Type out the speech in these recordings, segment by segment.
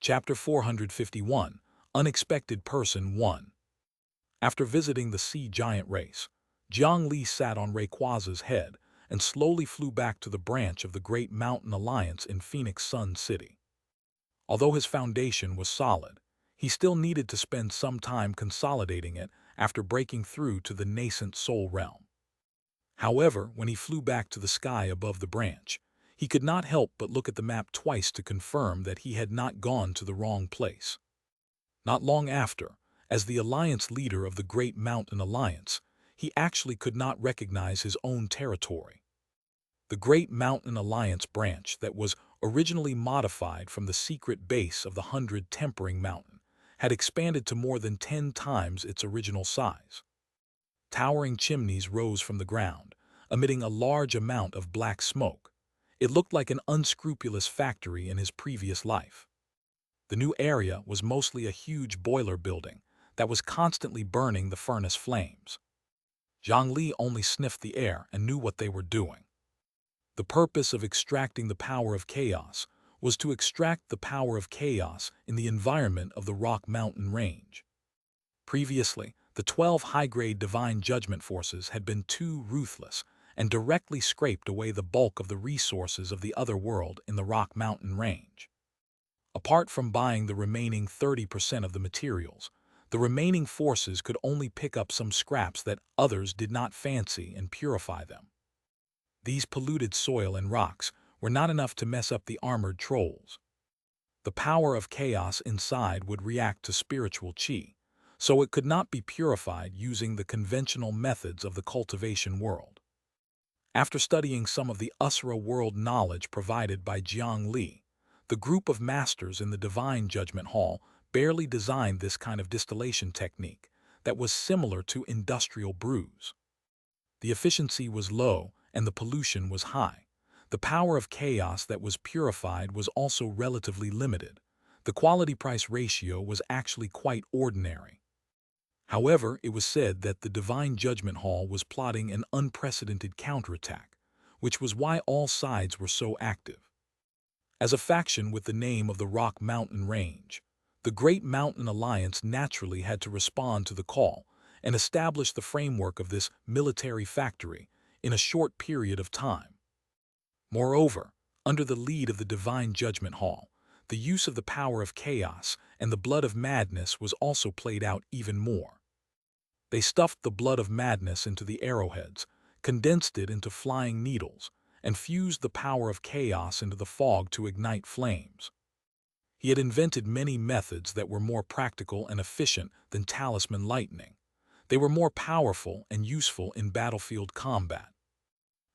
Chapter 451, Unexpected Person 1. After visiting the sea giant race, Jiang Li sat on Rayquaza's head and slowly flew back to the branch of the Great Mountain Alliance in Phoenix Sun City. Although his foundation was solid, he still needed to spend some time consolidating it after breaking through to the nascent Soul Realm. However, when he flew back to the sky above the branch, he could not help but look at the map twice to confirm that he had not gone to the wrong place. Not long after, as the Alliance leader of the Great Mountain Alliance, he actually could not recognize his own territory. The Great Mountain Alliance branch that was originally modified from the secret base of the 100 Tempering Mountain had expanded to more than 10 times its original size. Towering chimneys rose from the ground, emitting a large amount of black smoke. It looked like an unscrupulous factory in his previous life. The new area was mostly a huge boiler building that was constantly burning the furnace flames. Jiang Li only sniffed the air and knew what they were doing. The purpose of extracting the power of chaos was to extract the power of chaos in the environment of the Rock Mountain Range. Previously, the 12 high-grade divine judgment forces had been too ruthless and directly scraped away the bulk of the resources of the other world in the Rock Mountain Range. Apart from buying the remaining 30% of the materials, the remaining forces could only pick up some scraps that others did not fancy and purify them. These polluted soil and rocks were not enough to mess up the armored trolls. The power of chaos inside would react to spiritual chi, so it could not be purified using the conventional methods of the cultivation world. After studying some of the Usura world knowledge provided by Jiang Li, the group of masters in the Divine Judgment Hall barely designed this kind of distillation technique that was similar to industrial brews. The efficiency was low and the pollution was high. The power of chaos that was purified was also relatively limited. The quality-price ratio was actually quite ordinary. However, it was said that the Divine Judgment Hall was plotting an unprecedented counterattack, which was why all sides were so active. As a faction with the name of the Rock Mountain Range, the Great Mountain Alliance naturally had to respond to the call and establish the framework of this military factory in a short period of time. Moreover, under the lead of the Divine Judgment Hall, the use of the power of chaos and the blood of madness was also played out even more. They stuffed the blood of madness into the arrowheads, condensed it into flying needles, and fused the power of chaos into the fog to ignite flames. He had invented many methods that were more practical and efficient than talisman lightning. They were more powerful and useful in battlefield combat.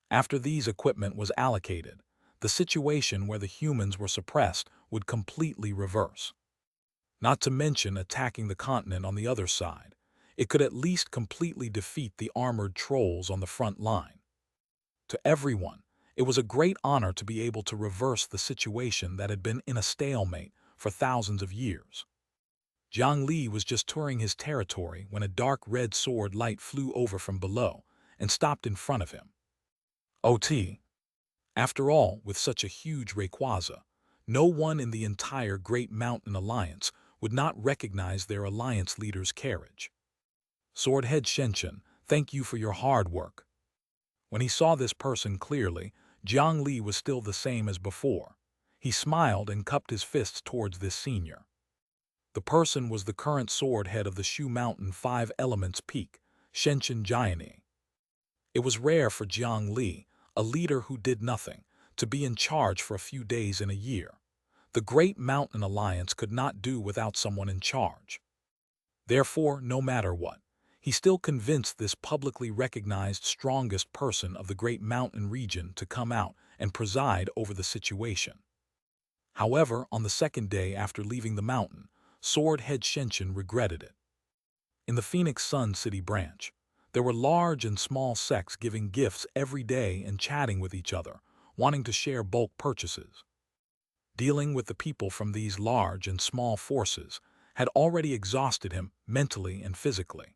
After these equipment was allocated, the situation where the humans were suppressed would completely reverse. Not to mention attacking the continent on the other side, it could at least completely defeat the armored trolls on the front line. To everyone, it was a great honor to be able to reverse the situation that had been in a stalemate for thousands of years. Jiang Li was just touring his territory when a dark red sword light flew over from below and stopped in front of him. OT. After all, with such a huge Rayquaza, no one in the entire Great Mountain Alliance would not recognize their alliance leader's carriage. Swordhead Xianxia, thank you for your hard work. When he saw this person clearly, Jiang Li was still the same as before. He smiled and cupped his fists towards this senior. The person was the current sword head of the Shu Mountain 5 Elements Peak, Xianxia Jiani. It was rare for Jiang Li, a leader who did nothing, to be in charge for a few days in a year. The Great Mountain Alliance could not do without someone in charge. Therefore, no matter what, he still convinced this publicly recognized strongest person of the Great Mountain region to come out and preside over the situation. However, on the second day after leaving the mountain, Swordhead Xianxia regretted it. In the Phoenix Sun City branch, there were large and small sects giving gifts every day and chatting with each other, wanting to share bulk purchases. Dealing with the people from these large and small forces had already exhausted him mentally and physically.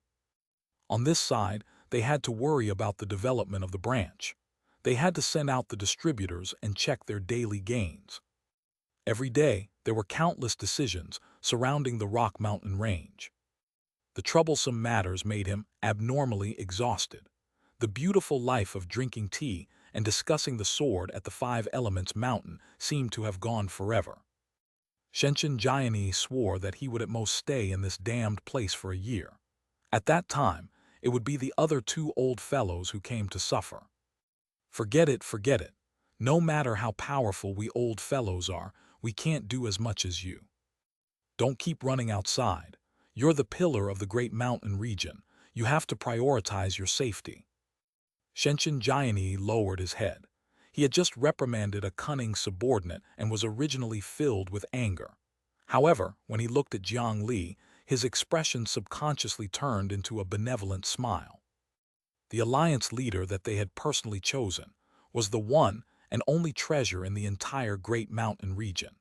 On this side, they had to worry about the development of the branch. They had to send out the distributors and check their daily gains. Every day, there were countless decisions surrounding the Rock Mountain range. The troublesome matters made him abnormally exhausted. The beautiful life of drinking tea and discussing the sword at the Five Elements Mountain seemed to have gone forever. Xianxia swore that he would at most stay in this damned place for a year. At that time, it would be the other two old fellows who came to suffer. Forget it, forget it. No matter how powerful we old fellows are, we can't do as much as you. Don't keep running outside. You're the pillar of the great mountain region. You have to prioritize your safety. Xianxia lowered his head. He had just reprimanded a cunning subordinate and was originally filled with anger. However, when he looked at Jiang Li, his expression subconsciously turned into a benevolent smile. The alliance leader that they had personally chosen was the one and only treasure in the entire Great Mountain region.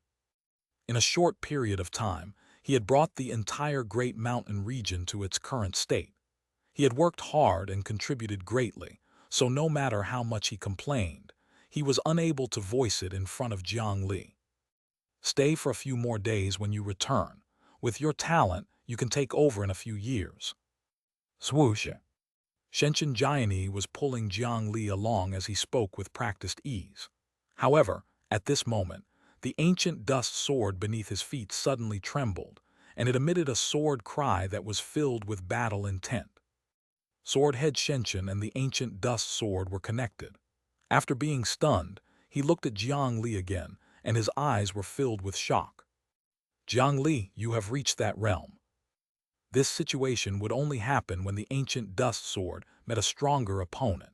In a short period of time, he had brought the entire Great Mountain region to its current state. He had worked hard and contributed greatly, so no matter how much he complained, he was unable to voice it in front of Jiang Li. Stay for a few more days when you return. With your talent, you can take over in a few years. Wuxia. Xianxia was pulling Jiang Li along as he spoke with practiced ease. However, at this moment, the ancient dust sword beneath his feet suddenly trembled, and it emitted a sword cry that was filled with battle intent. Sword head Xianxia and the ancient dust sword were connected. After being stunned, he looked at Jiang Li again, and his eyes were filled with shock. Jiang Li, you have reached that realm. This situation would only happen when the ancient dust sword met a stronger opponent.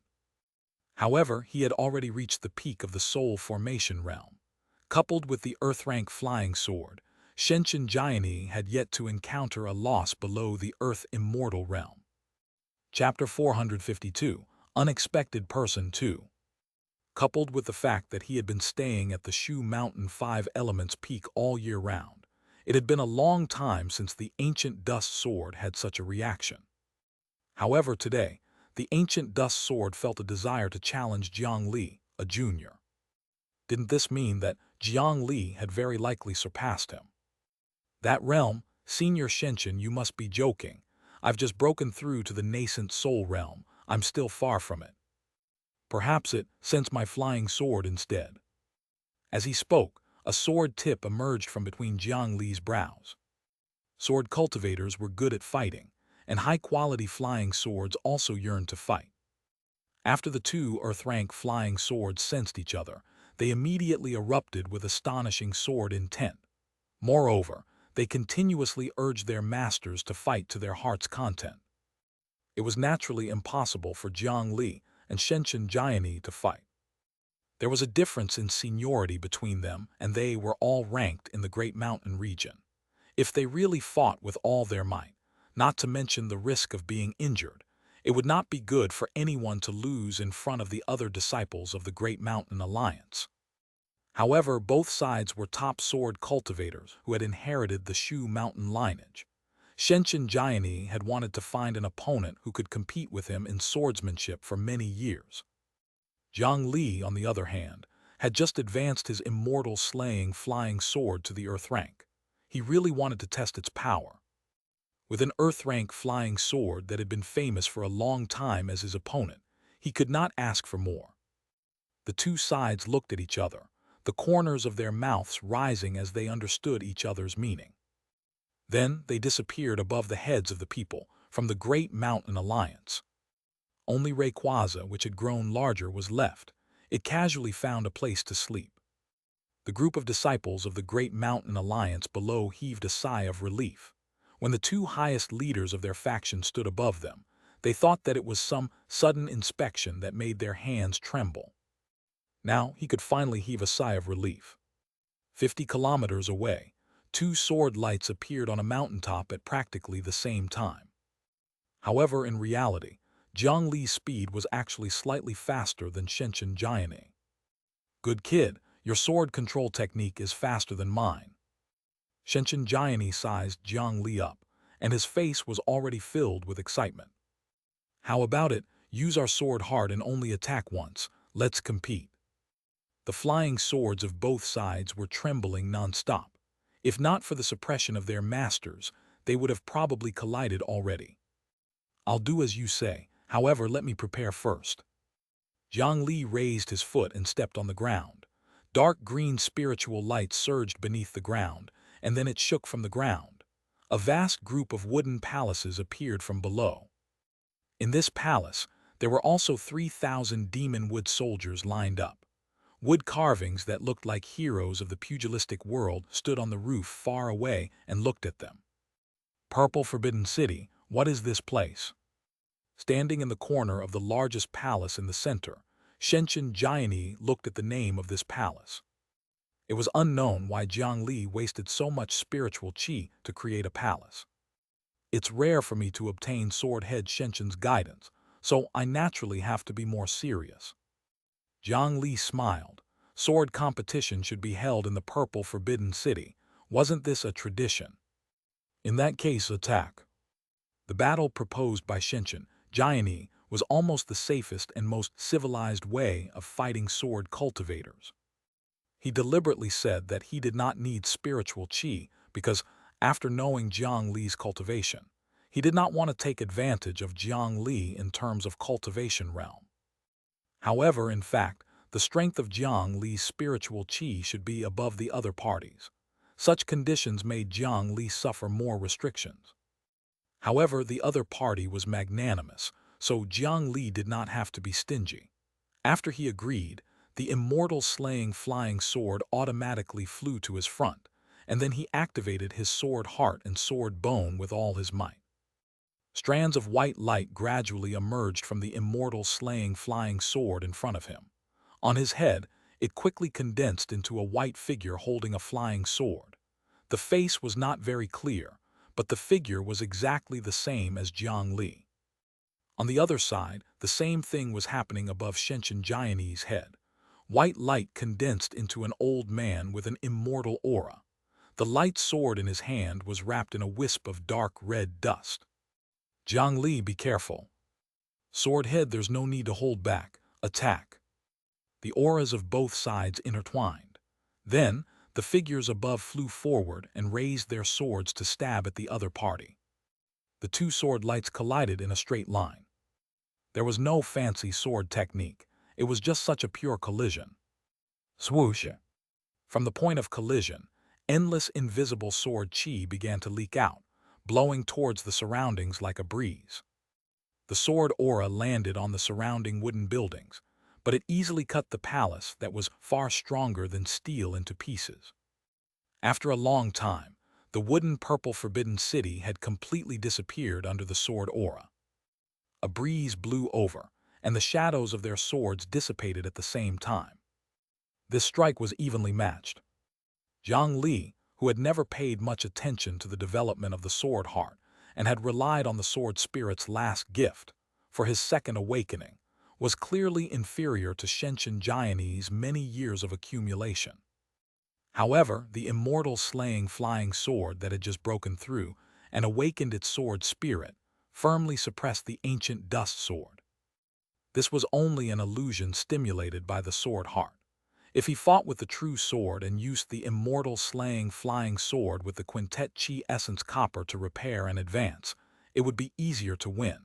However, he had already reached the peak of the soul formation realm. Coupled with the earth-rank flying sword, Xianxia had yet to encounter a loss below the earth immortal realm. Chapter 452, Unexpected Person 2. Coupled with the fact that he had been staying at the Shu Mountain Five Elements Peak all year round, it had been a long time since the ancient dust sword had such a reaction. However, today, the ancient dust sword felt a desire to challenge Jiang Li, a junior. Didn't this mean that Jiang Li had very likely surpassed him? That realm, Senior Xianxia, you must be joking. I've just broken through to the nascent soul realm. I'm still far from it. Perhaps it sends my flying sword instead. As he spoke, a sword tip emerged from between Jiang Li's brows. Sword cultivators were good at fighting, and high-quality flying swords also yearned to fight. After the two earth-rank flying swords sensed each other, they immediately erupted with astonishing sword intent. Moreover, they continuously urged their masters to fight to their heart's content. It was naturally impossible for Jiang Li and Xianxia to fight. There was a difference in seniority between them, and they were all ranked in the Great Mountain region. If they really fought with all their might, not to mention the risk of being injured, it would not be good for anyone to lose in front of the other disciples of the Great Mountain Alliance. However, both sides were top sword cultivators who had inherited the Shu Mountain lineage. Xianxia had wanted to find an opponent who could compete with him in swordsmanship for many years. Jiang Li, on the other hand, had just advanced his immortal slaying flying sword to the earth rank. He really wanted to test its power. With an earth rank flying sword that had been famous for a long time as his opponent, he could not ask for more. The two sides looked at each other, the corners of their mouths rising as they understood each other's meaning. Then they disappeared above the heads of the people from the Great Mountain Alliance. Only Rayquaza, which had grown larger, was left. It casually found a place to sleep. The group of disciples of the Great Mountain Alliance below heaved a sigh of relief. When the two highest leaders of their faction stood above them, they thought that it was some sudden inspection that made their hands tremble. Now he could finally heave a sigh of relief. 50 kilometers away, two sword lights appeared on a mountaintop at practically the same time. However, in reality, Jiang Li's speed was actually slightly faster than Xianxia. Good kid, your sword control technique is faster than mine. Xianxia sized Jiang Li up, and his face was already filled with excitement. How about it, use our sword hard and only attack once, let's compete. The flying swords of both sides were trembling non-stop. If not for the suppression of their masters, they would have probably collided already. I'll do as you say, however, let me prepare first. Jiang Li raised his foot and stepped on the ground. Dark green spiritual light surged beneath the ground, and then it shook from the ground. A vast group of wooden palaces appeared from below. In this palace, there were also 3,000 demon wood soldiers lined up. Wood carvings that looked like heroes of the pugilistic world stood on the roof far away and looked at them. Purple Forbidden City, what is this place? Standing in the corner of the largest palace in the center, Jiang Li looked at the name of this palace. It was unknown why Jiang Li wasted so much spiritual qi to create a palace. It's rare for me to obtain Sword Head Shenshin's guidance, so I naturally have to be more serious. Jiang Li smiled. Sword competition should be held in the Purple Forbidden City. Wasn't this a tradition? In that case, attack. The battle proposed by Jiang Li was almost the safest and most civilized way of fighting sword cultivators. He deliberately said that he did not need spiritual qi because, after knowing Jiang Li's cultivation, he did not want to take advantage of Jiang Li in terms of cultivation realm. However, in fact, the strength of Jiang Li's spiritual qi should be above the other parties. Such conditions made Jiang Li suffer more restrictions. However, the other party was magnanimous, so Jiang Li did not have to be stingy. After he agreed, the immortal slaying flying sword automatically flew to his front, and then he activated his sword heart and sword bone with all his might. Strands of white light gradually emerged from the immortal slaying flying sword in front of him. On his head, it quickly condensed into a white figure holding a flying sword. The face was not very clear, but the figure was exactly the same as Jiang Li. On the other side, the same thing was happening above Jiang Li's head. White light condensed into an old man with an immortal aura. The light sword in his hand was wrapped in a wisp of dark red dust. Jiang Li, be careful. Sword head, there's no need to hold back. Attack. The auras of both sides intertwined. Then, the figures above flew forward and raised their swords to stab at the other party. The two sword lights collided in a straight line. There was no fancy sword technique. It was just such a pure collision. Swoosh! From the point of collision, endless invisible sword qi began to leak out, blowing towards the surroundings like a breeze. The sword aura landed on the surrounding wooden buildings, but it easily cut the palace that was far stronger than steel into pieces. After a long time, the wooden Purple Forbidden City had completely disappeared under the sword aura. A breeze blew over, and the shadows of their swords dissipated at the same time. This strike was evenly matched. Jiang Li, who had never paid much attention to the development of the sword heart and had relied on the sword spirit's last gift for his second awakening, was clearly inferior to Jiang Li's many years of accumulation. However, the immortal slaying flying sword that had just broken through and awakened its sword spirit firmly suppressed the ancient dust sword. This was only an illusion stimulated by the sword heart. If he fought with the true sword and used the immortal slaying flying sword with the quintet chi essence copper to repair and advance, it would be easier to win.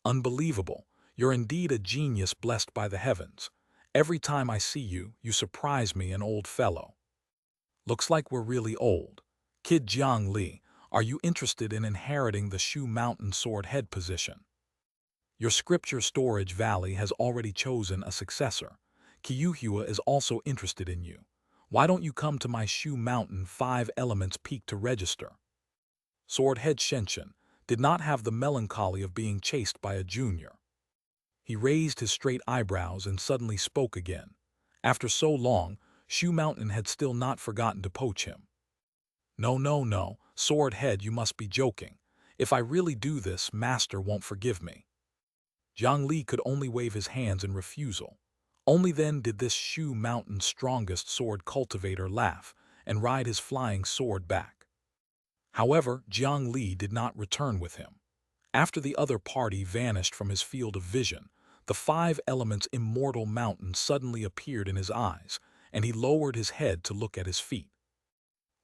Unbelievable, you're indeed a genius blessed by the heavens. Every time I see you, you surprise me, an old fellow. Looks like we're really old. Kid Jiang Li, are you interested in inheriting the Shu Mountain sword head position? Your scripture storage valley has already chosen a successor. Xianxia is also interested in you. Why don't you come to my Shu Mountain 5 Elements Peak to register? Sword Head Shenshin did not have the melancholy of being chased by a junior. He raised his straight eyebrows and suddenly spoke again. After so long, Shu Mountain had still not forgotten to poach him. No, Sword Head, you must be joking. If I really do this, Master won't forgive me. Jiang Li could only wave his hands in refusal. Only then did this Shu Mountain's strongest sword cultivator laugh and ride his flying sword back. However, Jiang Li did not return with him. After the other party vanished from his field of vision, the 5 Elements immortal mountain suddenly appeared in his eyes, and he lowered his head to look at his feet.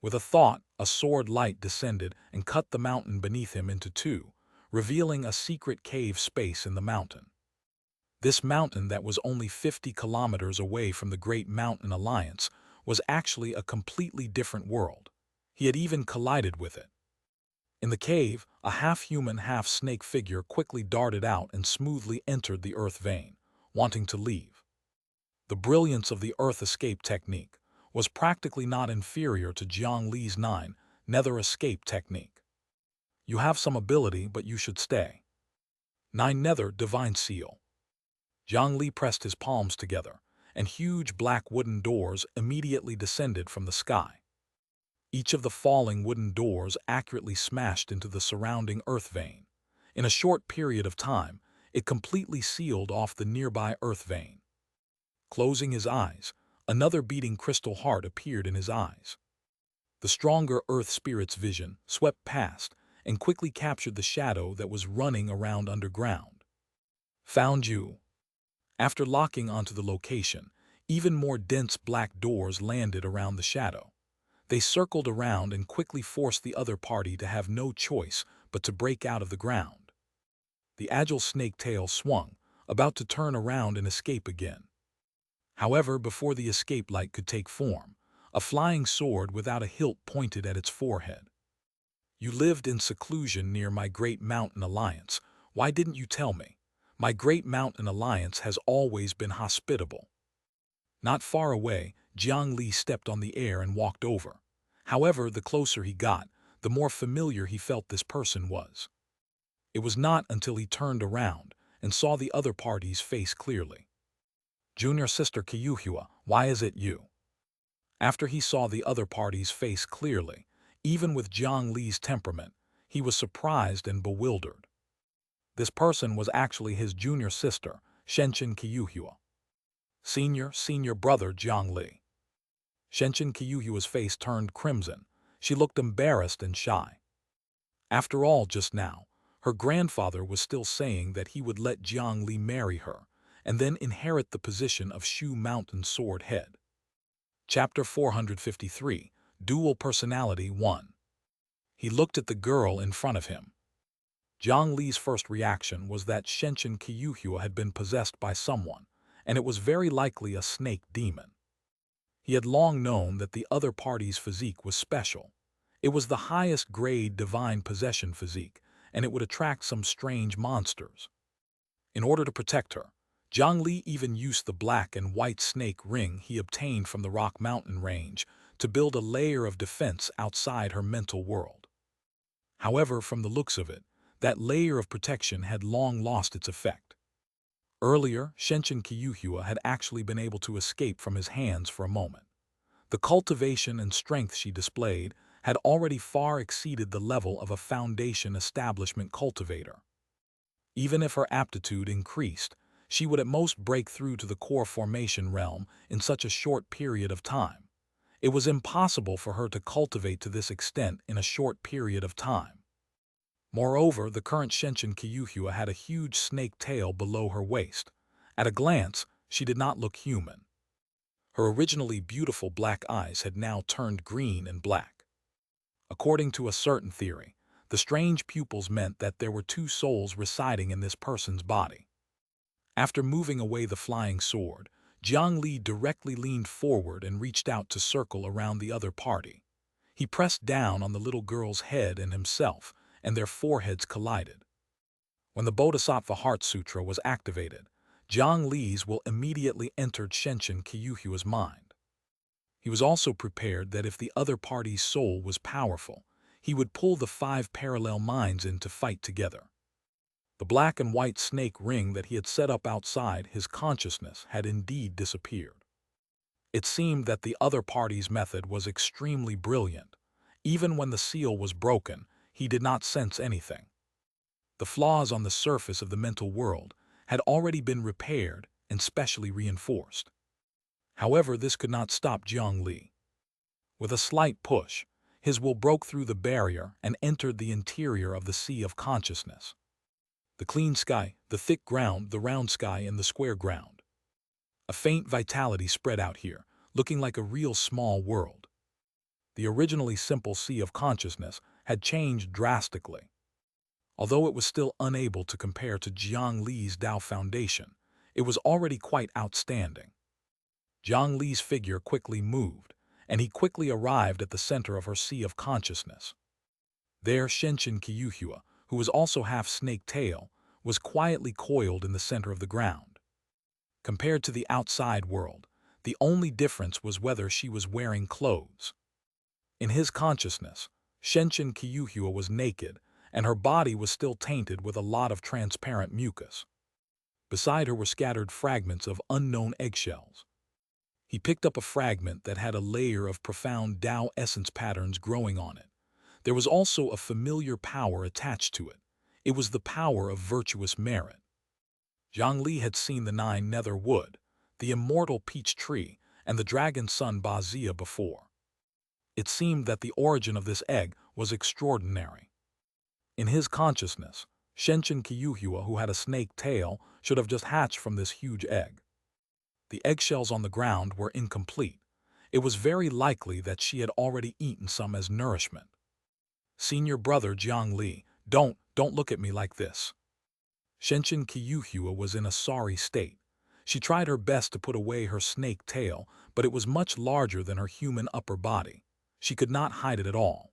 With a thought, a sword light descended and cut the mountain beneath him into two, revealing a secret cave space in the mountain. This mountain that was only 50 kilometers away from the Great Mountain Alliance was actually a completely different world. He had even collided with it. In the cave, a half-human, half-snake figure quickly darted out and smoothly entered the earth vein, wanting to leave. The brilliance of the earth escape technique was practically not inferior to Jiang Li's 9 nether escape technique. You have some ability, but you should stay. 9 nether divine seal. Jiang Li pressed his palms together, and huge black wooden doors immediately descended from the sky. Each of the falling wooden doors accurately smashed into the surrounding earth vein. In a short period of time, it completely sealed off the nearby earth vein. Closing his eyes, another beating crystal heart appeared in his eyes. The stronger earth spirit's vision swept past and quickly captured the shadow that was running around underground. Found you. After locking onto the location, even more dense black doors landed around the shadow. They circled around and quickly forced the other party to have no choice but to break out of the ground. The agile snake tail swung, about to turn around and escape again. However, before the escape light could take form, a flying sword without a hilt pointed at its forehead. You lived in seclusion near my Great Mountain Alliance. Why didn't you tell me? My Great Mountain Alliance has always been hospitable. Not far away, Jiang Li stepped on the air and walked over. However, the closer he got, the more familiar he felt this person was. It was not until he turned around and saw the other party's face clearly. Junior sister Xianxia, why is it you? After he saw the other party's face clearly, even with Jiang Li's temperament, he was surprised and bewildered. This person was actually his junior sister, Xianxia. Senior brother Jiang Li. Xianxia's face turned crimson. She looked embarrassed and shy. After all, just now, her grandfather was still saying that he would let Jiang Li marry her and then inherit the position of Shu Mountain Sword Head. Chapter 453, Dual Personality 1. He looked at the girl in front of him. Jiang Li's first reaction was that Xianxia had been possessed by someone, and it was very likely a snake demon. He had long known that the other party's physique was special. It was the highest grade divine possession physique, and it would attract some strange monsters. In order to protect her, Jiang Li even used the black and white snake ring he obtained from the Rock Mountain range to build a layer of defense outside her mental world. However, from the looks of it, that layer of protection had long lost its effect. Earlier, Xianxia had actually been able to escape from his hands for a moment. The cultivation and strength she displayed had already far exceeded the level of a foundation establishment cultivator. Even if her aptitude increased, she would at most break through to the core formation realm in such a short period of time. It was impossible for her to cultivate to this extent in a short period of time. Moreover, the current Xianxia had a huge snake tail below her waist. At a glance, she did not look human. Her originally beautiful black eyes had now turned green and black. According to a certain theory, the strange pupils meant that there were two souls residing in this person's body. After moving away the flying sword, Jiang Li directly leaned forward and reached out to circle around the other party. He pressed down on the little girl's head and himself, and their foreheads collided. When the Bodhisattva Heart Sutra was activated, Jiang Li's will immediately entered Xianxia's mind. He was also prepared that if the other party's soul was powerful, he would pull the 5 parallel minds in to fight together. The black and white snake ring that he had set up outside his consciousness had indeed disappeared. It seemed that the other party's method was extremely brilliant. Even when the seal was broken, he did not sense anything. The flaws on the surface of the mental world had already been repaired and specially reinforced. However, this could not stop Jiang Li. With a slight push, his will broke through the barrier and entered the interior of the sea of consciousness. The clean sky, the thick ground, the round sky, and the square ground. A faint vitality spread out here, looking like a real small world. the originally simple sea of consciousness, had changed drastically. Although it was still unable to compare to Jiang Li's Tao foundation, it was already quite outstanding. Jiang Li's figure quickly moved, and he quickly arrived at the center of her sea of consciousness. There Xianxia, who was also half snake tail, was quietly coiled in the center of the ground. Compared to the outside world, the only difference was whether she was wearing clothes. In his consciousness, Xianxia was naked, and her body was still tainted with a lot of transparent mucus. Beside her were scattered fragments of unknown eggshells. He picked up a fragment that had a layer of profound Tao essence patterns growing on it. There was also a familiar power attached to it. It was the power of virtuous merit. Jiang Li had seen the 9 nether wood, the immortal peach tree, and the dragon son Wuxia before. It seemed that the origin of this egg was extraordinary. In his consciousness, Xianxia, who had a snake tail, should have just hatched from this huge egg. The eggshells on the ground were incomplete. It was very likely that she had already eaten some as nourishment. Senior brother Jiang Li, don't look at me like this. Xianxia was in a sorry state. She tried her best to put away her snake tail, but it was much larger than her human upper body. She could not hide it at all.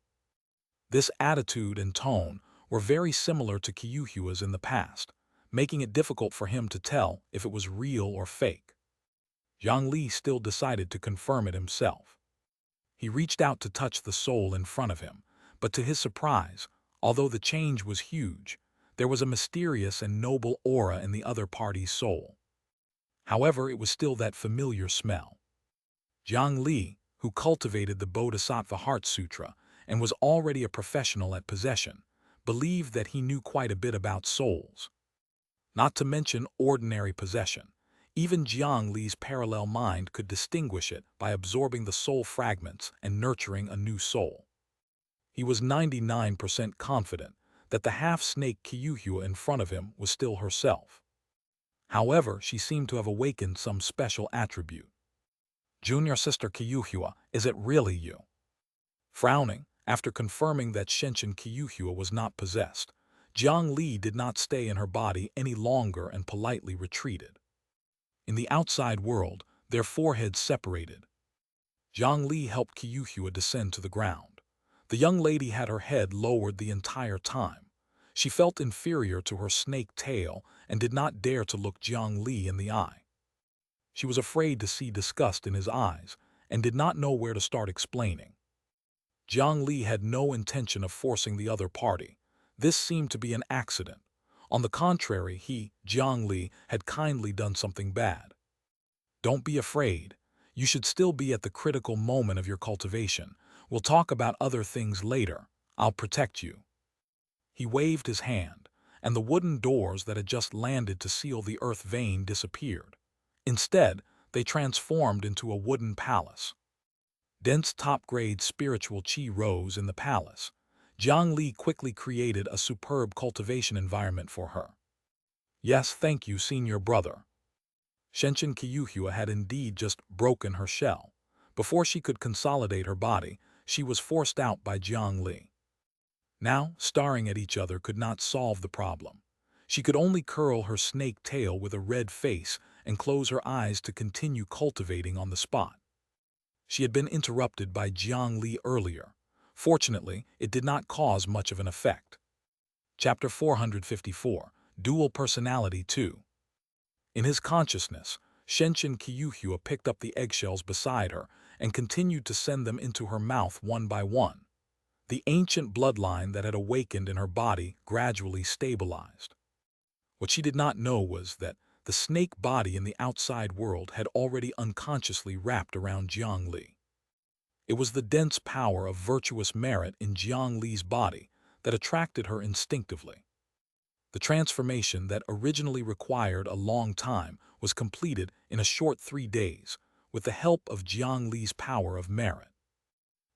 This attitude and tone were very similar to Kyuhyua's in the past, making it difficult for him to tell if it was real or fake. Jiang Li still decided to confirm it himself. He reached out to touch the soul in front of him, but to his surprise, although the change was huge, there was a mysterious and noble aura in the other party's soul. However, it was still that familiar smell. Jiang Li, who cultivated the Bodhisattva Heart Sutra and was already a professional at possession, believed that he knew quite a bit about souls. Not to mention ordinary possession. Even Jiang Li's parallel mind could distinguish it by absorbing the soul fragments and nurturing a new soul. He was 99% confident that the half-snake Kyuhyua in front of him was still herself. However, she seemed to have awakened some special attribute. Junior sister Kyuhyua, is it really you? Frowning, after confirming that Xianxia was not possessed, Jiang Li did not stay in her body any longer and politely retreated. In the outside world, their foreheads separated. Jiang Li helped Kyuhyua descend to the ground. The young lady had her head lowered the entire time. She felt inferior to her snake tail and did not dare to look Jiang Li in the eye. She was afraid to see disgust in his eyes and did not know where to start explaining. Jiang Li had no intention of forcing the other party. This seemed to be an accident. On the contrary, he, Jiang Li, had kindly done something bad. Don't be afraid. You should still be at the critical moment of your cultivation. We'll talk about other things later. I'll protect you. He waved his hand, and the wooden doors that had just landed to seal the earth vein disappeared. Instead, they transformed into a wooden palace. Dense top-grade spiritual qi rose in the palace. Jiang Li quickly created a superb cultivation environment for her. Yes, thank you, senior brother. Xianxia had indeed just broken her shell. Before she could consolidate her body, she was forced out by Jiang Li. Now, staring at each other could not solve the problem. She could only curl her snake tail with a red face and close her eyes to continue cultivating on the spot. She had been interrupted by Jiang Li earlier. Fortunately, it did not cause much of an effect. Chapter 454, Dual Personality 2. In his consciousness, Xianxia picked up the eggshells beside her and continued to send them into her mouth one by one. The ancient bloodline that had awakened in her body gradually stabilized. What she did not know was that the snake body in the outside world had already unconsciously wrapped around Jiang Li. It was the dense power of virtuous merit in Jiang Li's body that attracted her instinctively. The transformation that originally required a long time was completed in a short 3 days with the help of Jiang Li's power of merit.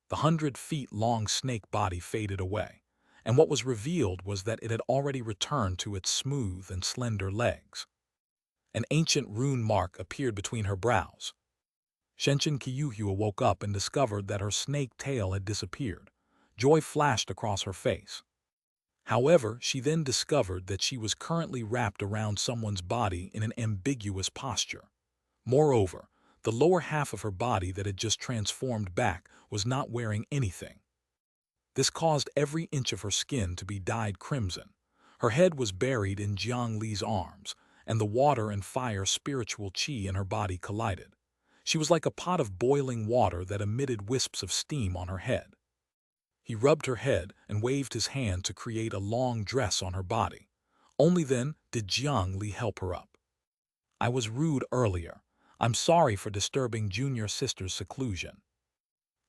The 100-feet-long snake body faded away, and what was revealed was that it had already returned to its smooth and slender legs. An ancient rune mark appeared between her brows. Xianxia woke up and discovered that her snake tail had disappeared. Joy flashed across her face. However, she then discovered that she was currently wrapped around someone's body in an ambiguous posture. Moreover, the lower half of her body that had just transformed back was not wearing anything. This caused every inch of her skin to be dyed crimson. Her head was buried in Jiang Li's arms, and the water and fire spiritual qi in her body collided. She was like a pot of boiling water that emitted wisps of steam on her head. He rubbed her head and waved his hand to create a long dress on her body. Only then did Jiang Li help her up. I was rude earlier. I'm sorry for disturbing junior sister's seclusion.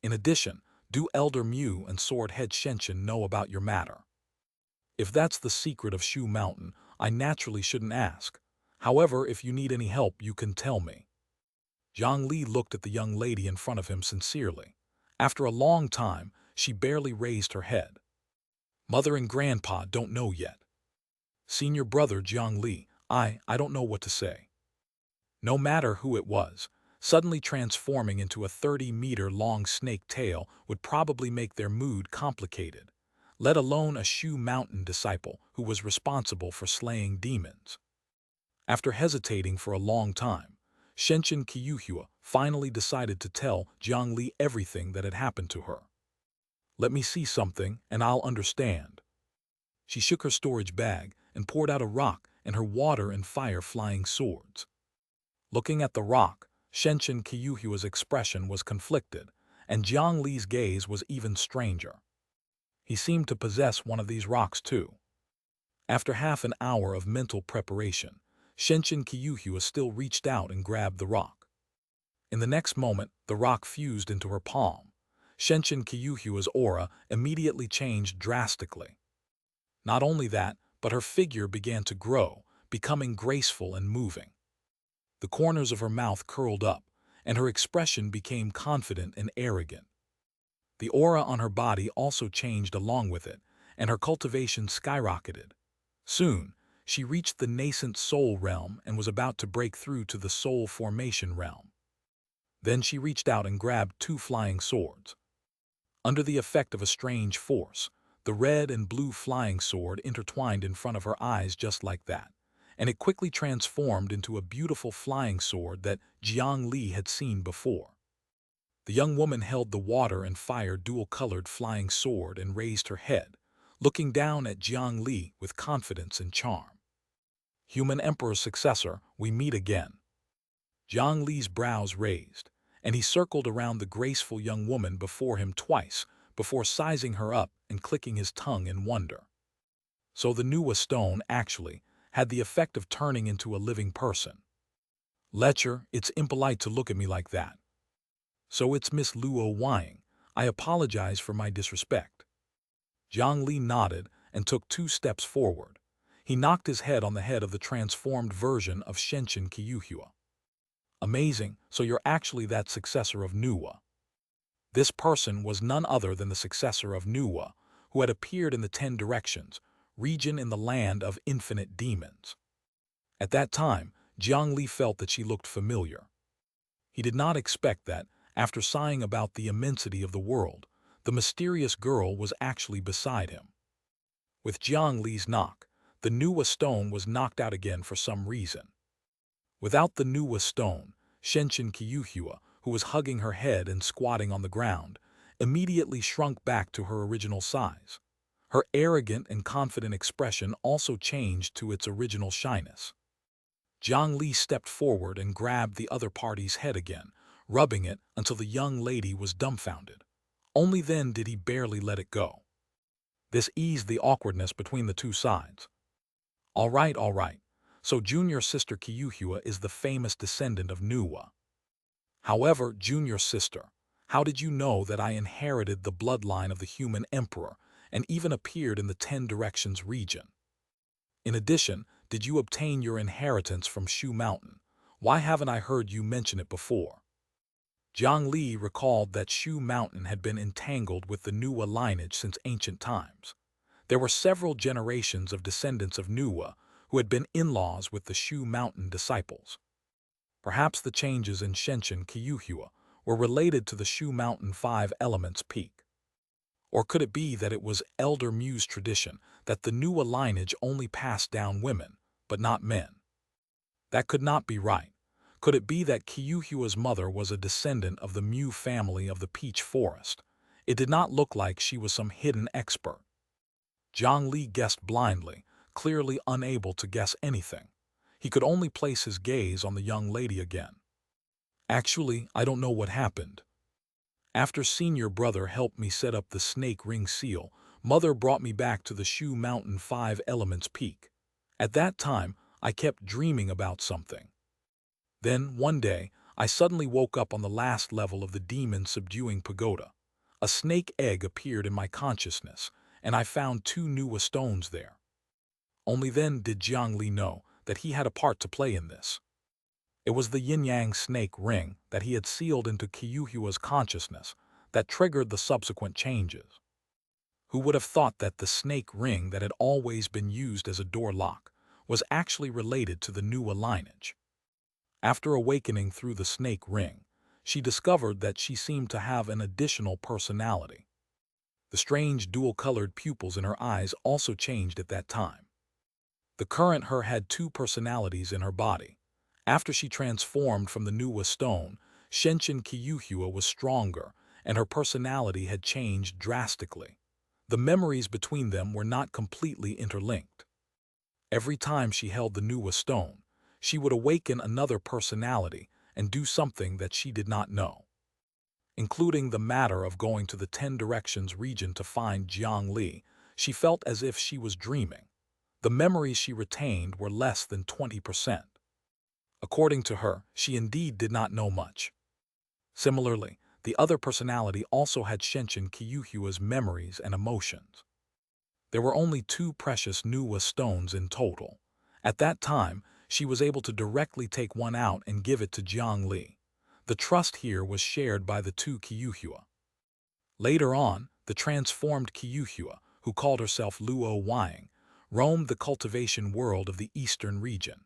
In addition, do Elder Mu and Sword Head Shenshin know about your matter? If that's the secret of Shu Mountain, I naturally shouldn't ask. However, if you need any help, you can tell me. Jiang Li looked at the young lady in front of him sincerely. After a long time, she barely raised her head. Mother and Grandpa don't know yet. Senior brother Jiang Li, I don't know what to say. No matter who it was, suddenly transforming into a 30-meter-long snake tail would probably make their mood complicated, let alone a Shu Mountain disciple who was responsible for slaying demons. After hesitating for a long time, Xianxia finally decided to tell Jiang Li everything that had happened to her. Let me see something, and I'll understand. She shook her storage bag and poured out a rock and her water and fire flying swords. Looking at the rock, Xianxia's expression was conflicted, and Jiang Li's gaze was even stranger. He seemed to possess one of these rocks too. After half an hour of mental preparation, Xianxia still reached out and grabbed the rock. In the next moment, the rock fused into her palm. Xianxia's aura immediately changed drastically. Not only that, but her figure began to grow, becoming graceful and moving. The corners of her mouth curled up, and her expression became confident and arrogant. The aura on her body also changed along with it, and her cultivation skyrocketed. Soon, she reached the nascent soul realm and was about to break through to the soul formation realm. Then she reached out and grabbed 2 flying swords. Under the effect of a strange force, the red and blue flying sword intertwined in front of her eyes just like that, and it quickly transformed into a beautiful flying sword that Jiang Li had seen before. The young woman held the water and fire dual-colored flying sword and raised her head, looking down at Jiang Li with confidence and charm. Human Emperor's successor, we meet again. Jiang Li's brows raised, and he circled around the graceful young woman before him twice, before sizing her up and clicking his tongue in wonder. So the Nuwa stone, actually, had the effect of turning into a living person. Lecher, it's impolite to look at me like that. So it's Miss Luo Wang. I apologize for my disrespect. Jiang Li nodded and took 2 steps forward. He knocked his head on the head of the transformed version of Xianxia. Amazing, so you're actually that successor of Nuwa. This person was none other than the successor of Nuwa, who had appeared in the 10 Directions, region in the land of infinite demons. At that time, Jiang Li felt that she looked familiar. He did not expect that, after sighing about the immensity of the world, the mysterious girl was actually beside him. With Jiang Li's knock, the Nuwa stone was knocked out again for some reason. Without the Nuwa stone, Xianxia, who was hugging her head and squatting on the ground, immediately shrunk back to her original size. Her arrogant and confident expression also changed to its original shyness. Jiang Li stepped forward and grabbed the other party's head again, rubbing it until the young lady was dumbfounded. Only then did he barely let it go. This eased the awkwardness between the 2 sides. All right. So junior sister Qiuhua is the famous descendant of Nuwa. However, junior sister, how did you know that I inherited the bloodline of the human emperor and even appeared in the 10 Directions region? In addition, did you obtain your inheritance from Shu Mountain? Why haven't I heard you mention it before? Jiang Li recalled that Shu Mountain had been entangled with the Nuwa lineage since ancient times. There were several generations of descendants of Nuwa who had been in-laws with the Shu Mountain disciples. Perhaps the changes in Qiuhua were related to the Shu Mountain Five Elements peak. Or could it be that it was Elder Mu's tradition that the Nuwa lineage only passed down women, but not men? That could not be right. Could it be that Kyuhyua's mother was a descendant of the Mu family of the Peach Forest? It did not look like she was some hidden expert. Jiang Li guessed blindly, clearly unable to guess anything. He could only place his gaze on the young lady again. Actually, I don't know what happened. After senior brother helped me set up the snake ring seal, mother brought me back to the Shu Mountain Five Elements peak. At that time, I kept dreaming about something. Then, one day, I suddenly woke up on the last level of the demon-subduing pagoda. A snake egg appeared in my consciousness, and I found 2 Nuwa stones there. Only then did Jiang Li know that he had a part to play in this. It was the yin-yang snake ring that he had sealed into Kyuhyua's consciousness that triggered the subsequent changes. Who would have thought that the snake ring that had always been used as a door lock was actually related to the Nuwa lineage? After awakening through the snake ring, she discovered that she seemed to have an additional personality. The strange dual-colored pupils in her eyes also changed at that time. The current her had 2 personalities in her body. After she transformed from the Nuwa stone, Shenshin Kyuhyua was stronger, and her personality had changed drastically. The memories between them were not completely interlinked. Every time she held the Nuwa stone, she would awaken another personality and do something that she did not know. Including the matter of going to the 10 Directions region to find Jiang Li, she felt as if she was dreaming. The memories she retained were less than 20%. According to her, she indeed did not know much. Similarly, the other personality also had Shenshin Kyuhyua's memories and emotions. There were only 2 precious Nuwa stones in total. At that time, she was able to directly take one out and give it to Jiang Li. The trust here was shared by the 2 Kyuhyua. Later on, the transformed Kyuhyua, who called herself Luo Wang, roamed the cultivation world of the eastern region.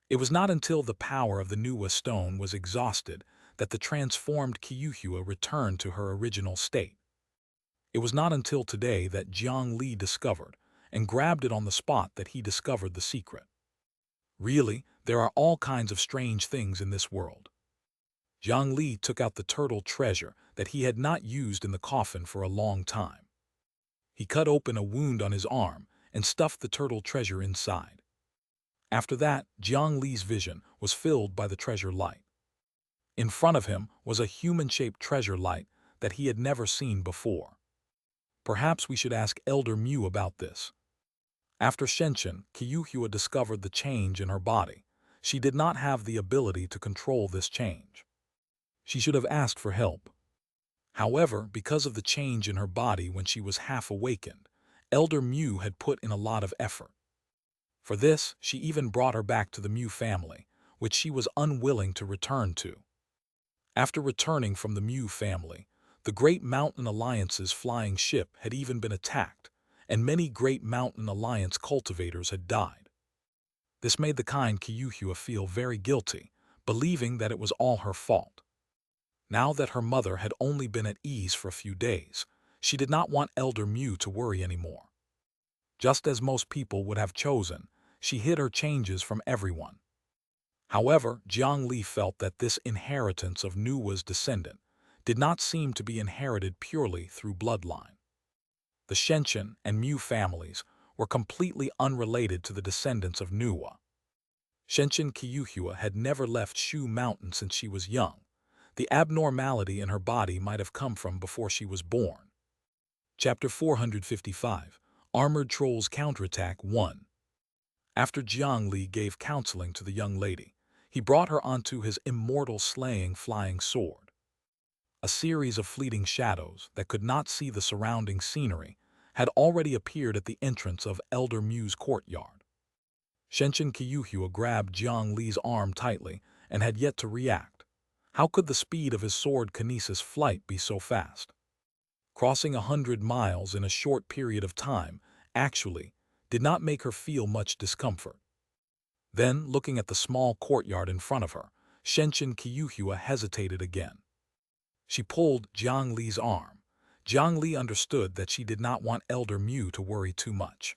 It was not until the power of the Nuwa stone was exhausted that the transformed Kyuhyua returned to her original state. It was not until today that Jiang Li discovered and grabbed it on the spot that he discovered the secret. Really, there are all kinds of strange things in this world. Jiang Li took out the turtle treasure that he had not used in the coffin for a long time. He cut open a wound on his arm and stuffed the turtle treasure inside. After that, Jiang Li's vision was filled by the treasure light. In front of him was a human-shaped treasure light that he had never seen before. Perhaps we should ask Elder Mu about this. After Shenshin Kyuhyua discovered the change in her body, she did not have the ability to control this change. She should have asked for help. However, because of the change in her body when she was half awakened, Elder Mu had put in a lot of effort. For this, she even brought her back to the Mu family, which she was unwilling to return to. After returning from the Mu family, the Great Mountain Alliance's flying ship had even been attacked, and many Great Mountain Alliance cultivators had died. This made the kind Kyuhyua feel very guilty, believing that it was all her fault. Now that her mother had only been at ease for a few days, she did not want Elder Mu to worry anymore. Just as most people would have chosen, she hid her changes from everyone. However, Jiang Li felt that this inheritance of Nuwa's descendant did not seem to be inherited purely through bloodline. The Shenshin and Mu families were completely unrelated to the descendants of Nuwa. Shenshin Kyuhyua had never left Shu Mountain since she was young. The abnormality in her body might have come from before she was born. Chapter 455, Armored Trolls Counterattack 1. After Jiang Li gave counseling to the young lady, he brought her onto his immortal slaying flying sword. A series of fleeting shadows that could not see the surrounding scenery had already appeared at the entrance of Elder Mu's courtyard. Shenshin Kyuhyua grabbed Jiang Li's arm tightly and had yet to react. How could the speed of his sword kinesis flight be so fast? Crossing 100 miles in a short period of time actually did not make her feel much discomfort. Then, looking at the small courtyard in front of her, Shenshin Kyuhyua hesitated again. She pulled Jiang Li's arm. Jiang Li understood that she did not want Elder Mu to worry too much.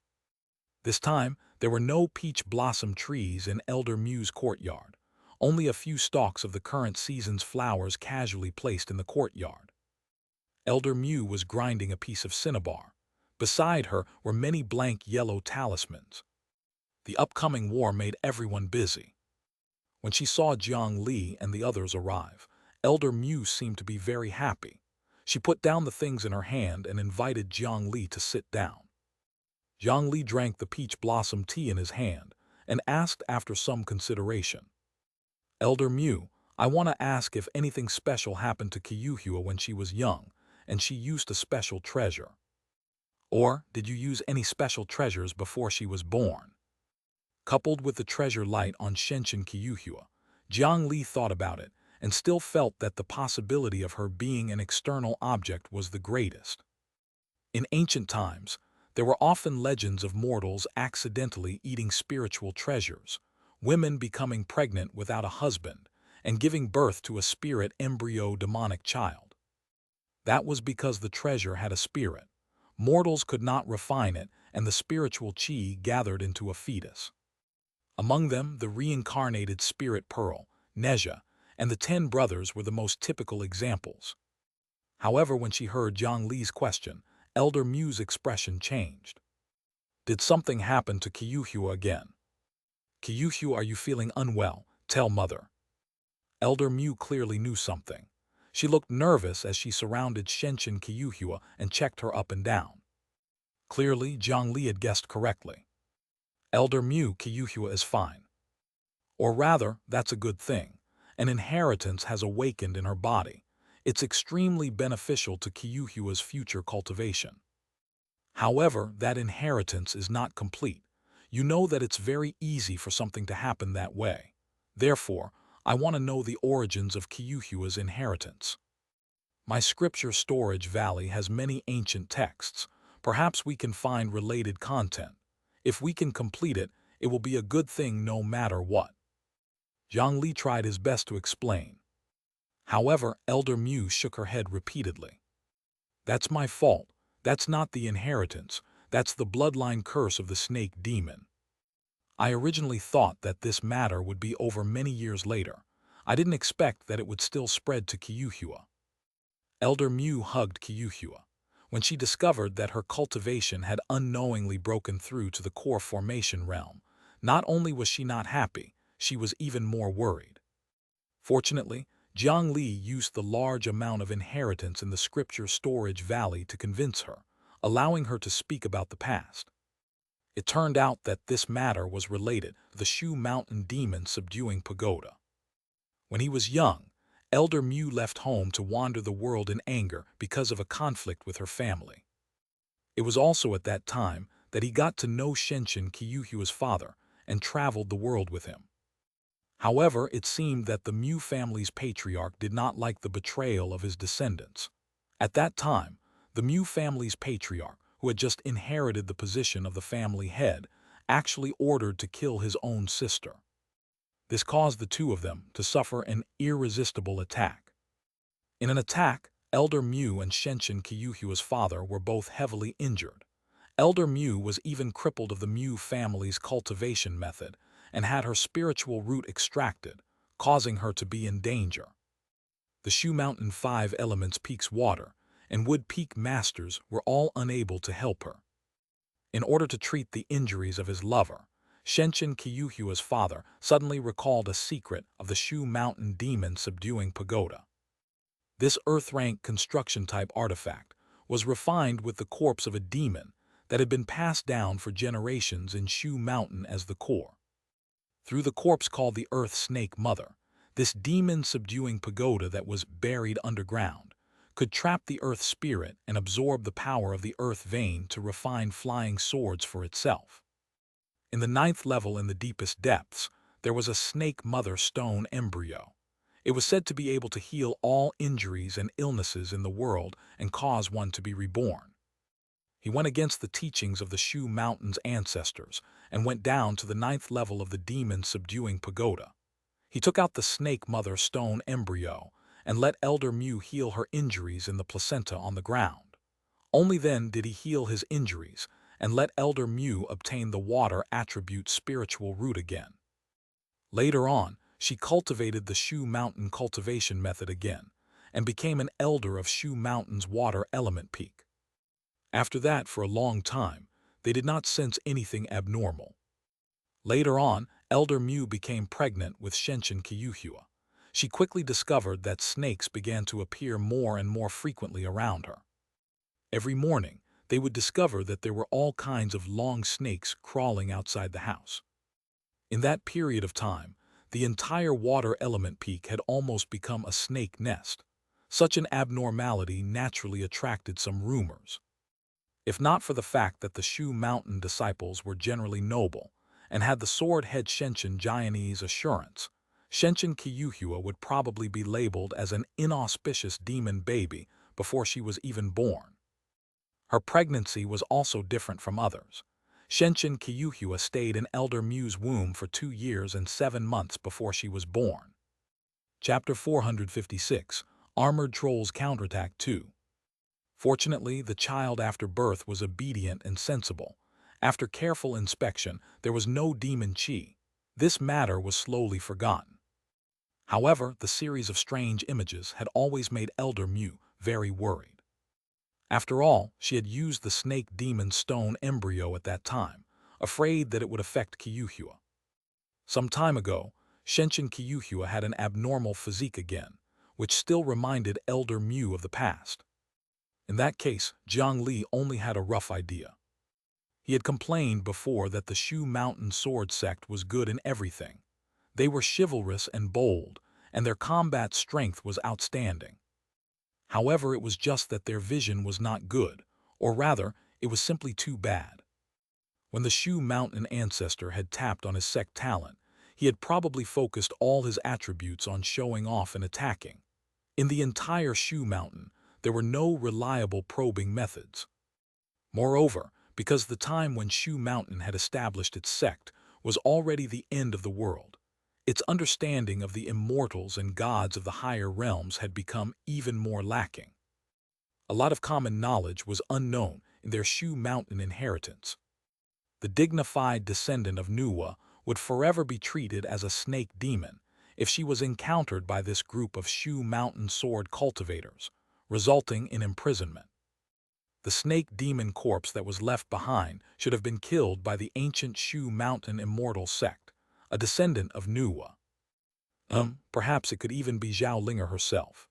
This time, there were no peach blossom trees in Elder Mu's courtyard, only a few stalks of the current season's flowers casually placed in the courtyard. Elder Mu was grinding a piece of cinnabar. Beside her were many blank yellow talismans. The upcoming war made everyone busy. When she saw Jiang Li and the others arrive, Elder Mu seemed to be very happy. She put down the things in her hand and invited Jiang Li to sit down. Jiang Li drank the peach blossom tea in his hand and asked after some consideration. Elder Mu, I want to ask if anything special happened to Xianxia when she was young and she used a special treasure. Or did you use any special treasures before she was born? Coupled with the treasure light on Xianxia, Jiang Li thought about it and still felt that the possibility of her being an external object was the greatest. In ancient times, there were often legends of mortals accidentally eating spiritual treasures, women becoming pregnant without a husband, and giving birth to a spirit embryo demonic child. That was because the treasure had a spirit. Mortals could not refine it, and the spiritual chi gathered into a fetus. Among them, the reincarnated spirit pearl, Nezha, and the 10 brothers were the most typical examples. However, when she heard Jiang Li's question, Elder Mu's expression changed. Did something happen to Xianxia again? Xianxia, are you feeling unwell? Tell mother. Elder Mu clearly knew something. She looked nervous as she surrounded Xianxia and checked her up and down. Clearly, Jiang Li had guessed correctly. Elder Mu, Xianxia is fine. Or rather, that's a good thing. An inheritance has awakened in her body. It's extremely beneficial to Xianxia's future cultivation. However, that inheritance is not complete. You know that it's very easy for something to happen that way. Therefore, I want to know the origins of Xianxia's inheritance. My scripture storage valley has many ancient texts. Perhaps we can find related content. If we can complete it, it will be a good thing no matter what. Jiang Li tried his best to explain. However, Elder Mu shook her head repeatedly. That's my fault. That's not the inheritance. That's the bloodline curse of the snake demon. I originally thought that this matter would be over many years later. I didn't expect that it would still spread to Xianxia. Elder Mu hugged Xianxia. When she discovered that her cultivation had unknowingly broken through to the core formation realm, not only was she not happy, she was even more worried. Fortunately, Jiang Li used the large amount of inheritance in the scripture storage valley to convince her, allowing her to speak about the past. It turned out that this matter was related to the Shu Mountain demon subduing pagoda. When he was young, Elder Mu left home to wander the world in anger because of a conflict with her family. It was also at that time that he got to know Xianxia's father and traveled the world with him. However, it seemed that the Mu family's patriarch did not like the betrayal of his descendants. At that time, the Mu family's patriarch, who had just inherited the position of the family head, actually ordered to kill his own sister. This caused the two of them to suffer an irresistible attack. In an attack, Elder Mu and Xianxia's father were both heavily injured. Elder Mu was even crippled of the Mu family's cultivation method and had her spiritual root extracted, causing her to be in danger. The Shu Mountain 5 Elements Peak's water and Wood Peak masters were all unable to help her. In order to treat the injuries of his lover, Xianxia's father suddenly recalled a secret of the Shu Mountain demon subduing pagoda. This earth-rank construction-type artifact was refined with the corpse of a demon that had been passed down for generations in Shu Mountain as the core. Through the corpse called the Earth Snake Mother, this demon-subduing pagoda that was buried underground could trap the Earth spirit and absorb the power of the Earth vein to refine flying swords for itself. In the 9th level in the deepest depths, there was a Snake Mother stone embryo. It was said to be able to heal all injuries and illnesses in the world and cause one to be reborn. He went against the teachings of the Shu Mountain's ancestors and went down to the 9th level of the demon-subduing pagoda. He took out the Snake Mother stone embryo and let Elder Mu heal her injuries in the placenta on the ground. Only then did he heal his injuries and let Elder Mu obtain the water attribute spiritual root again. Later on, she cultivated the Shu Mountain cultivation method again and became an elder of Shu Mountain's water element peak. After that, for a long time, they did not sense anything abnormal. Later on, Elder Mu became pregnant with Xianxia. She quickly discovered that snakes began to appear more and more frequently around her. Every morning, they would discover that there were all kinds of long snakes crawling outside the house. In that period of time, the entire water element peak had almost become a snake nest. Such an abnormality naturally attracted some rumors. If not for the fact that the Shu Mountain disciples were generally noble and had the sword-head Xianxia Jianese assurance, Xianxia would probably be labeled as an inauspicious demon baby before she was even born. Her pregnancy was also different from others. Xianxia stayed in Elder Mu's womb for 2 years and 7 months before she was born. Chapter 456, Armored Trolls Counterattack 2. Fortunately, the child after birth was obedient and sensible. After careful inspection, there was no demon chi. This matter was slowly forgotten. However, the series of strange images had always made Elder Mu very worried. After all, she had used the snake demon stone embryo at that time, afraid that it would affect Qiuhua. Some time ago, Qiuhua had an abnormal physique again, which still reminded Elder Mu of the past. In that case, Jiang Li only had a rough idea. He had complained before that the Shu Mountain sword sect was good in everything. They were chivalrous and bold, and their combat strength was outstanding. However, it was just that their vision was not good, or rather, it was simply too bad. When the Shu Mountain ancestor had tapped on his sect talent, he had probably focused all his attributes on showing off and attacking. In the entire Shu Mountain, there were no reliable probing methods. Moreover, because the time when Shu Mountain had established its sect was already the end of the world, its understanding of the immortals and gods of the higher realms had become even more lacking. A lot of common knowledge was unknown in their Shu Mountain inheritance. The dignified descendant of Nuwa would forever be treated as a snake demon if she was encountered by this group of Shu Mountain sword cultivators, resulting in imprisonment. The snake demon corpse that was left behind should have been killed by the ancient Shu Mountain immortal sect, a descendant of Nuwa. Perhaps it could even be Zhao Linger herself.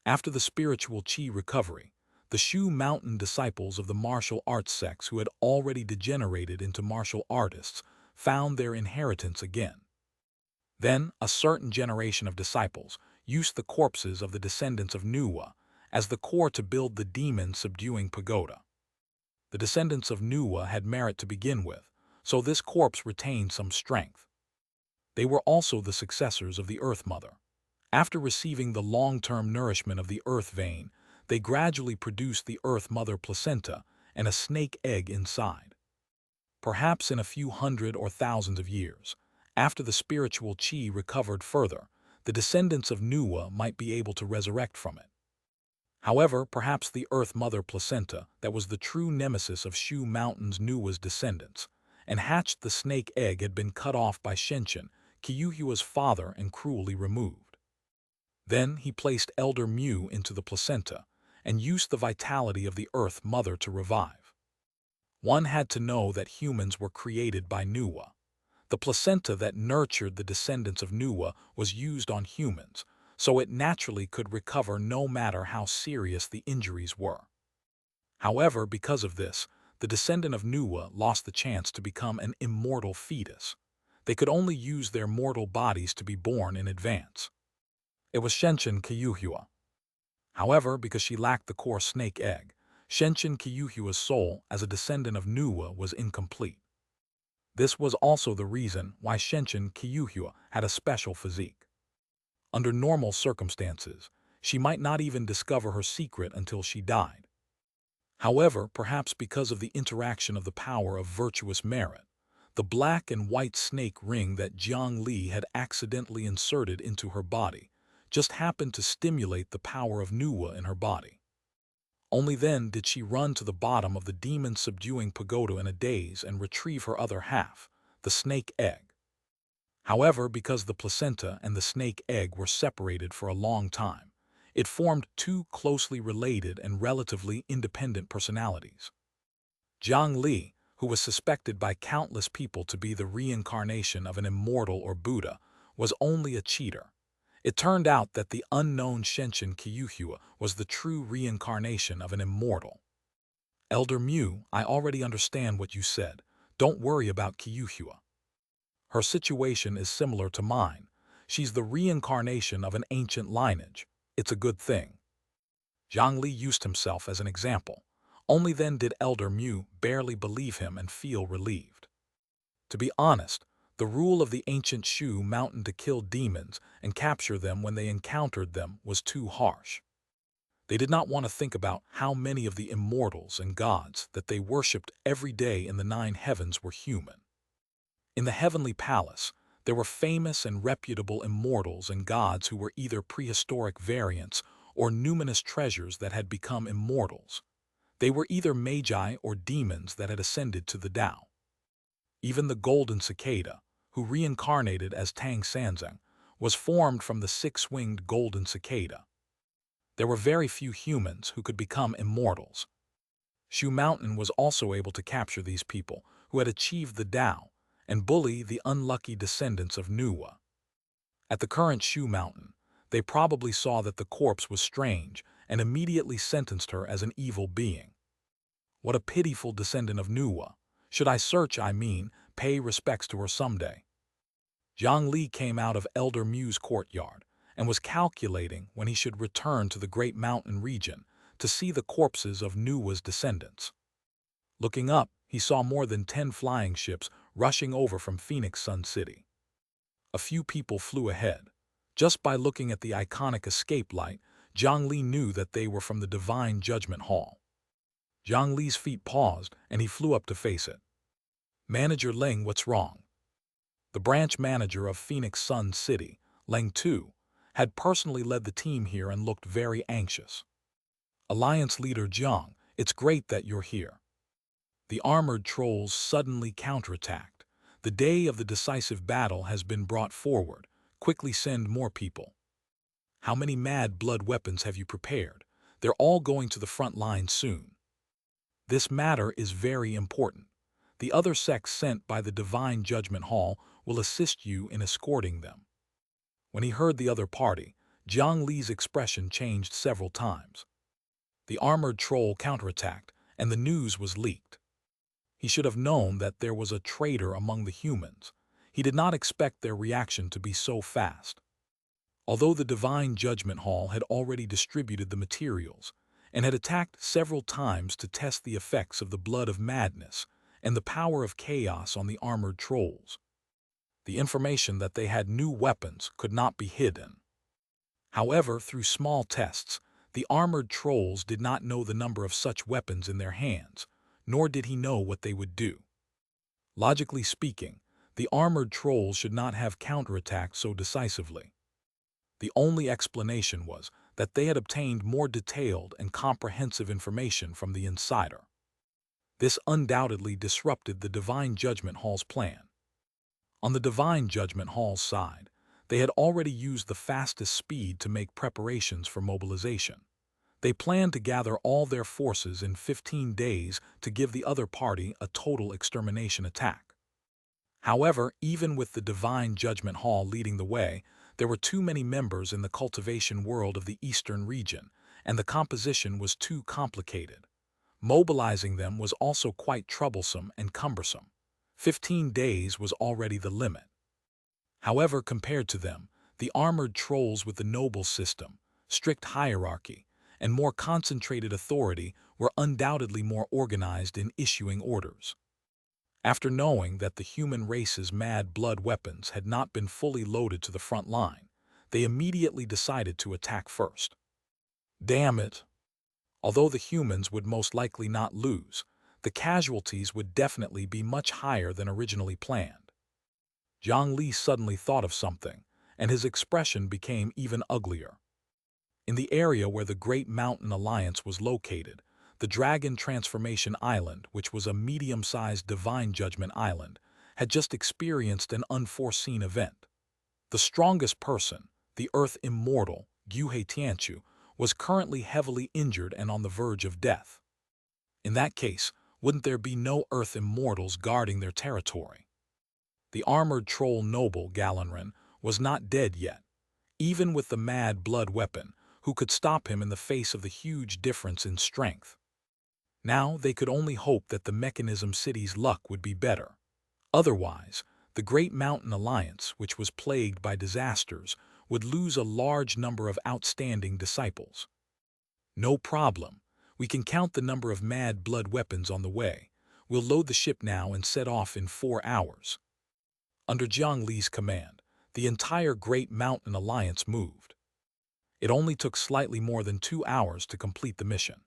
After the spiritual qi recovery, the Shu Mountain disciples of the martial arts sects who had already degenerated into martial artists found their inheritance again. Then, a certain generation of disciples used the corpses of the descendants of Nuwa as the core to build the demon-subduing pagoda. The descendants of Nuwa had merit to begin with, so this corpse retained some strength. They were also the successors of the Earth Mother. After receiving the long-term nourishment of the Earth vein, they gradually produced the Earth Mother placenta and a snake egg inside. Perhaps in a few hundred or thousands of years, after the spiritual qi recovered further, the descendants of Nuwa might be able to resurrect from it. However, perhaps the Earth Mother placenta that was the true nemesis of Shu Mountain's Nuwa's descendants and hatched the snake egg had been cut off by Qiuhua's father and cruelly removed. Then he placed Elder Mu into the placenta and used the vitality of the Earth Mother to revive. One had to know that humans were created by Nuwa. The placenta that nurtured the descendants of Nuwa was used on humans, so it naturally could recover no matter how serious the injuries were. However, because of this, the descendant of Nuwa lost the chance to become an immortal fetus. They could only use their mortal bodies to be born in advance. It was Qiuhua. However, because she lacked the core snake egg, Qiuhua's soul as a descendant of Nuwa was incomplete. This was also the reason why Qiuhua had a special physique. Under normal circumstances, she might not even discover her secret until she died. However, perhaps because of the interaction of the power of virtuous merit, the black and white snake ring that Jiang Li had accidentally inserted into her body just happened to stimulate the power of Nuwa in her body. Only then did she run to the bottom of the demon-subduing pagoda in a daze and retrieve her other half, the snake egg. However, because the placenta and the snake egg were separated for a long time, it formed two closely related and relatively independent personalities. Jiang Li, who was suspected by countless people to be the reincarnation of an immortal or Buddha, was only a cheater. It turned out that the unknown Xianxia was the true reincarnation of an immortal. Elder Mu, I already understand what you said. Don't worry about Xianxia. Her situation is similar to mine. She's the reincarnation of an ancient lineage. It's a good thing. Jiang Li used himself as an example. Only then did Elder Mu barely believe him and feel relieved. To be honest, the rule of the ancient Shu mountain to kill demons and capture them when they encountered them was too harsh. They did not want to think about how many of the immortals and gods that they worshipped every day in the 9 heavens were human. In the heavenly palace, there were famous and reputable immortals and gods who were either prehistoric variants or numinous treasures that had become immortals. They were either magi or demons that had ascended to the Tao. Even the golden cicada, who reincarnated as Tang Sanzang, was formed from the 6-winged golden cicada. There were very few humans who could become immortals. Shu Mountain was also able to capture these people who had achieved the Tao and bully the unlucky descendants of Nuwa. At the current Shu Mountain, they probably saw that the corpse was strange and immediately sentenced her as an evil being. What a pitiful descendant of Nuwa. Should I search, pay respects to her someday? Jiang Li came out of Elder Mu's courtyard and was calculating when he should return to the great mountain region to see the corpses of Nuwa's descendants. Looking up, he saw more than 10 flying ships rushing over from Phoenix Sun City. A few people flew ahead. Just by looking at the iconic escape light, Jiang Li knew that they were from the Divine Judgment Hall. Jiang Li's feet paused and he flew up to face it. Manager Leng, what's wrong? The branch manager of Phoenix Sun City, Leng Tu, had personally led the team here and looked very anxious. Alliance leader Jiang, it's great that you're here. The armored trolls suddenly counterattacked. The day of the decisive battle has been brought forward. Quickly send more people. How many mad blood weapons have you prepared? They're all going to the front line soon. This matter is very important. The other sects sent by the Divine Judgment Hall will assist you in escorting them. When he heard the other party, Jiang Li's expression changed several times. The armored troll counterattacked, and the news was leaked. He should have known that there was a traitor among the humans. He did not expect their reaction to be so fast. Although the Divine Judgment Hall had already distributed the materials and had attacked several times to test the effects of the blood of madness and the power of chaos on the armored trolls, the information that they had new weapons could not be hidden. However, through small tests, the armored trolls did not know the number of such weapons in their hands, nor did he know what they would do. Logically speaking, the armored trolls should not have counterattacked so decisively. The only explanation was that they had obtained more detailed and comprehensive information from the insider. This undoubtedly disrupted the Divine Judgment Hall's plan. On the Divine Judgment Hall's side, they had already used the fastest speed to make preparations for mobilization. They planned to gather all their forces in 15 days to give the other party a total extermination attack. However, even with the Divine Judgment Hall leading the way, there were too many members in the cultivation world of the eastern region, and the composition was too complicated. Mobilizing them was also quite troublesome and cumbersome. 15 days was already the limit. However, compared to them, the armored trolls with the noble system, strict hierarchy, and more concentrated authority were undoubtedly more organized in issuing orders. After knowing that the human race's mad blood weapons had not been fully loaded to the front line, they immediately decided to attack first. Damn it! Although the humans would most likely not lose, the casualties would definitely be much higher than originally planned. Jiang Li suddenly thought of something, and his expression became even uglier. In the area where the Great Mountain Alliance was located, the Dragon Transformation Island, which was a medium-sized divine judgment island, had just experienced an unforeseen event. The strongest person, the Earth Immortal, Xianxia, was currently heavily injured and on the verge of death. In that case, wouldn't there be no Earth Immortals guarding their territory? The armored troll noble Galenran was not dead yet, even with the mad blood weapon, who could stop him in the face of the huge difference in strength. Now they could only hope that the Mechanism City's luck would be better. Otherwise, the Great Mountain Alliance, which was plagued by disasters, would lose a large number of outstanding disciples. No problem. We can count the number of mad blood weapons on the way. We'll load the ship now and set off in 4 hours. Under Jiang Li's command, the entire Great Mountain Alliance moved. It only took slightly more than 2 hours to complete the mission.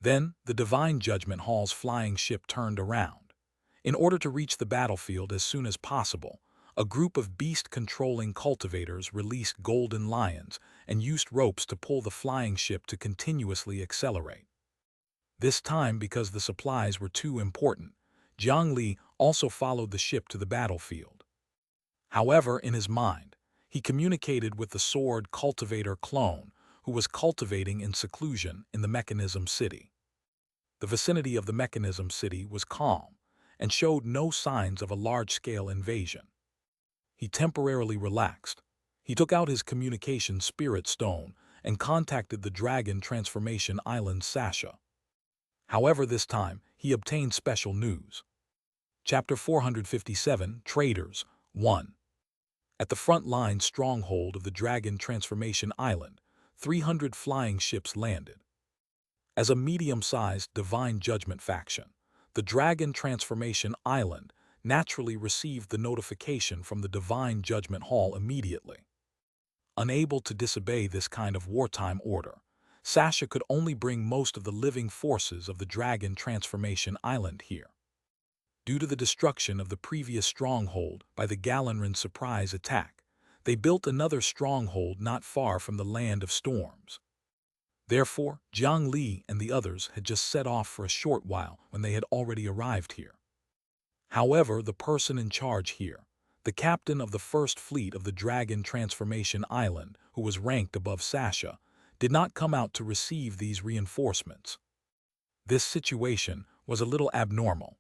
Then, the Divine Judgment Hall's flying ship turned around. In order to reach the battlefield as soon as possible, a group of beast-controlling cultivators released golden lions and used ropes to pull the flying ship to continuously accelerate. This time, because the supplies were too important, Jiang Li also followed the ship to the battlefield. However, in his mind, he communicated with the sword cultivator clone who was cultivating in seclusion in the Mechanism City. The vicinity of the Mechanism City was calm and showed no signs of a large-scale invasion. He temporarily relaxed. He took out his communication spirit stone and contacted the Dragon Transformation Island Xianxia. However, this time, he obtained special news. Chapter 457, Traders, 1. At the front-line stronghold of the Dragon Transformation Island, 300 flying ships landed. As a medium-sized divine judgment faction, the Dragon Transformation Island naturally received the notification from the Divine Judgment Hall immediately. Unable to disobey this kind of wartime order, Xianxia could only bring most of the living forces of the Dragon Transformation Island here. Due to the destruction of the previous stronghold by the Galenran surprise attack, they built another stronghold not far from the Land of Storms. Therefore, Jiang Li and the others had just set off for a short while when they had already arrived here. However, the person in charge here, the captain of the First Fleet of the Dragon Transformation Island, who was ranked above Xianxia, did not come out to receive these reinforcements. This situation was a little abnormal.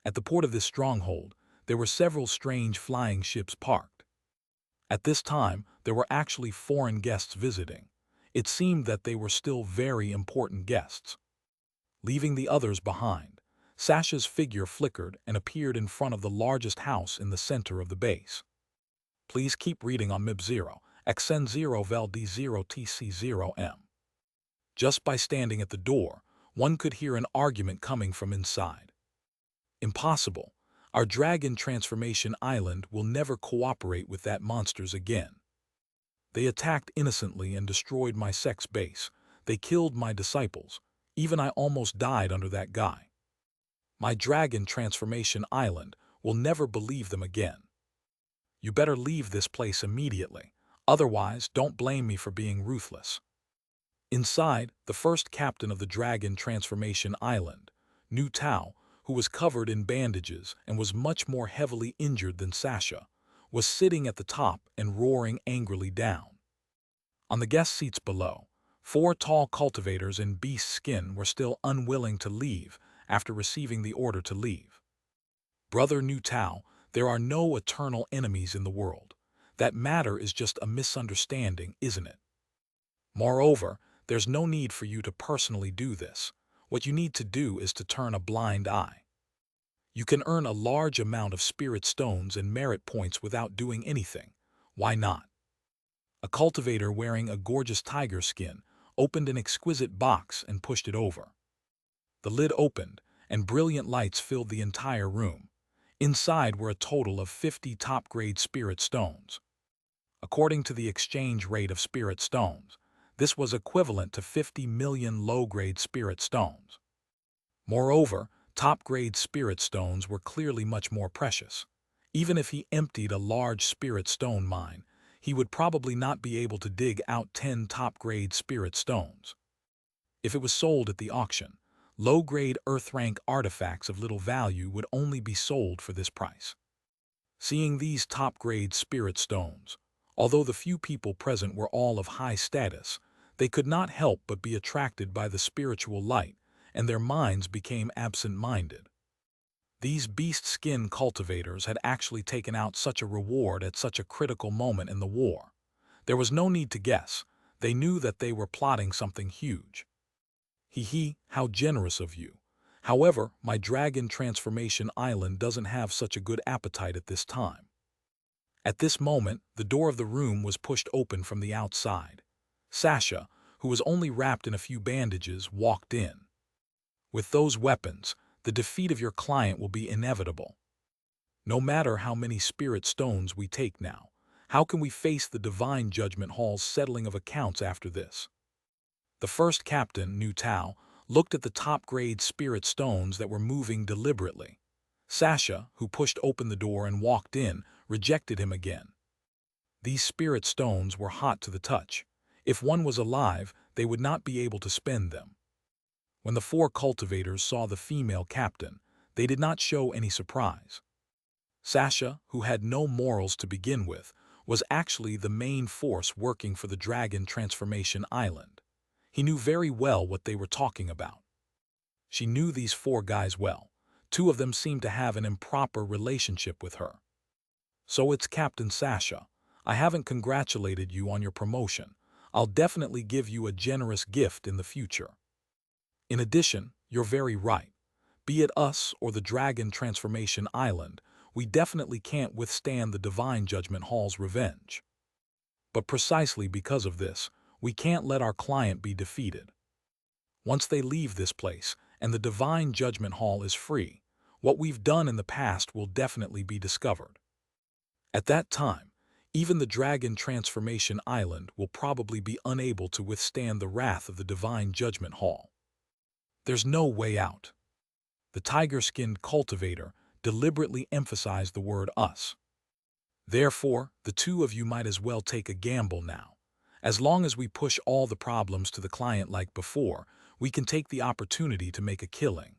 At the port of this stronghold, there were several strange flying ships parked. At this time, there were actually foreign guests visiting. It seemed that they were still very important guests. Leaving the others behind, Xianxia's figure flickered and appeared in front of the largest house in the center of the base. Please keep reading on MIB0, XN0 VEL D0 TC0M. Just by standing at the door, one could hear an argument coming from inside. Impossible. Our Dragon Transformation Island will never cooperate with that monsters again. They attacked innocently and destroyed my sex base. They killed my disciples. Even I almost died under that guy. My Dragon Transformation Island will never believe them again. You better leave this place immediately. Otherwise, don't blame me for being ruthless. Inside, the first captain of the Dragon Transformation Island, Nu Tao, who was covered in bandages and was much more heavily injured than Xianxia, was sitting at the top and roaring angrily down. On the guest seats below, 4 tall cultivators in beast skin were still unwilling to leave after receiving the order to leave. Brother Nu Tao, there are no eternal enemies in the world. That matter is just a misunderstanding, isn't it? Moreover, there's no need for you to personally do this. What you need to do is to turn a blind eye. You can earn a large amount of spirit stones and merit points without doing anything. Why not? A cultivator wearing a gorgeous tiger skin opened an exquisite box and pushed it over. The lid opened, and brilliant lights filled the entire room. Inside were a total of 50 top-grade spirit stones. According to the exchange rate of spirit stones, this was equivalent to 50 million low-grade spirit stones. Moreover, top-grade spirit stones were clearly much more precious. Even if he emptied a large spirit stone mine, he would probably not be able to dig out 10 top-grade spirit stones. If it was sold at the auction, low-grade earth-rank artifacts of little value would only be sold for this price. Seeing these top-grade spirit stones, although the few people present were all of high status, they could not help but be attracted by the spiritual light, and their minds became absent-minded. These beast-skin cultivators had actually taken out such a reward at such a critical moment in the war. There was no need to guess. They knew that they were plotting something huge. Hee, how generous of you. However, my dragon transformation island doesn't have such a good appetite at this time. At this moment, the door of the room was pushed open from the outside. Xianxia, who was only wrapped in a few bandages, walked in. With those weapons, the defeat of your client will be inevitable. No matter how many spirit stones we take now, how can we face the divine judgment hall's settling of accounts after this? The first captain, Nu Tao, looked at the top-grade spirit stones that were moving deliberately. Xianxia, who pushed open the door and walked in, rejected him again. These spirit stones were hot to the touch. If one was alive, they would not be able to spend them. When the four cultivators saw the female captain, they did not show any surprise. Xianxia, who had no morals to begin with, was actually the main force working for the Dragon Transformation Island. He knew very well what they were talking about. She knew these four guys well. Two of them seemed to have an improper relationship with her. So it's Captain Xianxia. I haven't congratulated you on your promotion. I'll definitely give you a generous gift in the future. In addition, you're very right. Be it us or the Dragon Transformation Island, we definitely can't withstand the Divine Judgment Hall's revenge. But precisely because of this, we can't let our client be defeated. Once they leave this place and the Divine Judgment Hall is free, what we've done in the past will definitely be discovered. At that time, even the Dragon Transformation Island will probably be unable to withstand the wrath of the Divine Judgment Hall. There's no way out. The tiger-skinned cultivator deliberately emphasized the word us. Therefore, the two of you might as well take a gamble now. As long as we push all the problems to the client like before, we can take the opportunity to make a killing.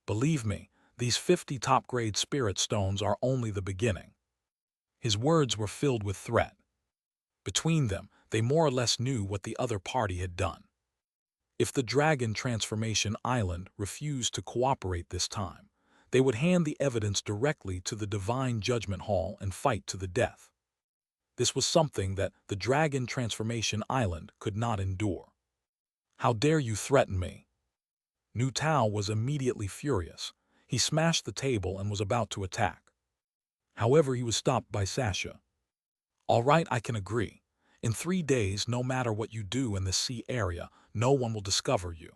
Believe me, these 50 top-grade spirit stones are only the beginning. His words were filled with threat. Between them, they more or less knew what the other party had done. If the Dragon Transformation Island refused to cooperate this time, they would hand the evidence directly to the Divine Judgment Hall and fight to the death. This was something that the Dragon Transformation Island could not endure. How dare you threaten me? Nu Tao was immediately furious. He smashed the table and was about to attack. However, he was stopped by Xianxia. All right, I can agree. In 3 days, no matter what you do in the sea area, no one will discover you.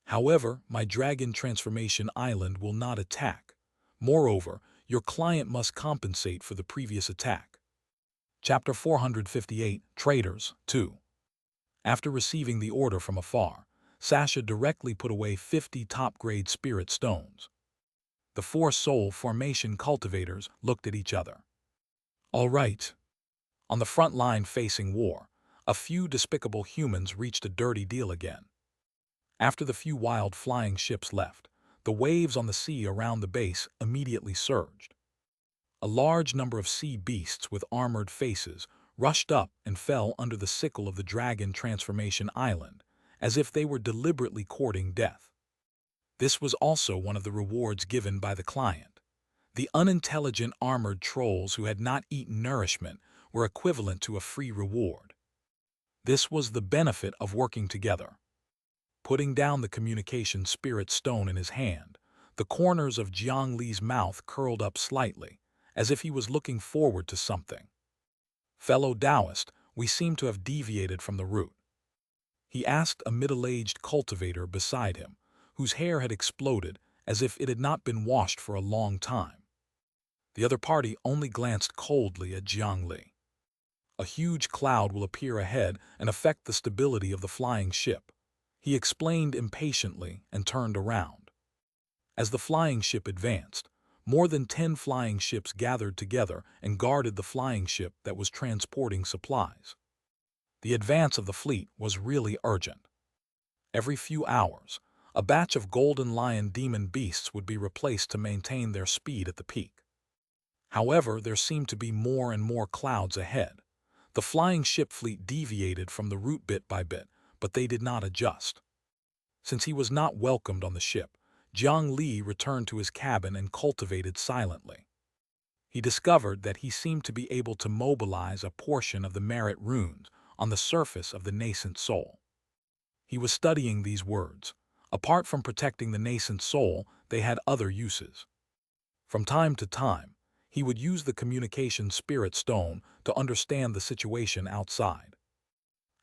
However, my Dragon Transformation Island will not attack. Moreover, your client must compensate for the previous attack. Chapter 458, Traders, 2. After receiving the order from afar, Xianxia directly put away 50 top-grade spirit stones. The four soul formation cultivators looked at each other. All right. On the front line facing war, a few despicable humans reached a dirty deal again. After the few wild flying ships left, the waves on the sea around the base immediately surged. A large number of sea beasts with armored faces rushed up and fell under the sickle of the Dragon Transformation Island, as if they were deliberately courting death. This was also one of the rewards given by the client. The unintelligent armored trolls who had not eaten nourishment were equivalent to a free reward. This was the benefit of working together. Putting down the communication spirit stone in his hand, the corners of Jiang Li's mouth curled up slightly, as if he was looking forward to something. Fellow Taoist, we seem to have deviated from the route. He asked a middle-aged cultivator beside him, whose hair had exploded as if it had not been washed for a long time. The other party only glanced coldly at Jiang Li. A huge cloud will appear ahead and affect the stability of the flying ship. He explained impatiently and turned around. As the flying ship advanced, More than 10 flying ships gathered together and guarded the flying ship that was transporting supplies. The advance of the fleet was really urgent. Every few hours, a batch of golden lion demon beasts would be replaced to maintain their speed at the peak. However, there seemed to be more and more clouds ahead. The flying ship fleet deviated from the route bit by bit, but they did not adjust. Since he was not welcomed on the ship, Jiang Li returned to his cabin and cultivated silently. He discovered that he seemed to be able to mobilize a portion of the merit runes on the surface of the nascent soul. He was studying these words. Apart from protecting the nascent soul, they had other uses. From time to time, he would use the communication spirit stone to understand the situation outside.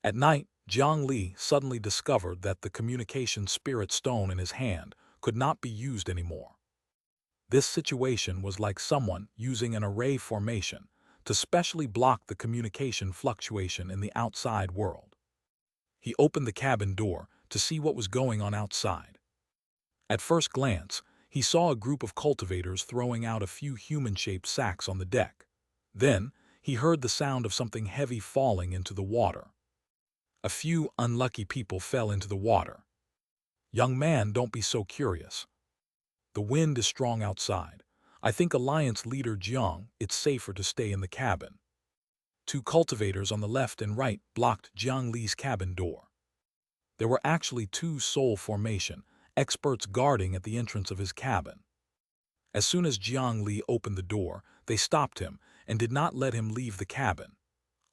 At night, Jiang Li suddenly discovered that the communication spirit stone in his hand could not be used anymore. This situation was like someone using an array formation to specially block the communication fluctuation in the outside world. He opened the cabin door to see what was going on outside. At first glance, he saw a group of cultivators throwing out a few human-shaped sacks on the deck. Then, he heard the sound of something heavy falling into the water. A few unlucky people fell into the water. Young man, don't be so curious. The wind is strong outside. I think Alliance leader Jiang, it's safer to stay in the cabin. Two cultivators on the left and right blocked Jiang Li's cabin door. There were actually two soul formation experts guarding at the entrance of his cabin. As soon as Jiang Li opened the door, they stopped him and did not let him leave the cabin.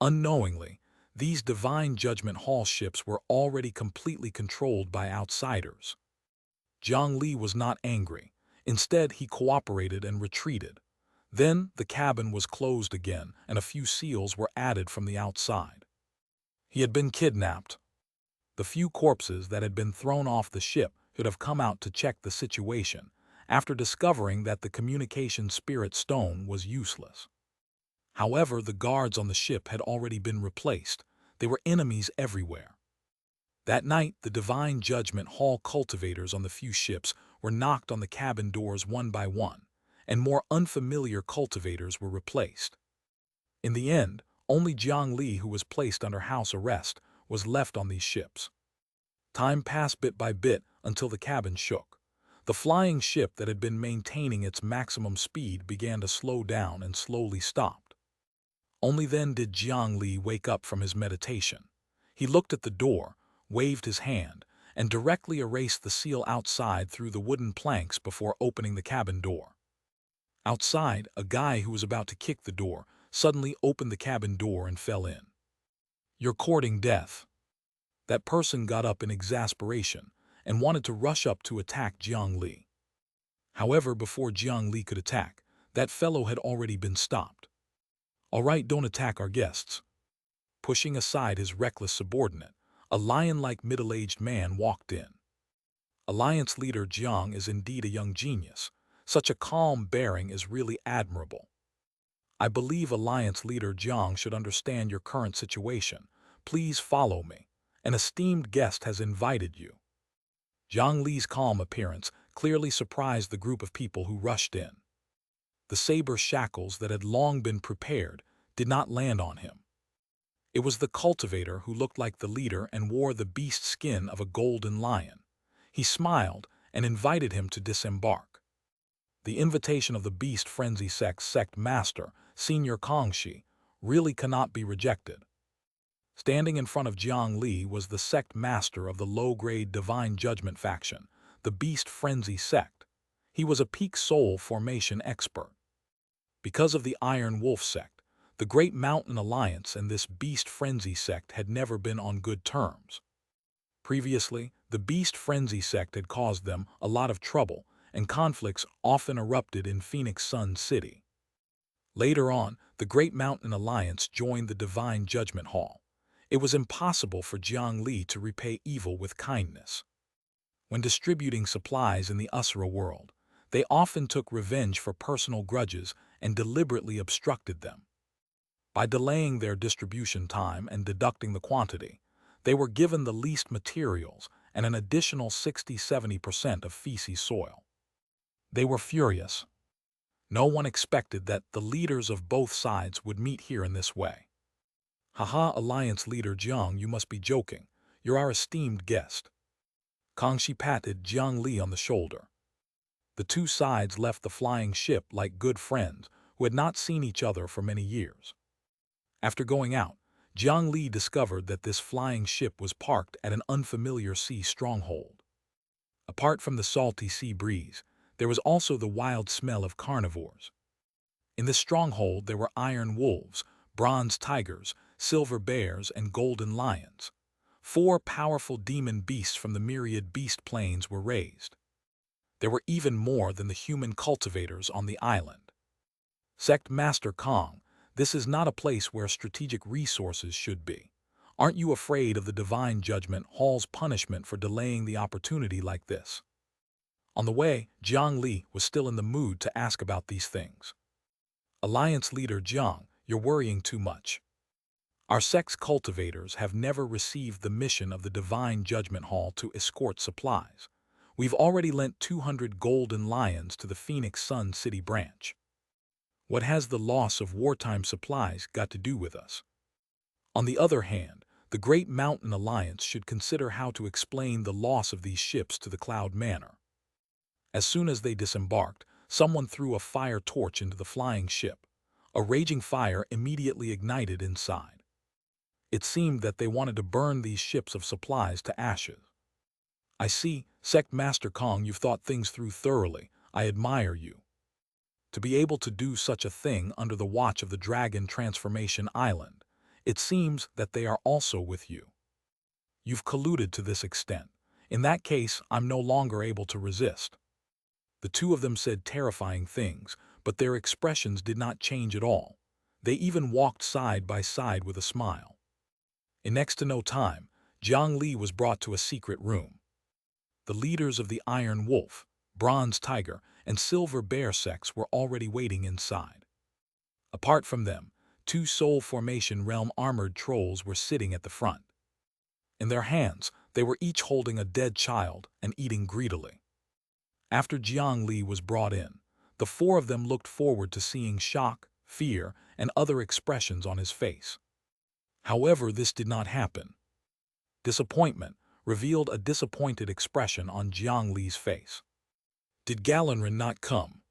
Unknowingly, these Divine Judgment Hall ships were already completely controlled by outsiders. Jiang Li was not angry. Instead, he cooperated and retreated. Then, the cabin was closed again, and a few seals were added from the outside. He had been kidnapped. The few corpses that had been thrown off the ship should have come out to check the situation, after discovering that the communication spirit stone was useless. However, the guards on the ship had already been replaced. They were enemies everywhere. That night, the Divine Judgment Hall cultivators on the few ships were knocked on the cabin doors one by one, and more unfamiliar cultivators were replaced. In the end, only Jiang Li, who was placed under house arrest, was left on these ships. Time passed bit by bit until the cabin shook. The flying ship that had been maintaining its maximum speed began to slow down and slowly stopped. Only then did Jiang Li wake up from his meditation. He looked at the door, waved his hand, and directly erased the seal outside through the wooden planks before opening the cabin door. Outside, a guy who was about to kick the door suddenly opened the cabin door and fell in. "You're courting death." That person got up in exasperation and wanted to rush up to attack Jiang Li. However, before Jiang Li could attack, that fellow had already been stopped. "All right, don't attack our guests." Pushing aside his reckless subordinate, a lion-like middle-aged man walked in. Alliance leader Jiang is indeed a young genius. Such a calm bearing is really admirable. I believe Alliance leader Jiang should understand your current situation. Please follow me. An esteemed guest has invited you. Jiang Li's calm appearance clearly surprised the group of people who rushed in. The saber shackles that had long been prepared did not land on him. It was the cultivator who looked like the leader and wore the beast skin of a golden lion. He smiled and invited him to disembark. The invitation of the Beast Frenzy sect master, Senior Xianxia, really cannot be rejected. Standing in front of Jiang Li was the sect master of the low-grade Divine Judgment faction, the Beast Frenzy sect. He was a peak soul formation expert. Because of the Iron Wolf sect, the Great Mountain Alliance and this Beast Frenzy sect had never been on good terms. Previously, the Beast Frenzy sect had caused them a lot of trouble, and conflicts often erupted in Phoenix Sun City. Later on, the Great Mountain Alliance joined the Divine Judgment Hall. It was impossible for Jiang Li to repay evil with kindness. When distributing supplies in the Usura world, they often took revenge for personal grudges and deliberately obstructed them. By delaying their distribution time and deducting the quantity, they were given the least materials and an additional 60–70% of feces soil. They were furious. No one expected that the leaders of both sides would meet here in this way. Haha, Alliance leader Jiang, you must be joking. You're our esteemed guest. Kangxi patted Jiang Li on the shoulder. The two sides left the flying ship like good friends who had not seen each other for many years. After going out, Jiang Li discovered that this flying ship was parked at an unfamiliar sea stronghold. Apart from the salty sea breeze, there was also the wild smell of carnivores. In this stronghold there were iron wolves, bronze tigers, silver bears, and golden lions. 4 powerful demon beasts from the myriad beast plains were raised. There were even more than the human cultivators on the island. Sect Master Kong, this is not a place where strategic resources should be. Aren't you afraid of the Divine Judgment Hall's punishment for delaying the opportunity like this? On the way, Jiang Li was still in the mood to ask about these things. Alliance leader Jiang, you're worrying too much. Our sect's cultivators have never received the mission of the Divine Judgment Hall to escort supplies. We've already lent 200 golden lions to the Phoenix Sun City branch. What has the loss of wartime supplies got to do with us? On the other hand, the Great Mountain Alliance should consider how to explain the loss of these ships to the Cloud Manor. As soon as they disembarked, someone threw a fire torch into the flying ship. A raging fire immediately ignited inside. It seemed that they wanted to burn these ships of supplies to ashes. I see, Sect Master Kong, you've thought things through thoroughly. I admire you. To be able to do such a thing under the watch of the Dragon Transformation Island, it seems that they are also with you. You've colluded to this extent. In that case, I'm no longer able to resist. The two of them said terrifying things, but their expressions did not change at all. They even walked side by side with a smile. In next to no time, Jiang Li was brought to a secret room. The leaders of the Iron Wolf, Bronze Tiger, and Silver Bear sects were already waiting inside. Apart from them, 2 Soul Formation Realm armored trolls were sitting at the front. In their hands, they were each holding a dead child and eating greedily. After Jiang Li was brought in, the 4 of them looked forward to seeing shock, fear, and other expressions on his face. However, this did not happen. Disappointment revealed a disappointed expression on Jiang Li's face. Did Galenrin not come?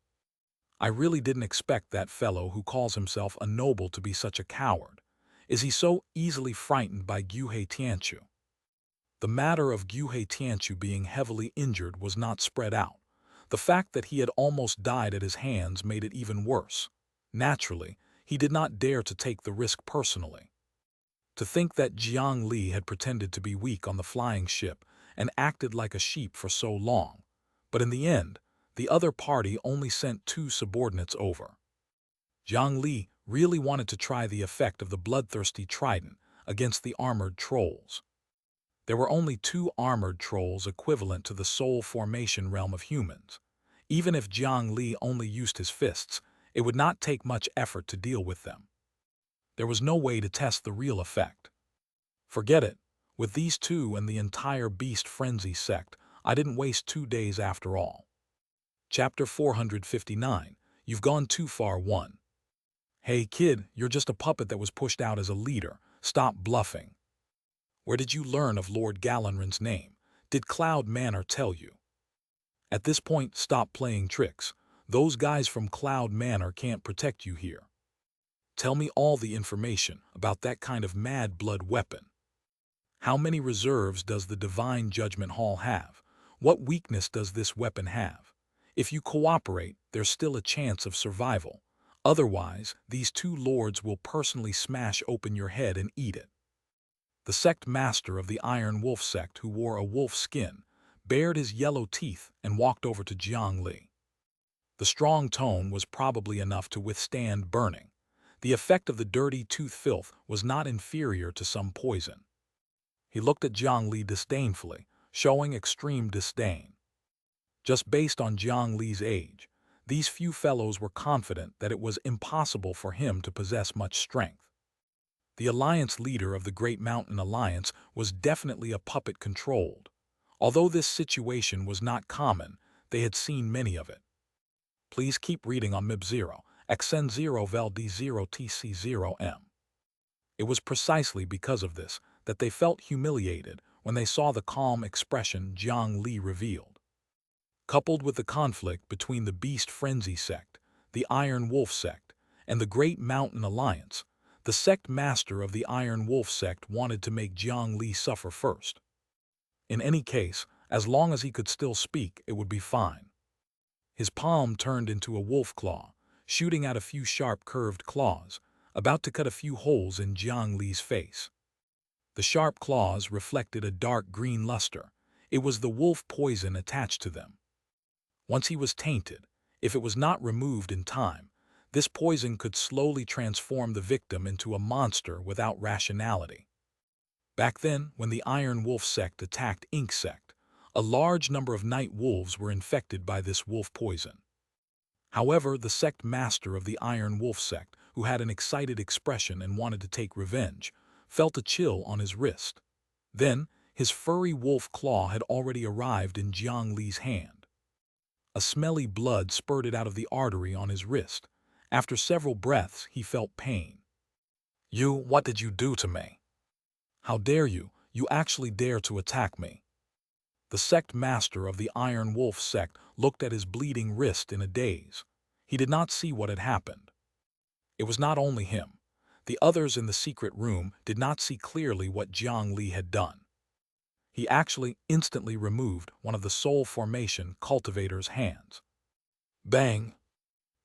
I really didn't expect that fellow who calls himself a noble to be such a coward. Is he so easily frightened by Guhe Tianchu? The matter of Guhe Tianchu being heavily injured was not spread out. The fact that he had almost died at his hands made it even worse. Naturally, he did not dare to take the risk personally. To think that Jiang Li had pretended to be weak on the flying ship and acted like a sheep for so long, but in the end, the other party only sent 2 subordinates over. Jiang Li really wanted to try the effect of the bloodthirsty trident against the armored trolls. There were only 2 armored trolls equivalent to the soul formation realm of humans. Even if Jiang Li only used his fists, it would not take much effort to deal with them. There was no way to test the real effect. Forget it. With these 2 and the entire Beast Frenzy sect, I didn't waste 2 days after all. Chapter 459, You've Gone Too Far 1. Hey kid, you're just a puppet that was pushed out as a leader. Stop bluffing. Where did you learn of Lord Galenrin's name? Did Cloud Manor tell you? At this point, stop playing tricks. Those guys from Cloud Manor can't protect you here. Tell me all the information about that kind of mad blood weapon. How many reserves does the Divine Judgment Hall have? What weakness does this weapon have? If you cooperate, there's still a chance of survival. Otherwise, these 2 lords will personally smash open your head and eat it. The sect master of the Iron Wolf sect, who wore a wolf skin, bared his yellow teeth and walked over to Jiang Li. The strong tone was probably enough to withstand burning. The effect of the dirty tooth filth was not inferior to some poison. He looked at Jiang Li disdainfully, showing extreme disdain. Just based on Jiang Li's age, these few fellows were confident that it was impossible for him to possess much strength. The alliance leader of the Great Mountain Alliance was definitely a puppet controlled. Although this situation was not common, they had seen many of it. Please keep reading on MIB0, XN0 Vel D0 TC0M. It was precisely because of this that they felt humiliated when they saw the calm expression Jiang Li revealed. Coupled with the conflict between the Beast Frenzy sect, the Iron Wolf sect, and the Great Mountain Alliance, the sect master of the Iron Wolf sect wanted to make Jiang Li suffer first. In any case, as long as he could still speak, it would be fine. His palm turned into a wolf claw, shooting out a few sharp curved claws, about to cut a few holes in Jiang Li's face. The sharp claws reflected a dark green luster. It was the wolf poison attached to them. Once he was tainted, if it was not removed in time, this poison could slowly transform the victim into a monster without rationality. Back then, when the Iron Wolf sect attacked Ink sect, a large number of night wolves were infected by this wolf poison. However, the sect master of the Iron Wolf sect, who had an excited expression and wanted to take revenge, felt a chill on his wrist. Then, his furry wolf claw had already arrived in Jiang Li's hand. A smelly blood spurted out of the artery on his wrist. After several breaths, he felt pain. What did you do to me? How dare you? You actually dare to attack me. The sect master of the Iron Wolf sect looked at his bleeding wrist in a daze. He did not see what had happened. It was not only him. The others in the secret room did not see clearly what Jiang Li had done. He actually instantly removed one of the soul formation cultivator's hands. Bang!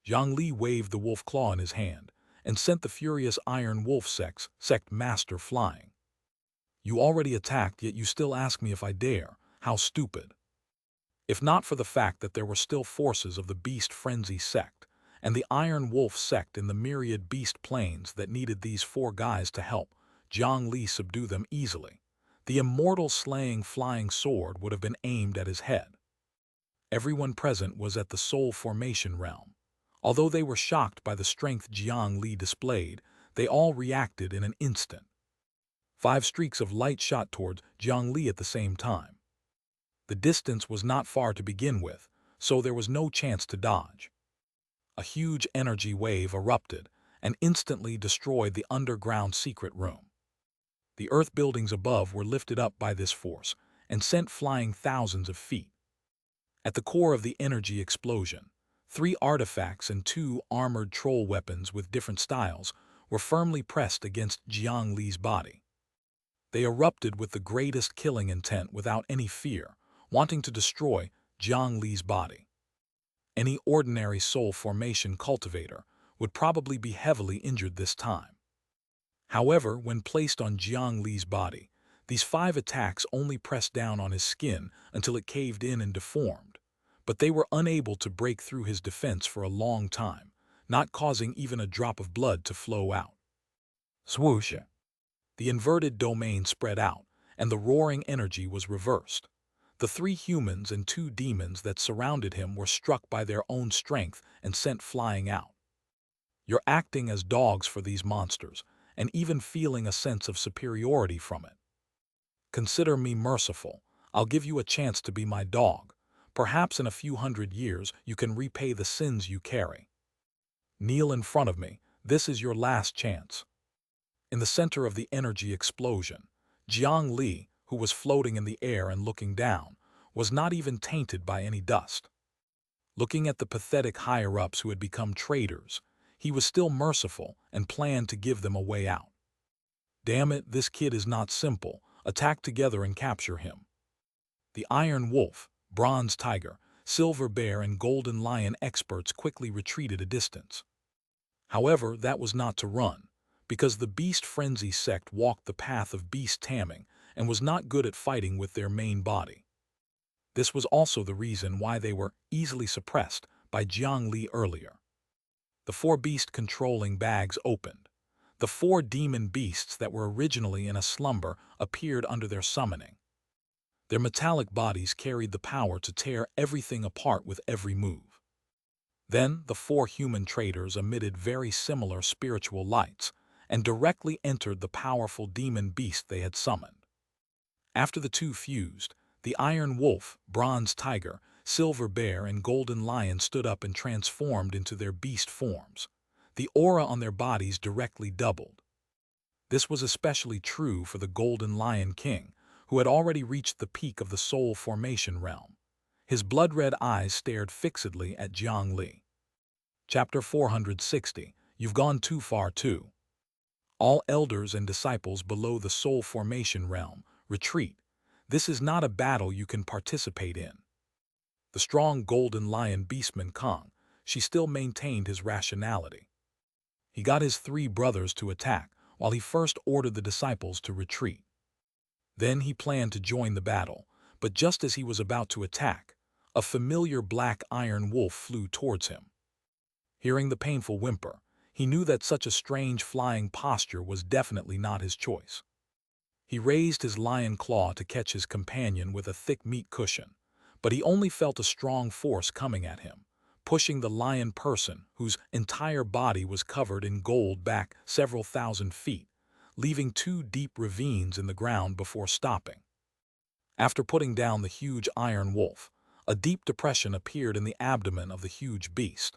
Jiang Li waved the wolf claw in his hand and sent the furious Iron Wolf sect master flying. You already attacked, yet you still ask me if I dare. How stupid. If not for the fact that there were still forces of the Beast Frenzy sect and the Iron Wolf sect in the myriad beast planes that needed these four guys to help Jiang Li subdue them easily, the immortal slaying flying sword would have been aimed at his head. Everyone present was at the soul formation realm. Although they were shocked by the strength Jiang Li displayed, they all reacted in an instant. 5 streaks of light shot towards Jiang Li at the same time. The distance was not far to begin with, so there was no chance to dodge. A huge energy wave erupted and instantly destroyed the underground secret room. The earth buildings above were lifted up by this force and sent flying thousands of feet. At the core of the energy explosion, 3 artifacts and 2 armored troll weapons with different styles were firmly pressed against Jiang Li's body. They erupted with the greatest killing intent without any fear, wanting to destroy Jiang Li's body. Any ordinary soul formation cultivator would probably be heavily injured this time. However, when placed on Jiang Li's body, these 5 attacks only pressed down on his skin until it caved in and deformed, but they were unable to break through his defense for a long time, not causing even a drop of blood to flow out. Swoosh! The inverted domain spread out, and the roaring energy was reversed. The 3 humans and 2 demons that surrounded him were struck by their own strength and sent flying out. You're acting as dogs for these monsters, and even feeling a sense of superiority from it. Consider me merciful. I'll give you a chance to be my dog. Perhaps in a few hundred years you can repay the sins you carry. Kneel in front of me. This is your last chance. In the center of the energy explosion, Jiang Li, who was floating in the air and looking down, was not even tainted by any dust. Looking at the pathetic higher-ups who had become traitors, he was still merciful and planned to give them a way out. Damn it, this kid is not simple. Attack together and capture him. The Iron Wolf, Bronze Tiger, Silver Bear, and Golden Lion experts quickly retreated a distance. However, that was not to run, because the Beast Frenzy sect walked the path of beast taming and was not good at fighting with their main body. This was also the reason why they were easily suppressed by Jiang Li earlier. The 4 beast-controlling bags opened. The 4 demon beasts that were originally in a slumber appeared under their summoning. Their metallic bodies carried the power to tear everything apart with every move. Then the 4 human traitors emitted very similar spiritual lights and directly entered the powerful demon beast they had summoned. After the 2 fused, the Iron Wolf, Bronze Tiger, Silver Bear and Golden Lion stood up and transformed into their beast forms. The aura on their bodies directly doubled. This was especially true for the Golden Lion King, who had already reached the peak of the soul formation realm. His blood-red eyes stared fixedly at Jiang Li. Chapter 460. You've gone too far too. All elders and disciples below the soul formation realm, retreat. This is not a battle you can participate in. The strong Golden Lion beastman Kong, she still maintained his rationality. He got his 3 brothers to attack, while he first ordered the disciples to retreat. Then he planned to join the battle, but just as he was about to attack, a familiar black iron wolf flew towards him. Hearing the painful whimper, he knew that such a strange flying posture was definitely not his choice. He raised his lion claw to catch his companion with a thick meat cushion, but he only felt a strong force coming at him, pushing the lion person, whose entire body was covered in gold, back several thousand feet, leaving 2 deep ravines in the ground before stopping. After putting down the huge iron wolf, a deep depression appeared in the abdomen of the huge beast.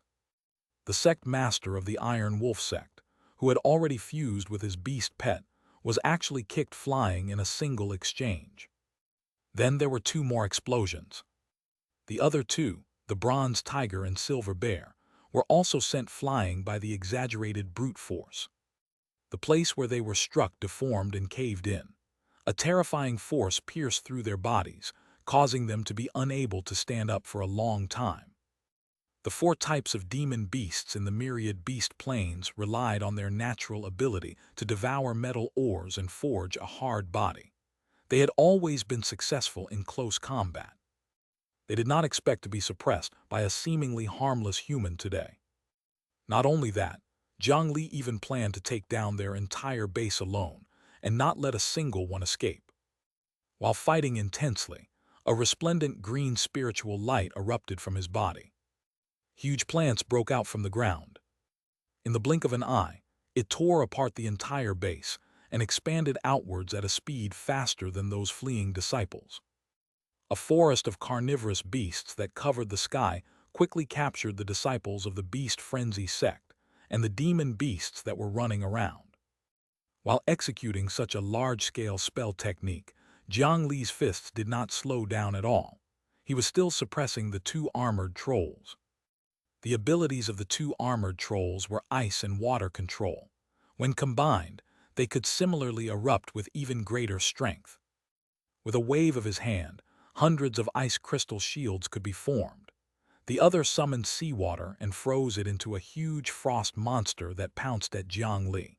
The sect master of the Iron Wolf sect, who had already fused with his beast pet, was actually kicked flying in a single exchange. Then there were 2 more explosions. The other 2, the Bronze Tiger and Silver Bear, were also sent flying by the exaggerated brute force. The place where they were struck deformed and caved in. A terrifying force pierced through their bodies, causing them to be unable to stand up for a long time. The 4 types of demon beasts in the myriad beast planes relied on their natural ability to devour metal ores and forge a hard body. They had always been successful in close combat. They did not expect to be suppressed by a seemingly harmless human today. Not only that, Jiang Li even planned to take down their entire base alone and not let a single one escape. While fighting intensely, a resplendent green spiritual light erupted from his body. Huge plants broke out from the ground. In the blink of an eye, it tore apart the entire base and expanded outwards at a speed faster than those fleeing disciples. A forest of carnivorous beasts that covered the sky quickly captured the disciples of the Beast Frenzy sect and the demon beasts that were running around. While executing such a large-scale spell technique, Jiang Li's fists did not slow down at all. He was still suppressing the 2 armored trolls. The abilities of the 2 armored trolls were ice and water control. When combined, they could similarly erupt with even greater strength. With a wave of his hand, hundreds of ice crystal shields could be formed. The other summoned seawater and froze it into a huge frost monster that pounced at Jiang Li.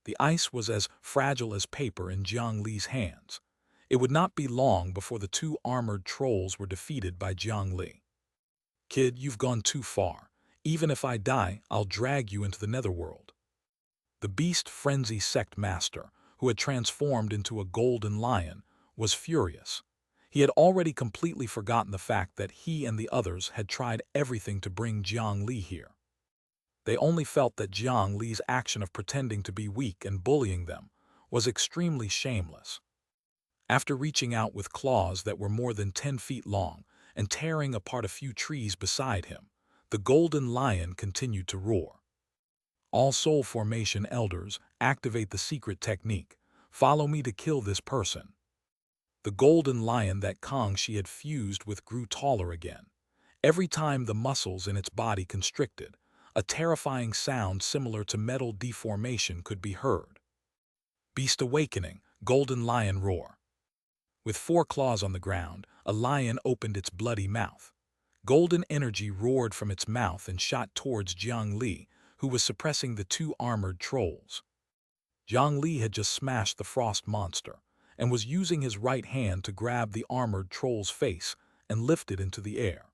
The ice was as fragile as paper in Jiang Li's hands. It would not be long before the 2 armored trolls were defeated by Jiang Li. Kid, you've gone too far. Even if I die, I'll drag you into the netherworld. The Beast Frenzy sect master, who had transformed into a golden lion, was furious. He had already completely forgotten the fact that he and the others had tried everything to bring Jiang Li here. They only felt that Jiang Li's action of pretending to be weak and bullying them was extremely shameless. After reaching out with claws that were more than 10 feet long and tearing apart a few trees beside him, the golden lion continued to roar. All soul formation elders, activate the secret technique. Follow me to kill this person. The golden lion that Kong she had fused with grew taller again. Every time the muscles in its body constricted, a terrifying sound similar to metal deformation could be heard. Beast awakening, golden lion roar. With 4 claws on the ground, a lion opened its bloody mouth. Golden energy roared from its mouth and shot towards Jiang Li, who was suppressing the 2 armored trolls. Jiang Li had just smashed the frost monster and was using his right hand to grab the armored troll's face and lift it into the air.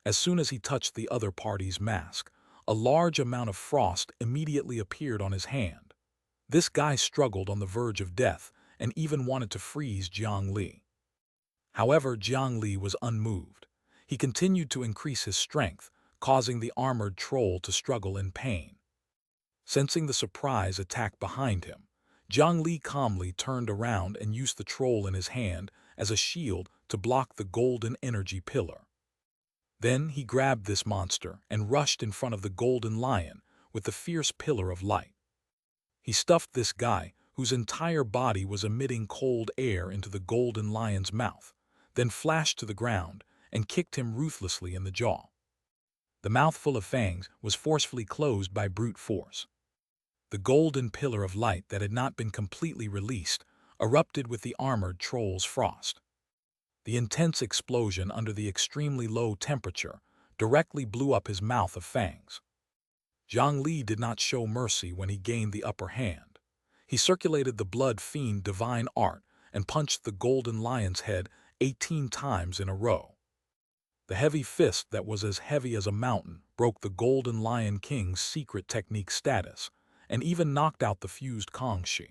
As soon as he touched the other party's mask, a large amount of frost immediately appeared on his hand. This guy struggled on the verge of death and even wanted to freeze Jiang Li. However, Jiang Li was unmoved. He continued to increase his strength, causing the armored troll to struggle in pain. Sensing the surprise attack behind him, Jiang Li calmly turned around and used the troll in his hand as a shield to block the golden energy pillar. Then he grabbed this monster and rushed in front of the golden lion with the fierce pillar of light. He stuffed this guy, whose entire body was emitting cold air, into the golden lion's mouth, then flashed to the ground and kicked him ruthlessly in the jaw. The mouthful of fangs was forcefully closed by brute force. The golden pillar of light that had not been completely released erupted with the armored troll's frost. The intense explosion under the extremely low temperature directly blew up his mouth of fangs. Jiang Li did not show mercy when he gained the upper hand. He circulated the blood fiend divine art and punched the golden lion's head 18 times in a row. The heavy fist that was as heavy as a mountain broke the golden lion king's secret technique status and even knocked out the fused Xianxia.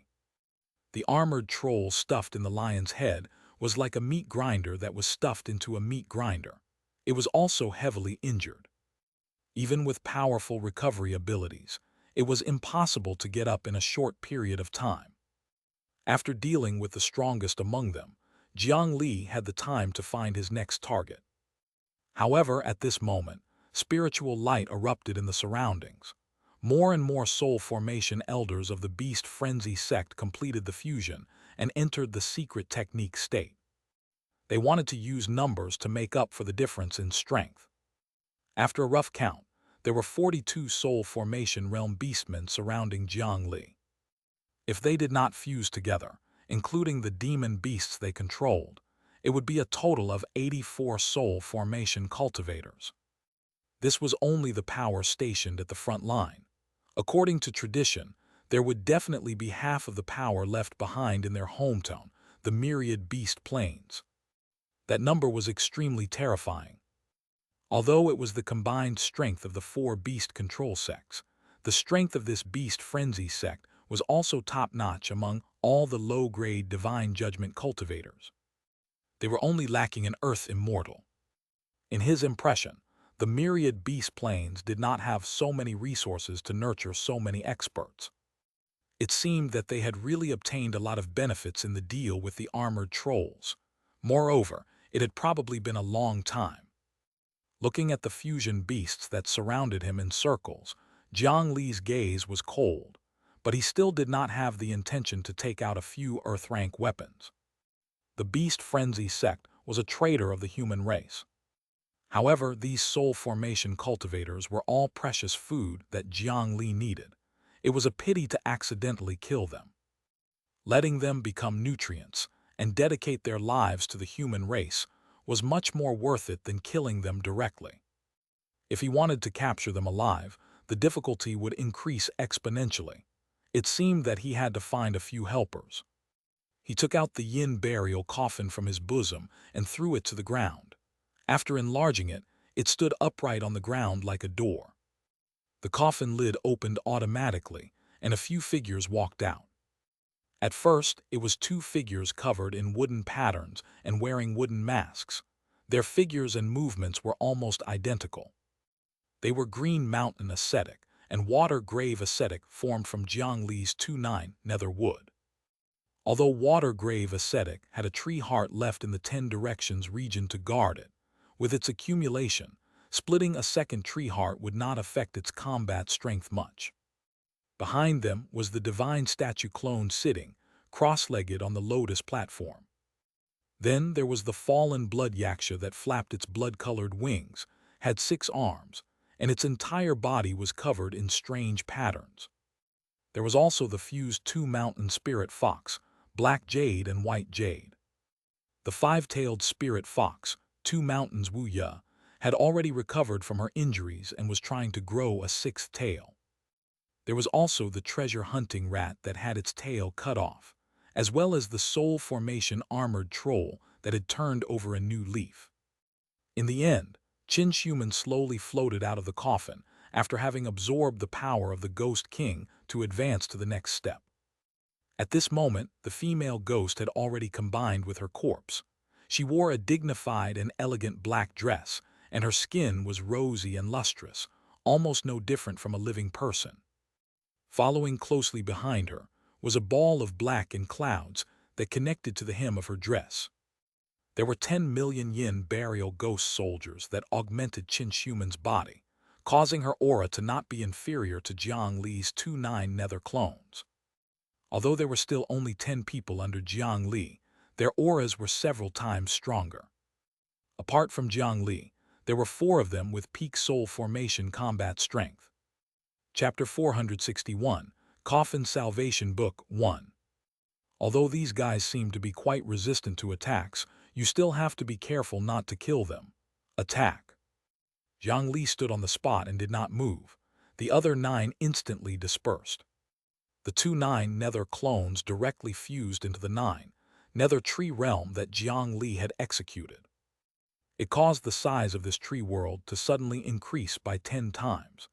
The armored troll stuffed in the lion's head was like a meat grinder that was stuffed into a meat grinder. It was also heavily injured. Even with powerful recovery abilities, it was impossible to get up in a short period of time. After dealing with the strongest among them, Jiang Li had the time to find his next target. However, at this moment, spiritual light erupted in the surroundings. More and more soul formation elders of the Beast Frenzy sect completed the fusion and entered the secret technique state. They wanted to use numbers to make up for the difference in strength. After a rough count, there were 42 soul formation realm beastmen surrounding Jiang Li. If they did not fuse together, including the demon beasts they controlled, it would be a total of 84 soul formation cultivators. This was only the power stationed at the front line. According to tradition, there would definitely be half of the power left behind in their hometown, the myriad beast plains. That number was extremely terrifying. Although it was the combined strength of the 4 beast control sects, the strength of this beast frenzy sect was also top-notch among all the low-grade divine judgment cultivators. They were only lacking an earth immortal. In his impression, the myriad beast plains did not have so many resources to nurture so many experts. It seemed that they had really obtained a lot of benefits in the deal with the armored trolls. Moreover, it had probably been a long time. Looking at the fusion beasts that surrounded him in circles, Jiang Li's gaze was cold, but he still did not have the intention to take out a few earth-rank weapons. The Beast Frenzy sect was a traitor of the human race. However, these soul formation cultivators were all precious food that Jiang Li needed. It was a pity to accidentally kill them. Letting them become nutrients and dedicate their lives to the human race was much more worth it than killing them directly. If he wanted to capture them alive, the difficulty would increase exponentially. It seemed that he had to find a few helpers. He took out the yin burial coffin from his bosom and threw it to the ground. After enlarging it, it stood upright on the ground like a door. The coffin lid opened automatically, and a few figures walked out. At first, it was 2 figures covered in wooden patterns and wearing wooden masks. Their figures and movements were almost identical. They were Green Mountain Ascetic and Water Grave Ascetic, formed from Jiang Li's 2-9 nether wood. Although Water Grave Ascetic had a tree heart left in the 10 directions region to guard it, with its accumulation, splitting a second tree heart would not affect its combat strength much. Behind them was the divine statue clone sitting, cross-legged on the lotus platform. Then there was the fallen blood Xianxia that flapped its blood-colored wings, had 6 arms, and its entire body was covered in strange patterns. There was also the fused 2-mountain spirit fox, black jade and white jade. The 5-tailed spirit fox, 2 mountains Wuxia, had already recovered from her injuries and was trying to grow a 6th tail. There was also the treasure-hunting rat that had its tail cut off, as well as the soul formation armored troll that had turned over a new leaf. In the end, Qin Human slowly floated out of the coffin after having absorbed the power of the Ghost King to advance to the next step. At this moment, the female ghost had already combined with her corpse. She wore a dignified and elegant black dress, and her skin was rosy and lustrous, almost no different from a living person. Following closely behind her was a ball of black and clouds that connected to the hem of her dress. There were 10 million yin burial ghost soldiers that augmented Xianxia's body, causing her aura to not be inferior to Jiang Li's 2-9 nether clones. Although there were still only 10 people under Jiang Li, their auras were several times stronger. Apart from Jiang Li, there were 4 of them with peak soul formation combat strength. Chapter 461, Coffin Salvation Book 1. Although these guys seem to be quite resistant to attacks, you still have to be careful not to kill them. Attack. Jiang Li stood on the spot and did not move. The other 9 instantly dispersed. The 2-9 nether clones directly fused into the 9 nether tree realm that Jiang Li had executed. It caused the size of this tree world to suddenly increase by 10 times.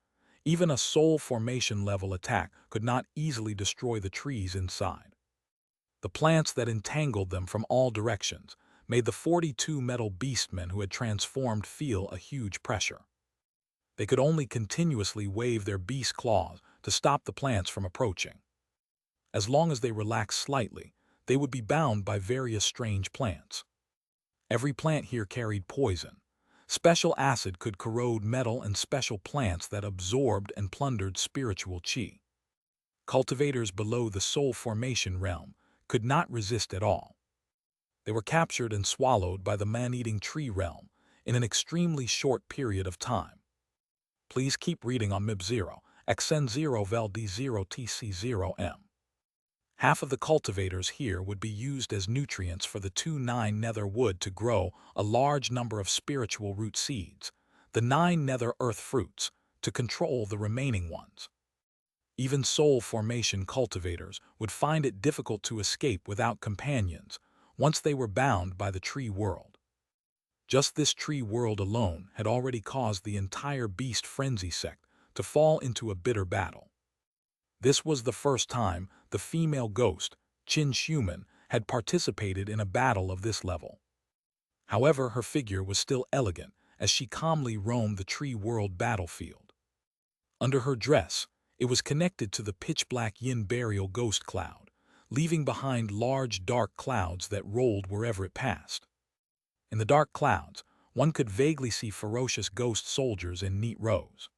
Even a soul formation level attack could not easily destroy the trees inside. The plants that entangled them from all directions made the 42 metal beastmen who had transformed feel a huge pressure. They could only continuously wave their beast claws to stop the plants from approaching. As long as they relaxed slightly, they would be bound by various strange plants. Every plant here carried poison. Special acid could corrode metal and special plants that absorbed and plundered spiritual qi. Cultivators below the soul formation realm could not resist at all. They were captured and swallowed by the man-eating tree realm in an extremely short period of time. Please keep reading on MIB0, XN0 Vel D0 TC0M. Half of the cultivators here would be used as nutrients for the 2-9 nether wood to grow a large number of spiritual root seeds, the 9 nether earth fruits, to control the remaining ones. Even soul formation cultivators would find it difficult to escape without companions once they were bound by the tree world. Just this tree world alone had already caused the entire beast frenzy sect to fall into a bitter battle. This was the first time the female ghost, Xianxia, had participated in a battle of this level. However, her figure was still elegant as she calmly roamed the tree world battlefield. Under her dress, it was connected to the pitch-black yin burial ghost cloud, leaving behind large dark clouds that rolled wherever it passed. In the dark clouds, one could vaguely see ferocious ghost soldiers in neat rows.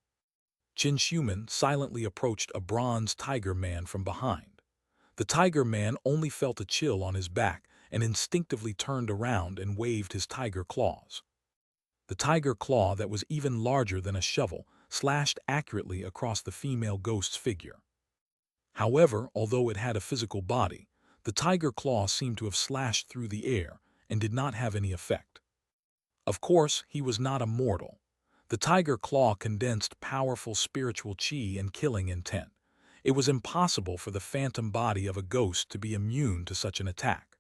Xianxia silently approached a bronze tiger man from behind. The tiger man only felt a chill on his back and instinctively turned around and waved his tiger claws. The tiger claw that was even larger than a shovel slashed accurately across the female ghost's figure. However, although it had a physical body, the tiger claw seemed to have slashed through the air and did not have any effect. Of course, he was not a mortal. The tiger claw condensed powerful spiritual qi and killing intent. It was impossible for the phantom body of a ghost to be immune to such an attack.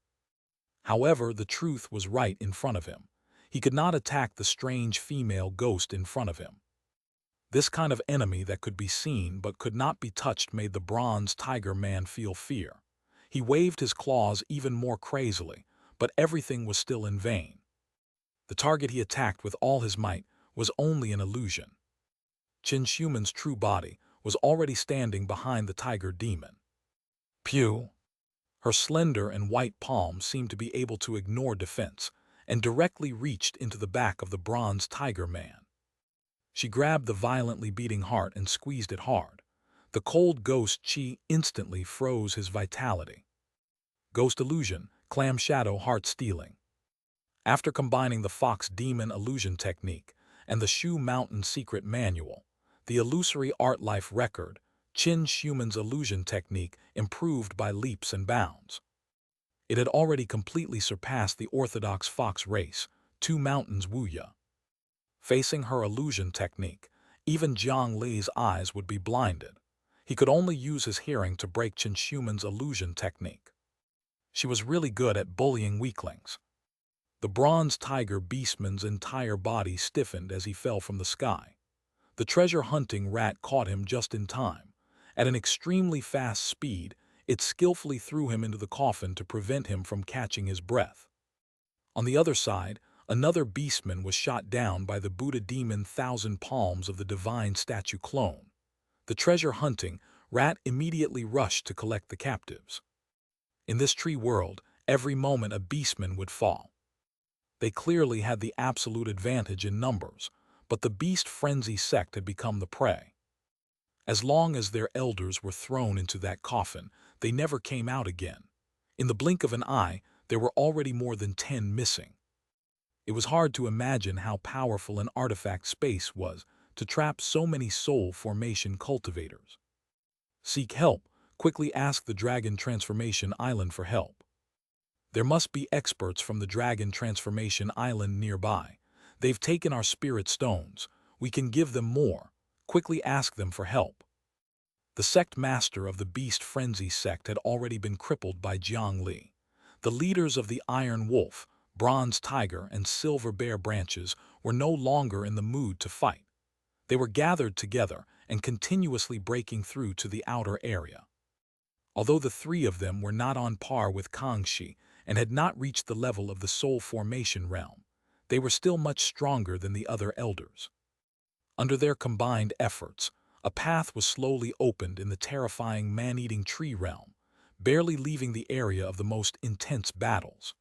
However, the truth was right in front of him. He could not attack the strange female ghost in front of him. This kind of enemy that could be seen but could not be touched made the bronze tiger man feel fear. He waved his claws even more crazily, but everything was still in vain. The target he attacked with all his might was only an illusion. Xianxia's true body was already standing behind the tiger demon. Pew! Her slender and white palm seemed to be able to ignore defense and directly reached into the back of the bronze tiger man. She grabbed the violently beating heart and squeezed it hard. The cold ghost qi instantly froze his vitality. Ghost illusion, clam shadow heart stealing. After combining the fox demon illusion technique and the Shu Mountain secret manual, the illusory art life record, Xianxia's illusion technique improved by leaps and bounds. It had already completely surpassed the orthodox fox race, 2 Mountains Wuxia. Facing her illusion technique, even Jiang Li's eyes would be blinded. He could only use his hearing to break Xianxia's illusion technique. She was really good at bullying weaklings. The bronze tiger beastman's entire body stiffened as he fell from the sky. The treasure-hunting rat caught him just in time. At an extremely fast speed, it skillfully threw him into the coffin to prevent him from catching his breath. On the other side, another beastman was shot down by the Buddha demon Thousand Palms of the divine statue clone. The treasure-hunting rat immediately rushed to collect the captives. In this tree world, every moment a beastman would fall. They clearly had the absolute advantage in numbers, but the beast frenzy sect had become the prey. As long as their elders were thrown into that coffin, they never came out again. In the blink of an eye, there were already more than 10 missing. It was hard to imagine how powerful an artifact space was to trap so many soul formation cultivators. Seek help. Quickly ask the Dragon Transformation Island for help. There must be experts from the Dragon Transformation Island nearby. They've taken our spirit stones. We can give them more. Quickly ask them for help. The sect master of the Beast Frenzy sect had already been crippled by Jiang Li. The leaders of the Iron Wolf, Bronze Tiger, and Silver Bear branches were no longer in the mood to fight. They were gathered together and continuously breaking through to the outer area. Although the three of them were not on par with Xianxia and had not reached the level of the soul formation realm, they were still much stronger than the other elders. Under their combined efforts, a path was slowly opened in the terrifying man-eating tree realm, barely leaving the area of the most intense battles.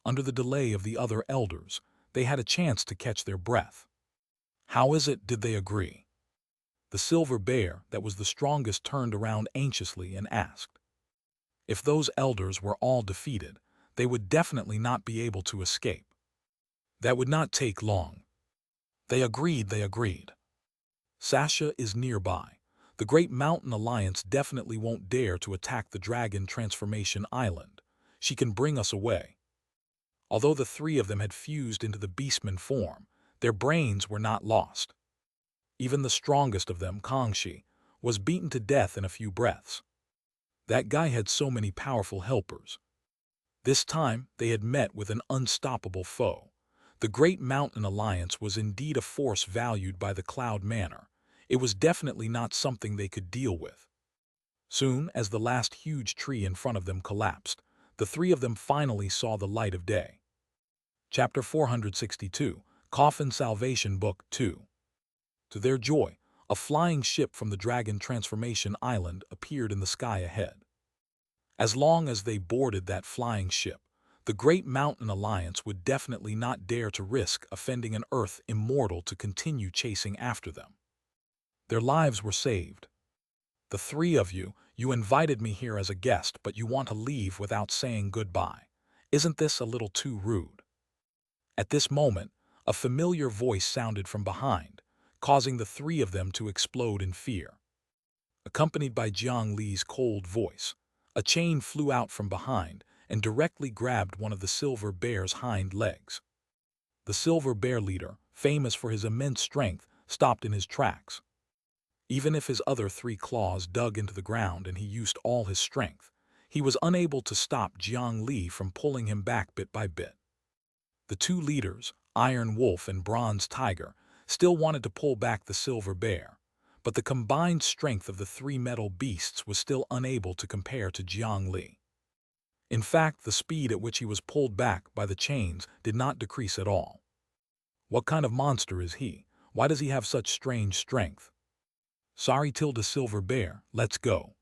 Under the delay of the other elders, they had a chance to catch their breath. How is it did they agree? The silver bear that was the strongest turned around anxiously and asked. If those elders were all defeated, they would definitely not be able to escape. That would not take long. They agreed. Xianxia is nearby. The Great Mountain Alliance definitely won't dare to attack the Dragon Transformation Island. She can bring us away. Although the three of them had fused into the beastman form, their brains were not lost. Even the strongest of them, Xianxia, was beaten to death in a few breaths. That guy had so many powerful helpers. This time, they had met with an unstoppable foe. The Great Mountain Alliance was indeed a force valued by the Cloud Manor. It was definitely not something they could deal with. Soon as the last huge tree in front of them collapsed, the three of them finally saw the light of day. Chapter 462, Coffin Salvation Book 2. To their joy, a flying ship from the Dragon Transformation Island appeared in the sky ahead. As long as they boarded that flying ship, the Great Mountain Alliance would definitely not dare to risk offending an Earth immortal to continue chasing after them. Their lives were saved. The three of you invited me here as a guest, but you want to leave without saying goodbye. Isn't this a little too rude? At this moment, a familiar voice sounded from behind, causing the three of them to explode in fear. Accompanied by Jiang Li's cold voice, a chain flew out from behind and directly grabbed one of the silver bear's hind legs. The silver bear leader, famous for his immense strength, stopped in his tracks. Even if his other three claws dug into the ground and he used all his strength, he was unable to stop Jiang Li from pulling him back bit by bit. The two leaders, Iron Wolf and Bronze Tiger, still wanted to pull back the silver bear, but the combined strength of the three metal beasts was still unable to compare to Jiang Li. In fact, the speed at which he was pulled back by the chains did not decrease at all. What kind of monster is he? Why does he have such strange strength? Sorry, Silver Bear, let's go.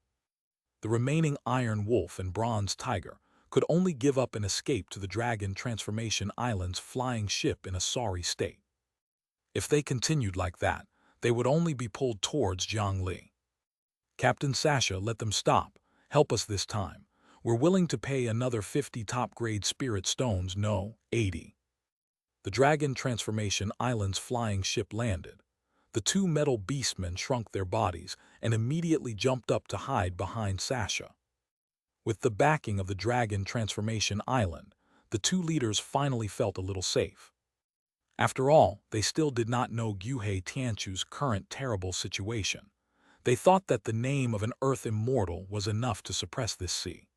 The remaining Iron Wolf and Bronze Tiger could only give up and escape to the Dragon Transformation Island's flying ship in a sorry state. If they continued like that, they would only be pulled towards Jiang Li. Captain Xianxia, let them stop. Help us this time. We're willing to pay another 50 top-grade spirit stones, no, 80. The Dragon Transformation Island's flying ship landed. The two metal beastmen shrunk their bodies and immediately jumped up to hide behind Xianxia. With the backing of the Dragon Transformation Island, the two leaders finally felt a little safe. After all, they still did not know Guhe Tianchu's current terrible situation. They thought that the name of an Earth immortal was enough to suppress this sea.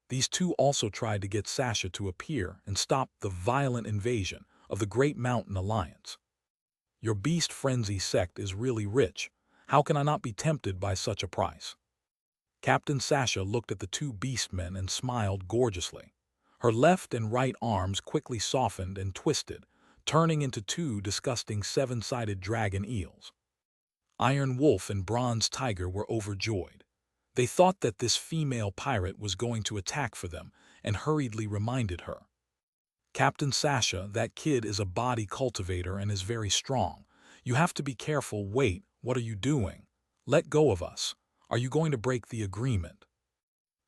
These two also tried to get Xianxia to appear and stop the violent invasion of the Great Mountain Alliance. Your beast frenzy sect is really rich. How can I not be tempted by such a price? Captain Xianxia looked at the two beastmen and smiled gorgeously. Her left and right arms quickly softened and twisted, turning into two disgusting seven-sided dragon eels. Iron Wolf and Bronze Tiger were overjoyed. They thought that this female pirate was going to attack for them and hurriedly reminded her. Captain Sasha, that kid is a body cultivator and is very strong. You have to be careful. Wait, what are you doing? Let go of us. Are you going to break the agreement?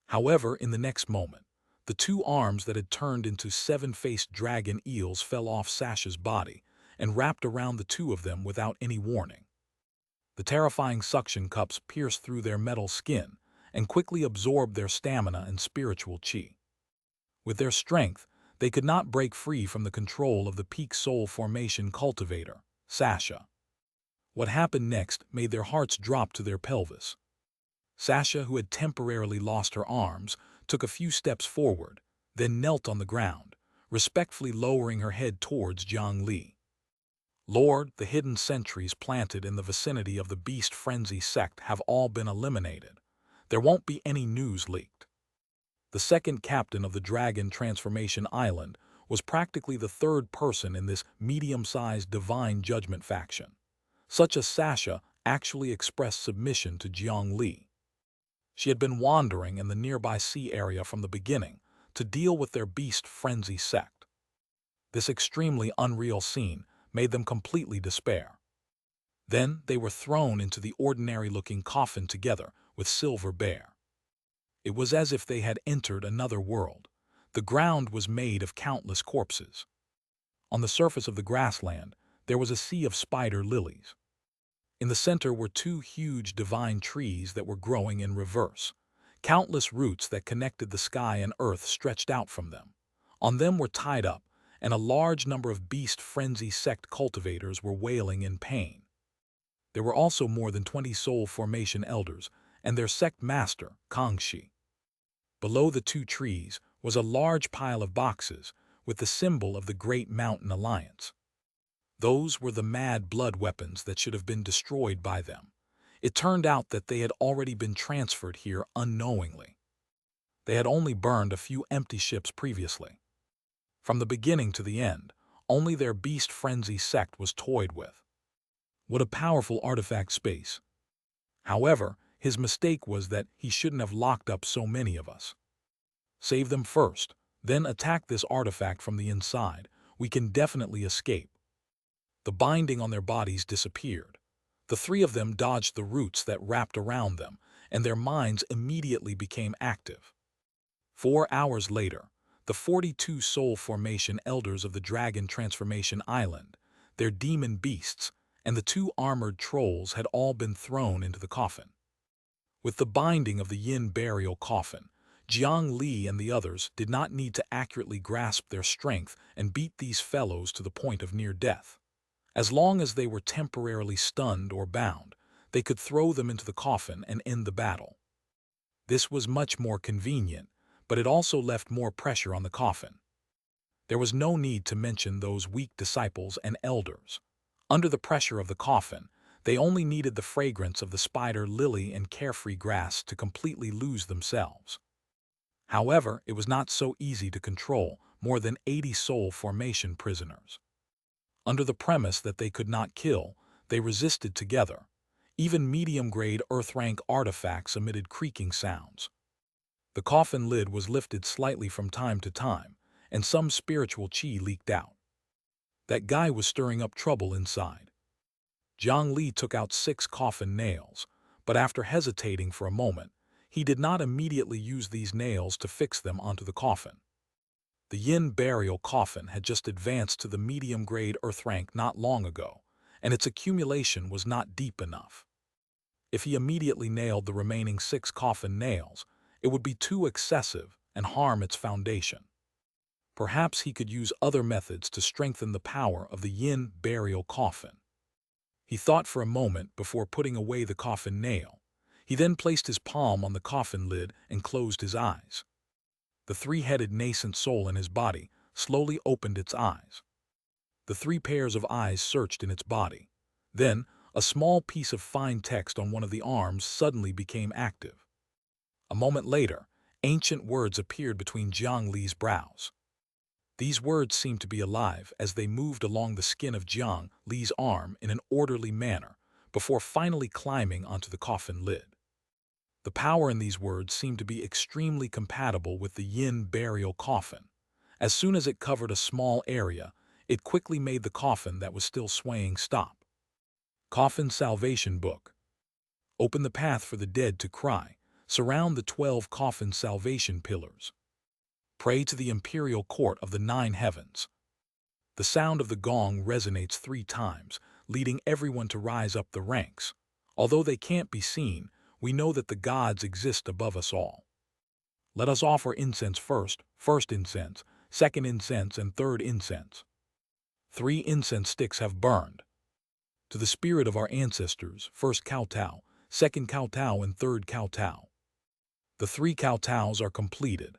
However, in the next moment, the two arms that had turned into seven-faced dragon eels fell off Sasha's body and wrapped around the two of them without any warning. The terrifying suction cups pierced through their metal skin and quickly absorbed their stamina and spiritual chi. With their strength, they could not break free from the control of the peak soul formation cultivator, Sasha. What happened next made their hearts drop to their pelvis. Sasha, who had temporarily lost her arms, took a few steps forward, then knelt on the ground, respectfully lowering her head towards Jiang Li. Lord, the hidden sentries planted in the vicinity of the Beast Frenzy sect have all been eliminated. There won't be any news leaked. The second captain of the Dragon Transformation Island was practically the third person in this medium-sized divine judgment faction. Such as Sasha actually expressed submission to Jiang Li. She had been wandering in the nearby sea area from the beginning to deal with their Beast Frenzy sect. This extremely unreal scene made them completely despair. Then they were thrown into the ordinary-looking coffin together with Silver Bear. It was as if they had entered another world. The ground was made of countless corpses. On the surface of the grassland, there was a sea of spider lilies. In the center were two huge divine trees that were growing in reverse. Countless roots that connected the sky and earth stretched out from them. On them were tied up, and a large number of Beast Frenzy sect cultivators were wailing in pain. There were also more than 20 soul formation elders and their sect master, Xianxia. Below the two trees was a large pile of boxes with the symbol of the Great Mountain Alliance. Those were the mad blood weapons that should have been destroyed by them. It turned out that they had already been transferred here unknowingly. They had only burned a few empty ships previously. From the beginning to the end, only their Beast Frenzy sect was toyed with. What a powerful artifact space. However, his mistake was that he shouldn't have locked up so many of us. Save them first, then attack this artifact from the inside. We can definitely escape. The binding on their bodies disappeared. The three of them dodged the roots that wrapped around them, and their minds immediately became active. 4 hours later, the 42 soul formation elders of the Dragon Transformation Island, their demon beasts, and the 2 armored trolls had all been thrown into the coffin. With the binding of the Yin burial coffin, Jiang Li and the others did not need to accurately grasp their strength and beat these fellows to the point of near death. As long as they were temporarily stunned or bound, they could throw them into the coffin and end the battle. This was much more convenient, but it also left more pressure on the coffin. There was no need to mention those weak disciples and elders. Under the pressure of the coffin, they only needed the fragrance of the spider lily and carefree grass to completely lose themselves. However, it was not so easy to control more than 80 soul formation prisoners. Under the premise that they could not kill, they resisted together. Even medium-grade earth-rank artifacts emitted creaking sounds. The coffin lid was lifted slightly from time to time, and some spiritual chi leaked out. That guy was stirring up trouble inside. Jiang Li took out 6 coffin nails, but after hesitating for a moment, he did not immediately use these nails to fix them onto the coffin. The Yin burial coffin had just advanced to the medium-grade earth rank not long ago, and its accumulation was not deep enough. If he immediately nailed the remaining 6 coffin nails, it would be too excessive and harm its foundation. Perhaps he could use other methods to strengthen the power of the Yin burial coffin. He thought for a moment before putting away the coffin nail. He then placed his palm on the coffin lid and closed his eyes. The 3-headed nascent soul in his body slowly opened its eyes. The 3 pairs of eyes searched in its body. Then, a small piece of fine text on one of the arms suddenly became active. A moment later, ancient words appeared between Jiang Li's brows. These words seemed to be alive as they moved along the skin of Jiang Li's arm in an orderly manner before finally climbing onto the coffin lid. The power in these words seemed to be extremely compatible with the Yin burial coffin. As soon as it covered a small area, it quickly made the coffin that was still swaying stop. Coffin Salvation Book. Open the path for the dead to cry. Surround the 12 coffin salvation pillars. Pray to the imperial court of the 9 heavens. The sound of the gong resonates 3 times, leading everyone to rise up the ranks. Although they can't be seen, we know that the gods exist above us all. Let us offer incense first incense, second incense, and third incense. 3 incense sticks have burned. To the spirit of our ancestors, first kowtow, second kowtow, and third kowtow. The 3 kowtows are completed.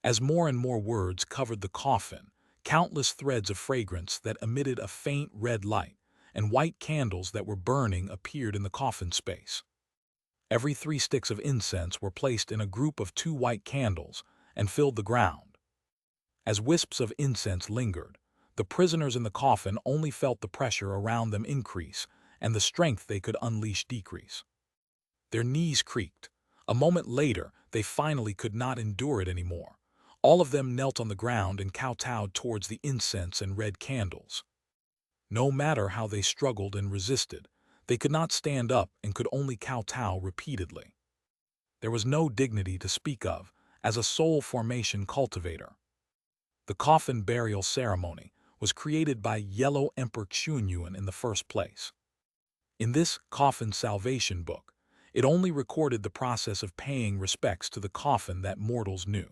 As more and more words covered the coffin, countless threads of fragrance that emitted a faint red light and white candles that were burning appeared in the coffin space. Every 3 sticks of incense were placed in a group of 2 white candles and filled the ground. As wisps of incense lingered, the prisoners in the coffin only felt the pressure around them increase and the strength they could unleash decrease. Their knees creaked. A moment later, they finally could not endure it anymore. All of them knelt on the ground and kowtowed towards the incense and red candles. No matter how they struggled and resisted, they could not stand up and could only kowtow repeatedly. There was no dignity to speak of as a soul formation cultivator. The coffin burial ceremony was created by Yellow Emperor Xianxia in the first place. In this Coffin Salvation Book, it only recorded the process of paying respects to the coffin that mortals knew.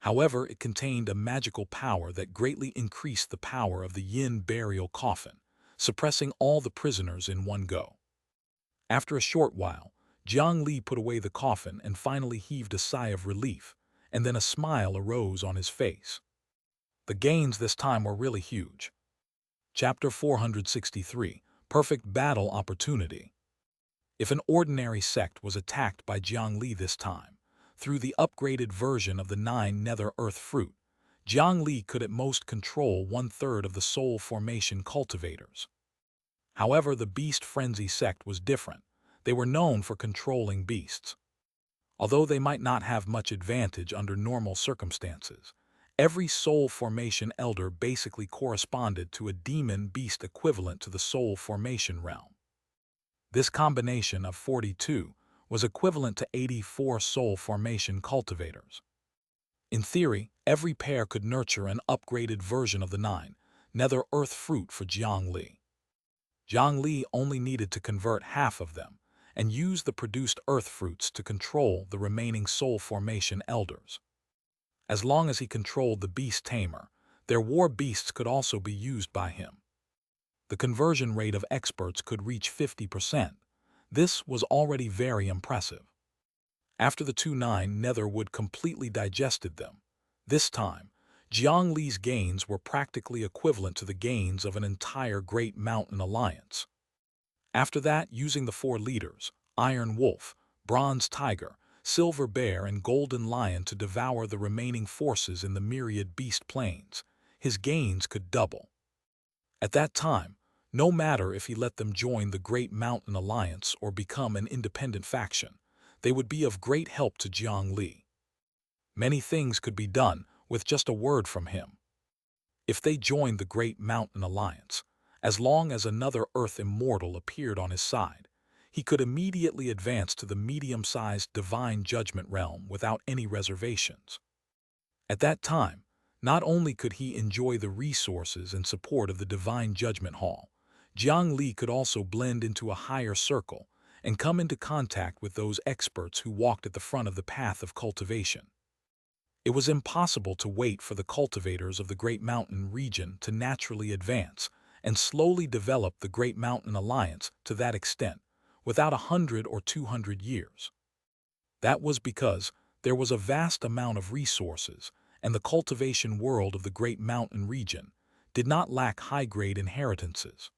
However, it contained a magical power that greatly increased the power of the Yin burial coffin, suppressing all the prisoners in one go. After a short while, Jiang Li put away the coffin and finally heaved a sigh of relief, and then a smile arose on his face. The gains this time were really huge. Chapter 463, Perfect Battle Opportunity. If an ordinary sect was attacked by Jiang Li this time, through the upgraded version of the 9 Nether Earth Fruit, Jiang Li could at most control 1/3 of the soul formation cultivators. However, the Beast Frenzy sect was different. They were known for controlling beasts. Although they might not have much advantage under normal circumstances, every soul formation elder basically corresponded to a demon beast equivalent to the soul formation realm. This combination of 42 was equivalent to 84 soul formation cultivators. In theory, every pair could nurture an upgraded version of the 9 Nether Earth Fruit for Jiang Li. Jiang Li only needed to convert half of them and use the produced earth fruits to control the remaining soul formation elders. As long as he controlled the beast tamer, their war beasts could also be used by him. The conversion rate of experts could reach 50%. This was already very impressive. After the 2/9 Netherwood completely digested them, this time, Jiang Li's gains were practically equivalent to the gains of an entire Great Mountain Alliance. After that, using the 4 leaders, Iron Wolf, Bronze Tiger, Silver Bear, and Golden Lion to devour the remaining forces in the myriad beast plains, his gains could double. At that time, no matter if he let them join the Great Mountain Alliance or become an independent faction, they would be of great help to Jiang Li. Many things could be done with just a word from him. If they joined the Great Mountain Alliance, as long as another Earth Immortal appeared on his side, he could immediately advance to the medium-sized Divine Judgment Realm without any reservations. At that time, not only could he enjoy the resources and support of the Divine Judgment Hall, Jiang Li could also blend into a higher circle and come into contact with those experts who walked at the front of the path of cultivation. It was impossible to wait for the cultivators of the Great Mountain region to naturally advance and slowly develop the Great Mountain Alliance to that extent without 100 or 200 years. That was because there was a vast amount of resources, and the cultivation world of the Great Mountain region did not lack high-grade inheritances.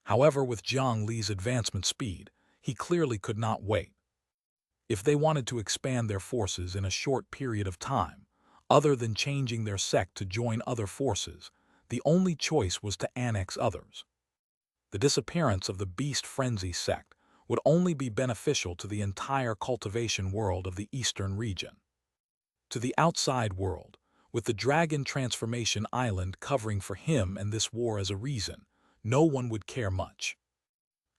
However, with Jiang Li's advancement speed, he clearly could not wait. If they wanted to expand their forces in a short period of time, other than changing their sect to join other forces, the only choice was to annex others. The disappearance of the Beast Frenzy sect would only be beneficial to the entire cultivation world of the eastern region. To the outside world, With the Dragon Transformation Island covering for him and this war as a reason, no one would care much.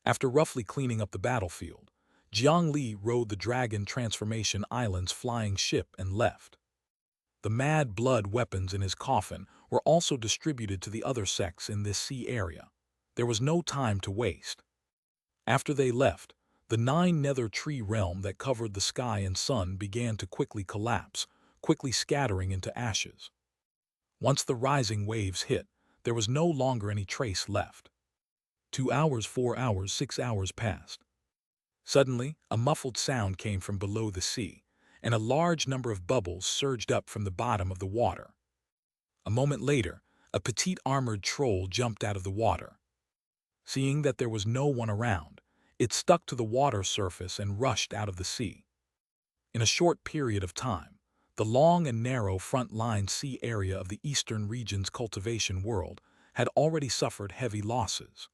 After roughly cleaning up the battlefield, Jiang Li rode the Dragon Transformation Island's flying ship and left. The mad blood weapons in his coffin were also distributed to the other sects in this sea area. There was no time to waste. After they left, the 9 nether tree realm that covered the sky and sun began to quickly collapse, quickly scattering into ashes. Once the rising waves hit, there was no longer any trace left. 2 hours, 4 hours, 6 hours passed. Suddenly, a muffled sound came from below the sea, and a large number of bubbles surged up from the bottom of the water. A moment later, a petite armored troll jumped out of the water. Seeing that there was no one around, it stuck to the water surface and rushed out of the sea. In a short period of time, the long and narrow front-line sea area of the eastern region's cultivation world had already suffered heavy losses.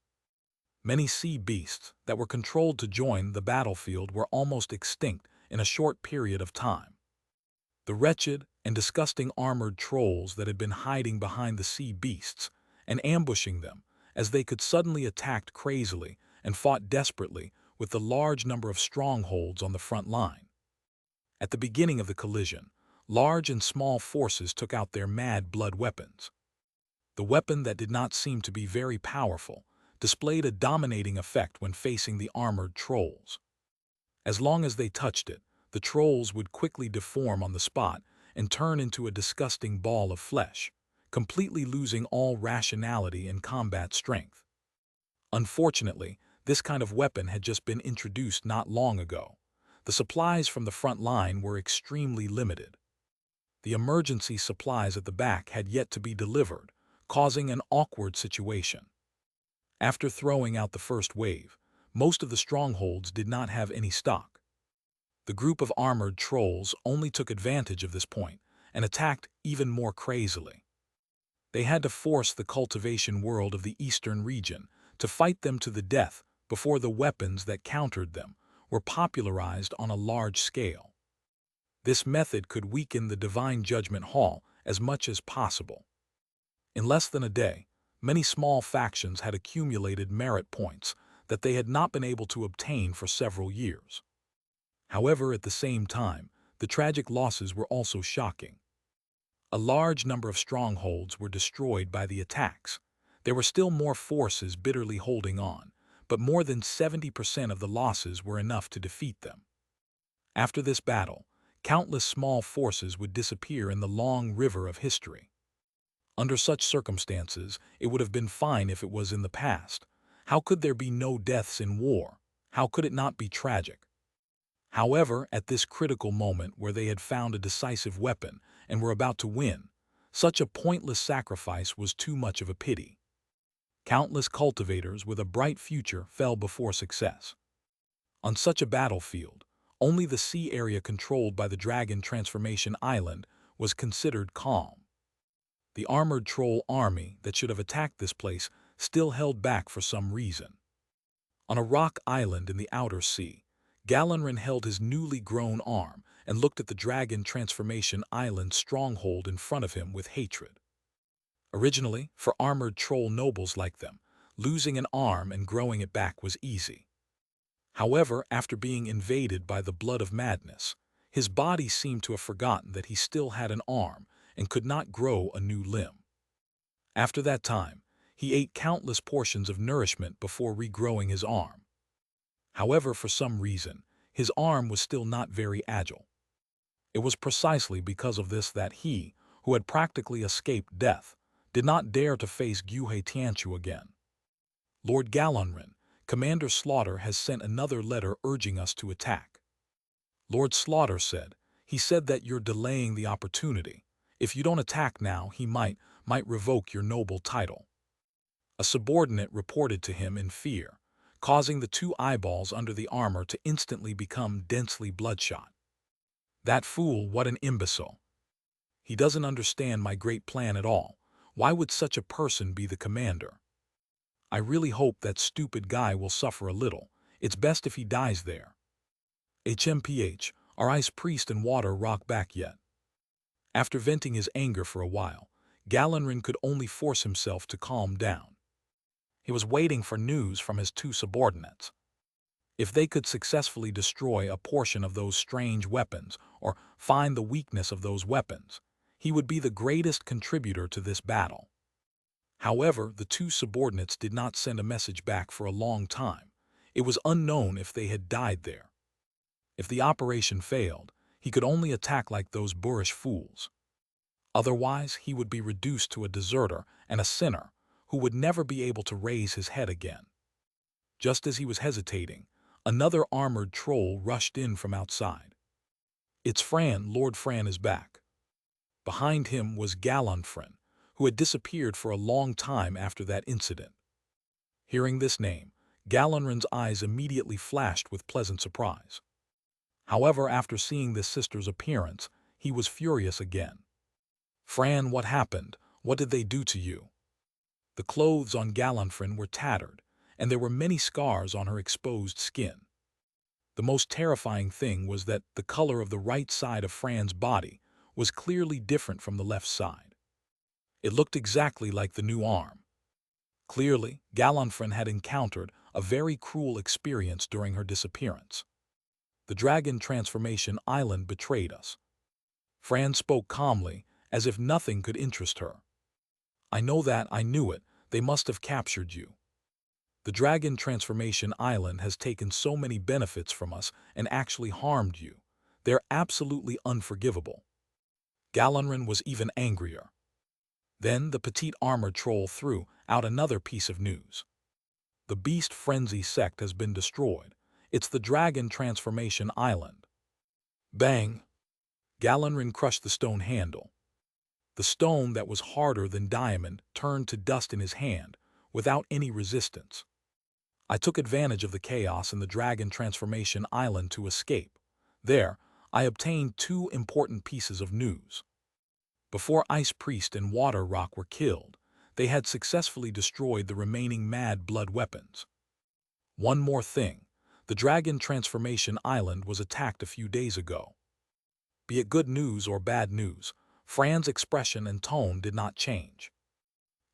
Many sea beasts that were controlled to join the battlefield were almost extinct in a short period of time. The wretched and disgusting armored trolls that had been hiding behind the sea beasts and ambushing them as they could suddenly attacked crazily and fought desperately with the large number of strongholds on the front line. At the beginning of the collision, large and small forces took out their mad blood weapons. The weapon that did not seem to be very powerful displayed a dominating effect when facing the armored trolls. As long as they touched it, the trolls would quickly deform on the spot and turn into a disgusting ball of flesh, completely losing all rationality and combat strength. Unfortunately, this kind of weapon had just been introduced not long ago. The supplies from the front line were extremely limited. The emergency supplies at the back had yet to be delivered, causing an awkward situation. After throwing out the first wave, most of the strongholds did not have any stock. The group of armored trolls only took advantage of this point and attacked even more crazily. They had to force the cultivation world of the eastern region to fight them to the death before the weapons that countered them were popularized on a large scale. This method could weaken the Divine Judgment Hall as much as possible. In less than a day, many small factions had accumulated merit points that they had not been able to obtain for several years. However, at the same time, the tragic losses were also shocking. A large number of strongholds were destroyed by the attacks. There were still more forces bitterly holding on, but more than 70% of the losses were enough to defeat them. After this battle, countless small forces would disappear in the long river of history. Under such circumstances, it would have been fine if it was in the past. How could there be no deaths in war? How could it not be tragic? However, at this critical moment where they had found a decisive weapon and were about to win, such a pointless sacrifice was too much of a pity. Countless cultivators with a bright future fell before success. On such a battlefield, only the sea area controlled by the Dragon Transformation Island was considered calm. The armored troll army that should have attacked this place still held back for some reason. On a rock island in the outer sea, Galenrin held his newly grown arm and looked at the Dragon Transformation Island stronghold in front of him with hatred. Originally, for armored troll nobles like them, losing an arm and growing it back was easy. However, after being invaded by the blood of madness, his body seemed to have forgotten that he still had an arm and could not grow a new limb. After that time, he ate countless portions of nourishment before regrowing his arm. However, for some reason, his arm was still not very agile. It was precisely because of this that he, who had practically escaped death, did not dare to face Xianxia again. Lord Galenrin, Commander Slaughter has sent another letter urging us to attack. Lord Slaughter said, he said that you're delaying the opportunity. If you don't attack now, he might revoke your noble title. A subordinate reported to him in fear, causing the 2 eyeballs under the armor to instantly become densely bloodshot. That fool, what an imbecile. He doesn't understand my great plan at all. Why would such a person be the commander? I really hope that stupid guy will suffer a little. It's best if he dies there. HMPH, our ice priest and water rock back yet. After venting his anger for a while, Galenrin could only force himself to calm down. He was waiting for news from his two subordinates. If they could successfully destroy a portion of those strange weapons or find the weakness of those weapons, he would be the greatest contributor to this battle. However, the two subordinates did not send a message back for a long time. It was unknown if they had died there. If the operation failed, he could only attack like those boorish fools. Otherwise, he would be reduced to a deserter and a sinner who would never be able to raise his head again. Just as he was hesitating, another armored troll rushed in from outside. "It's Fran, Lord Fran is back." Behind him was Galenfrin, who had disappeared for a long time after that incident. Hearing this name, Galenrin's eyes immediately flashed with pleasant surprise. However, after seeing this sister's appearance, he was furious again. "Fran, what happened? What did they do to you?" The clothes on Galenfrin were tattered, and there were many scars on her exposed skin. The most terrifying thing was that the color of the right side of Fran's body was clearly different from the left side. It looked exactly like the new arm. Clearly, Galenfrin had encountered a very cruel experience during her disappearance. "The dragon transformation island betrayed us." Fran spoke calmly, as if nothing could interest her. "I know that, I knew it. They must have captured you. The dragon transformation island has taken so many benefits from us and actually harmed you. They're absolutely unforgivable." Galenrin was even angrier. Then the petite armored troll threw out another piece of news. "The Beast Frenzy sect has been destroyed. It's the dragon transformation island." Bang! Galenrin crushed the stone handle. The stone that was harder than diamond turned to dust in his hand without any resistance. "I took advantage of the chaos in the dragon transformation island to escape. There, I obtained two important pieces of news. Before Ice Priest and Water Rock were killed, they had successfully destroyed the remaining Mad Blood weapons. One more thing, the dragon transformation island was attacked a few days ago." Be it good news or bad news, Fran's expression and tone did not change.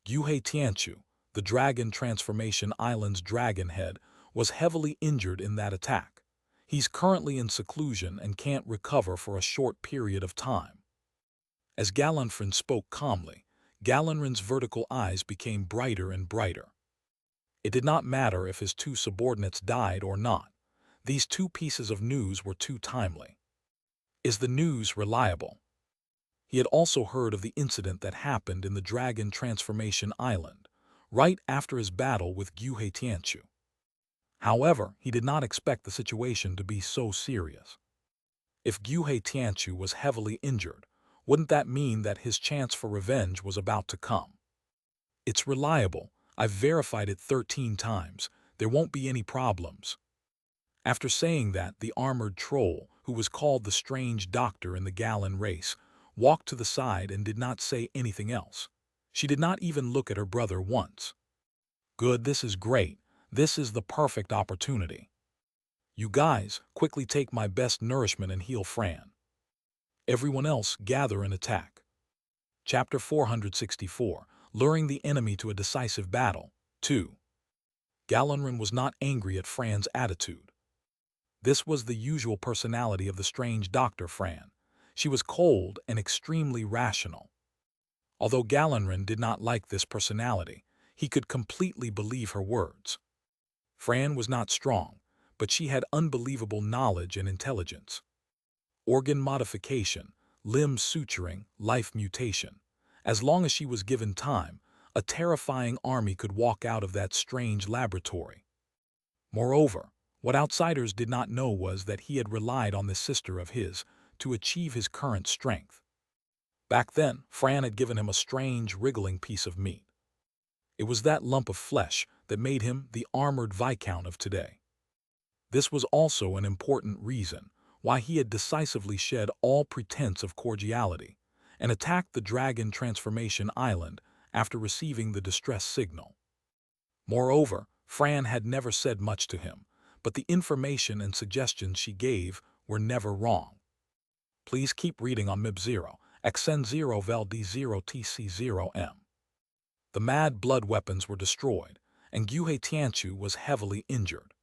Xianxia, the dragon transformation island's dragon head, was heavily injured in that attack. He's currently in seclusion and can't recover for a short period of time. As Galenfrin spoke calmly, Galenrin's vertical eyes became brighter and brighter. It did not matter if his two subordinates died or not. These two pieces of news were too timely. Is the news reliable? He had also heard of the incident that happened in the Dragon Transformation Island, right after his battle with Xianxia. However, he did not expect the situation to be so serious. If Xianxia was heavily injured, wouldn't that mean that his chance for revenge was about to come? "It's reliable. I've verified it 13 times. There won't be any problems." After saying that, the armored troll, who was called the Strange Doctor in the Galen race, walked to the side and did not say anything else. She did not even look at her brother once. "Good, this is great. This is the perfect opportunity. You guys, quickly take my best nourishment and heal Fran. Everyone else, gather and attack." Chapter 464, Luring the Enemy to a Decisive Battle, 2. Galenrin was not angry at Fran's attitude. This was the usual personality of the strange Dr. Fran. She was cold and extremely rational. Although Galenrin did not like this personality, he could completely believe her words. Fran was not strong, but she had unbelievable knowledge and intelligence. Organ modification, limb suturing, life mutation. As long as she was given time, a terrifying army could walk out of that strange laboratory. Moreover, what outsiders did not know was that he had relied on this sister of his to achieve his current strength. Back then, Fran had given him a strange, wriggling piece of meat. It was that lump of flesh that made him the armored Viscount of today. This was also an important reason why he had decisively shed all pretense of cordiality and attacked the Dragon Transformation Island after receiving the distress signal. Moreover, Fran had never said much to him, but the information and suggestions she gave were never wrong. Please keep reading on MIB0 XN0 Vel D0 TC0M. The mad blood weapons were destroyed, and Guhe Tianchu was heavily injured.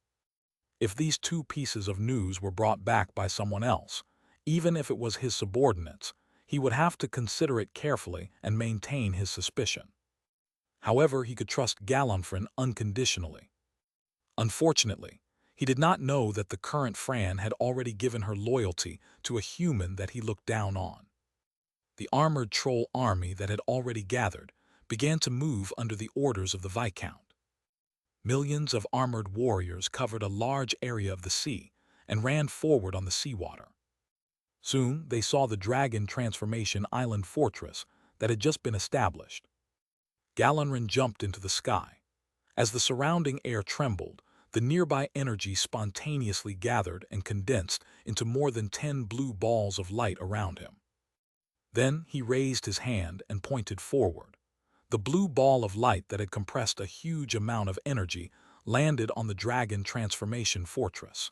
If these two pieces of news were brought back by someone else, even if it was his subordinates, he would have to consider it carefully and maintain his suspicion. However, he could trust Galonfrin unconditionally. Unfortunately, he did not know that the current Fran had already given her loyalty to a human that he looked down on. The armored troll army that had already gathered began to move under the orders of the Viscount. Millions of armored warriors covered a large area of the sea and ran forward on the seawater. Soon, they saw the Dragon Transformation Island fortress that had just been established. Galonrin jumped into the sky. As the surrounding air trembled, the nearby energy spontaneously gathered and condensed into more than 10 blue balls of light around him. Then he raised his hand and pointed forward. The blue ball of light that had compressed a huge amount of energy landed on the Dragon Transformation Fortress.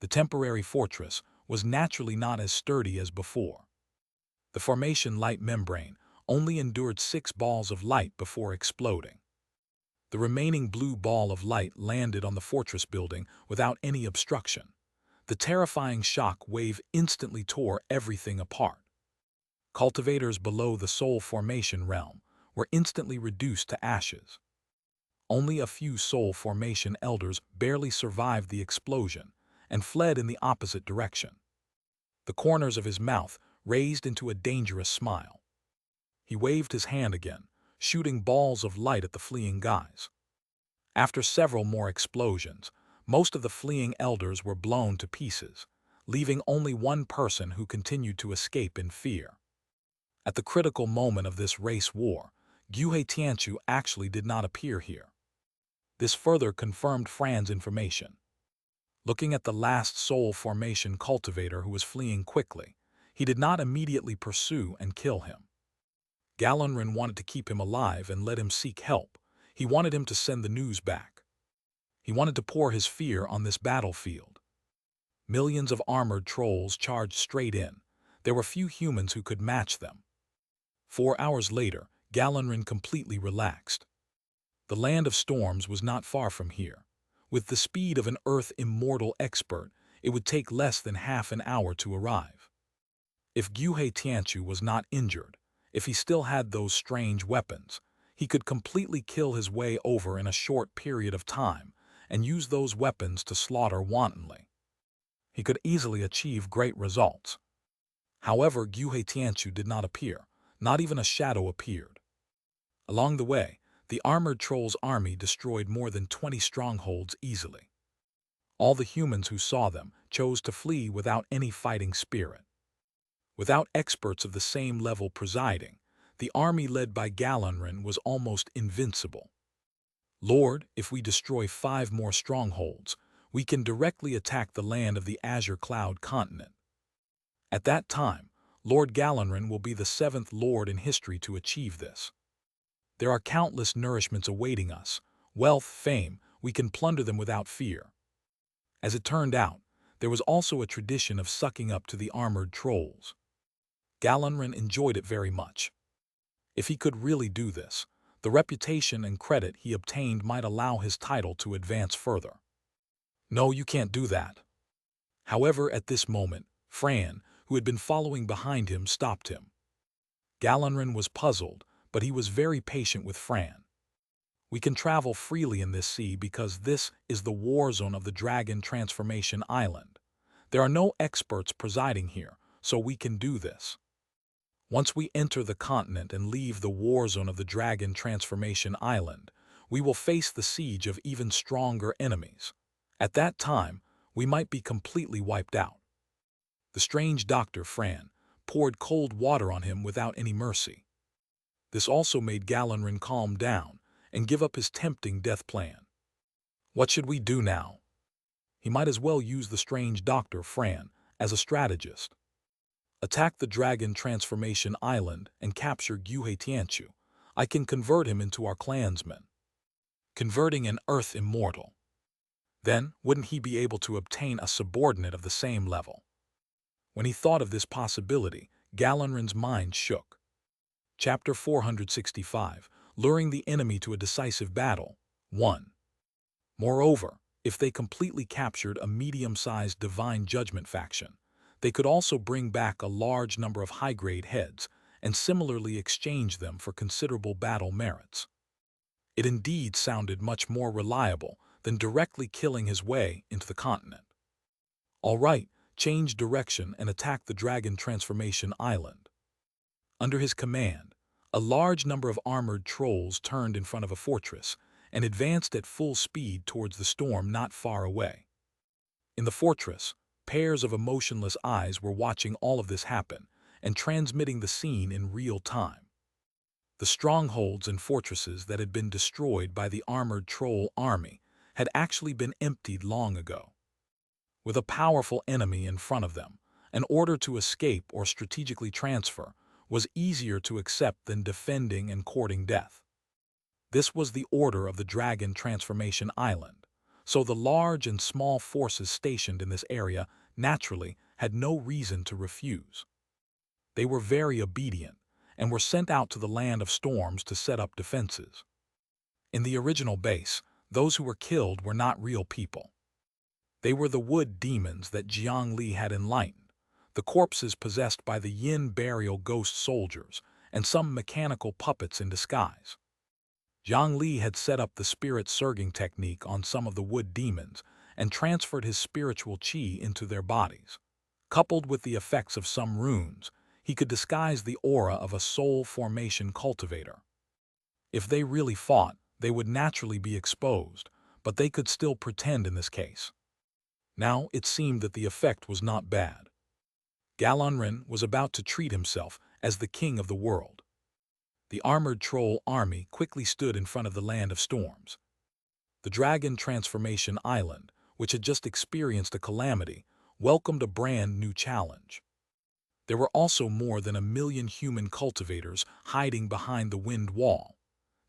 The temporary fortress was naturally not as sturdy as before. The formation light membrane only endured 6 balls of light before exploding. The remaining blue ball of light landed on the fortress building without any obstruction. The terrifying shock wave instantly tore everything apart. Cultivators below the soul formation realm were instantly reduced to ashes. Only a few soul formation elders barely survived the explosion and fled in the opposite direction. The corners of his mouth raised into a dangerous smile. He waved his hand again, shooting balls of light at the fleeing guys. After several more explosions, most of the fleeing elders were blown to pieces, leaving only one person who continued to escape in fear. At the critical moment of this race war, Guhe Tianchu actually did not appear here. This further confirmed Fran's information. Looking at the last soul formation cultivator who was fleeing quickly, he did not immediately pursue and kill him. Galonrin wanted to keep him alive and let him seek help. He wanted him to send the news back. He wanted to pour his fear on this battlefield. Millions of armored trolls charged straight in. There were few humans who could match them. 4 hours later, Galonrin completely relaxed. The land of storms was not far from here. With the speed of an Earth immortal expert, it would take less than half an hour to arrive. If Guhe Tianchu was not injured, if he still had those strange weapons, he could completely kill his way over in a short period of time and use those weapons to slaughter wantonly. He could easily achieve great results. However, Guhe Tianchu did not appear. Not even a shadow appeared. Along the way, the armored trolls' army destroyed more than 20 strongholds easily. All the humans who saw them chose to flee without any fighting spirit. Without experts of the same level presiding, the army led by Galonrin was almost invincible. Lord, if we destroy 5 more strongholds, we can directly attack the land of the Azure Cloud continent. At that time, Lord Galonrin will be the 7th Lord in history to achieve this. There are countless nourishments awaiting us, wealth, fame, we can plunder them without fear. As it turned out, there was also a tradition of sucking up to the armored trolls. Galonrin enjoyed it very much. If he could really do this, the reputation and credit he obtained might allow his title to advance further. No, you can't do that. However, at this moment, Fran, who had been following behind him, stopped him. Galonrin was puzzled, but he was very patient with Fran. We can travel freely in this sea because this is the war zone of the Dragon Transformation Island. There are no experts presiding here, so we can do this. Once we enter the continent and leave the war zone of the Dragon Transformation Island, we will face the siege of even stronger enemies. At that time, we might be completely wiped out. The strange Dr. Fran poured cold water on him without any mercy. This also made Galonrin calm down and give up his tempting death plan. What should we do now? He might as well use the strange Dr. Fran as a strategist. Attack the Dragon Transformation Island and capture Guhe Tianchu. I can convert him into our clansman. Converting an Earth immortal. Then, wouldn't he be able to obtain a subordinate of the same level? When he thought of this possibility, Galenrin's mind shook. Chapter 465, Luring the Enemy to a Decisive Battle, 1. Moreover, if they completely captured a medium-sized divine judgment faction, they could also bring back a large number of high-grade heads and similarly exchange them for considerable battle merits. It indeed sounded much more reliable than directly killing his way into the continent. All right, change direction and attack the Dragon Transformation Island. Under his command, a large number of armored trolls turned in front of a fortress and advanced at full speed towards the storm not far away. In the fortress, pairs of emotionless eyes were watching all of this happen and transmitting the scene in real time. The strongholds and fortresses that had been destroyed by the armored troll army had actually been emptied long ago. With a powerful enemy in front of them, an order to escape or strategically transfer was easier to accept than defending and courting death. This was the order of the Dragon Transformation Island, so the large and small forces stationed in this area naturally had no reason to refuse. They were very obedient and were sent out to the land of storms to set up defenses. In the original base, those who were killed were not real people. They were the wood demons that Jiang Li had enlightened, the corpses possessed by the Yin burial ghost soldiers, and some mechanical puppets in disguise. Jiang Li had set up the spirit surging technique on some of the wood demons and transferred his spiritual qi into their bodies. Coupled with the effects of some runes, he could disguise the aura of a soul formation cultivator. If they really fought, they would naturally be exposed, but they could still pretend in this case. Now it seemed that the effect was not bad. Galenrin was about to treat himself as the king of the world. The armored troll army quickly stood in front of the land of storms. The Dragon Transformation Island, which had just experienced a calamity, welcomed a brand new challenge. There were also more than 1 million human cultivators hiding behind the wind wall.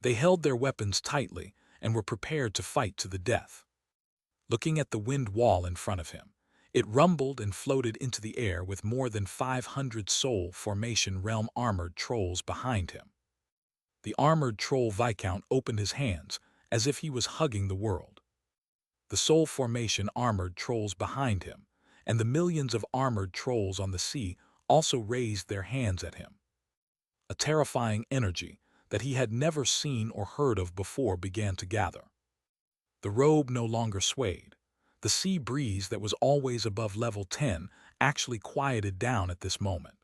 They held their weapons tightly and were prepared to fight to the death. Looking at the wind wall in front of him, it rumbled and floated into the air with more than 500 soul formation realm armored trolls behind him. The armored troll Viscount opened his hands as if he was hugging the world. The soul formation armored trolls behind him and the millions of armored trolls on the sea also raised their hands at him. A terrifying energy that he had never seen or heard of before began to gather. The robe no longer swayed. The sea breeze that was always above level 10 actually quieted down at this moment.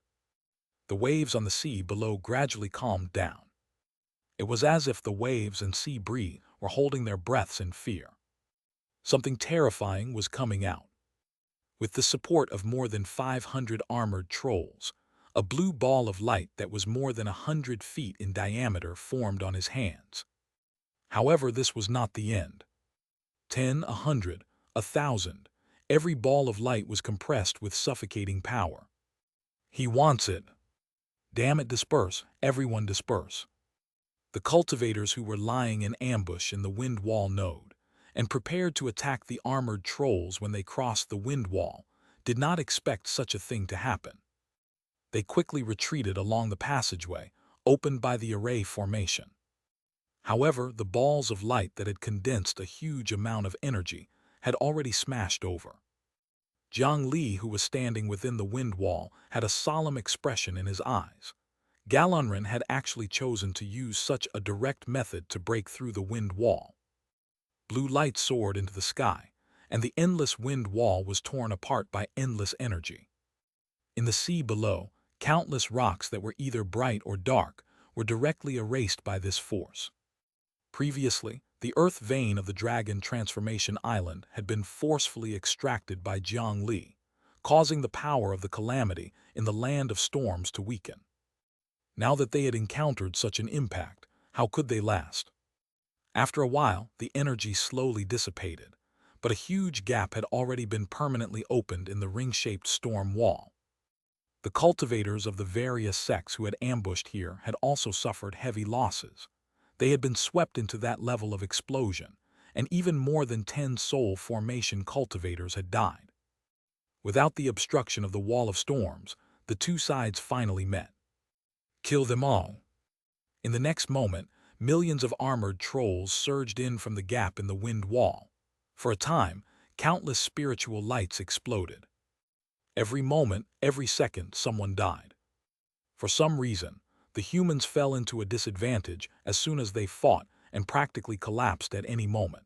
The waves on the sea below gradually calmed down. It was as if the waves and sea breeze were holding their breaths in fear. Something terrifying was coming out. With the support of more than 500 armored trolls, a blue ball of light that was more than 100 feet in diameter formed on his hands. However, this was not the end. 10, 100, 1,000, every ball of light was compressed with suffocating power. He wants it. Damn it, disperse, everyone disperse. The cultivators who were lying in ambush in the wind wall node and prepared to attack the armored trolls when they crossed the wind wall did not expect such a thing to happen. They quickly retreated along the passageway opened by the array formation. However, the balls of light that had condensed a huge amount of energy had already smashed over. Jiang Li, who was standing within the wind wall, had a solemn expression in his eyes. Galenrin had actually chosen to use such a direct method to break through the wind wall. Blue light soared into the sky, and the endless wind wall was torn apart by endless energy. In the sea below, countless rocks that were either bright or dark were directly erased by this force. Previously, the earth vein of the Dragon Transformation Island had been forcefully extracted by Jiang Li, causing the power of the calamity in the land of storms to weaken. Now that they had encountered such an impact, how could they last? After a while, the energy slowly dissipated, but a huge gap had already been permanently opened in the ring-shaped storm wall. The cultivators of the various sects who had ambushed here had also suffered heavy losses. They had been swept into that level of explosion, and even more than 10 soul formation cultivators had died. Without the obstruction of the wall of storms, the two sides finally met. Kill them all. In the next moment, millions of armored trolls surged in from the gap in the wind wall. For a time, countless spiritual lights exploded. Every moment, every second, someone died. For some reason, the humans fell into a disadvantage as soon as they fought and practically collapsed at any moment.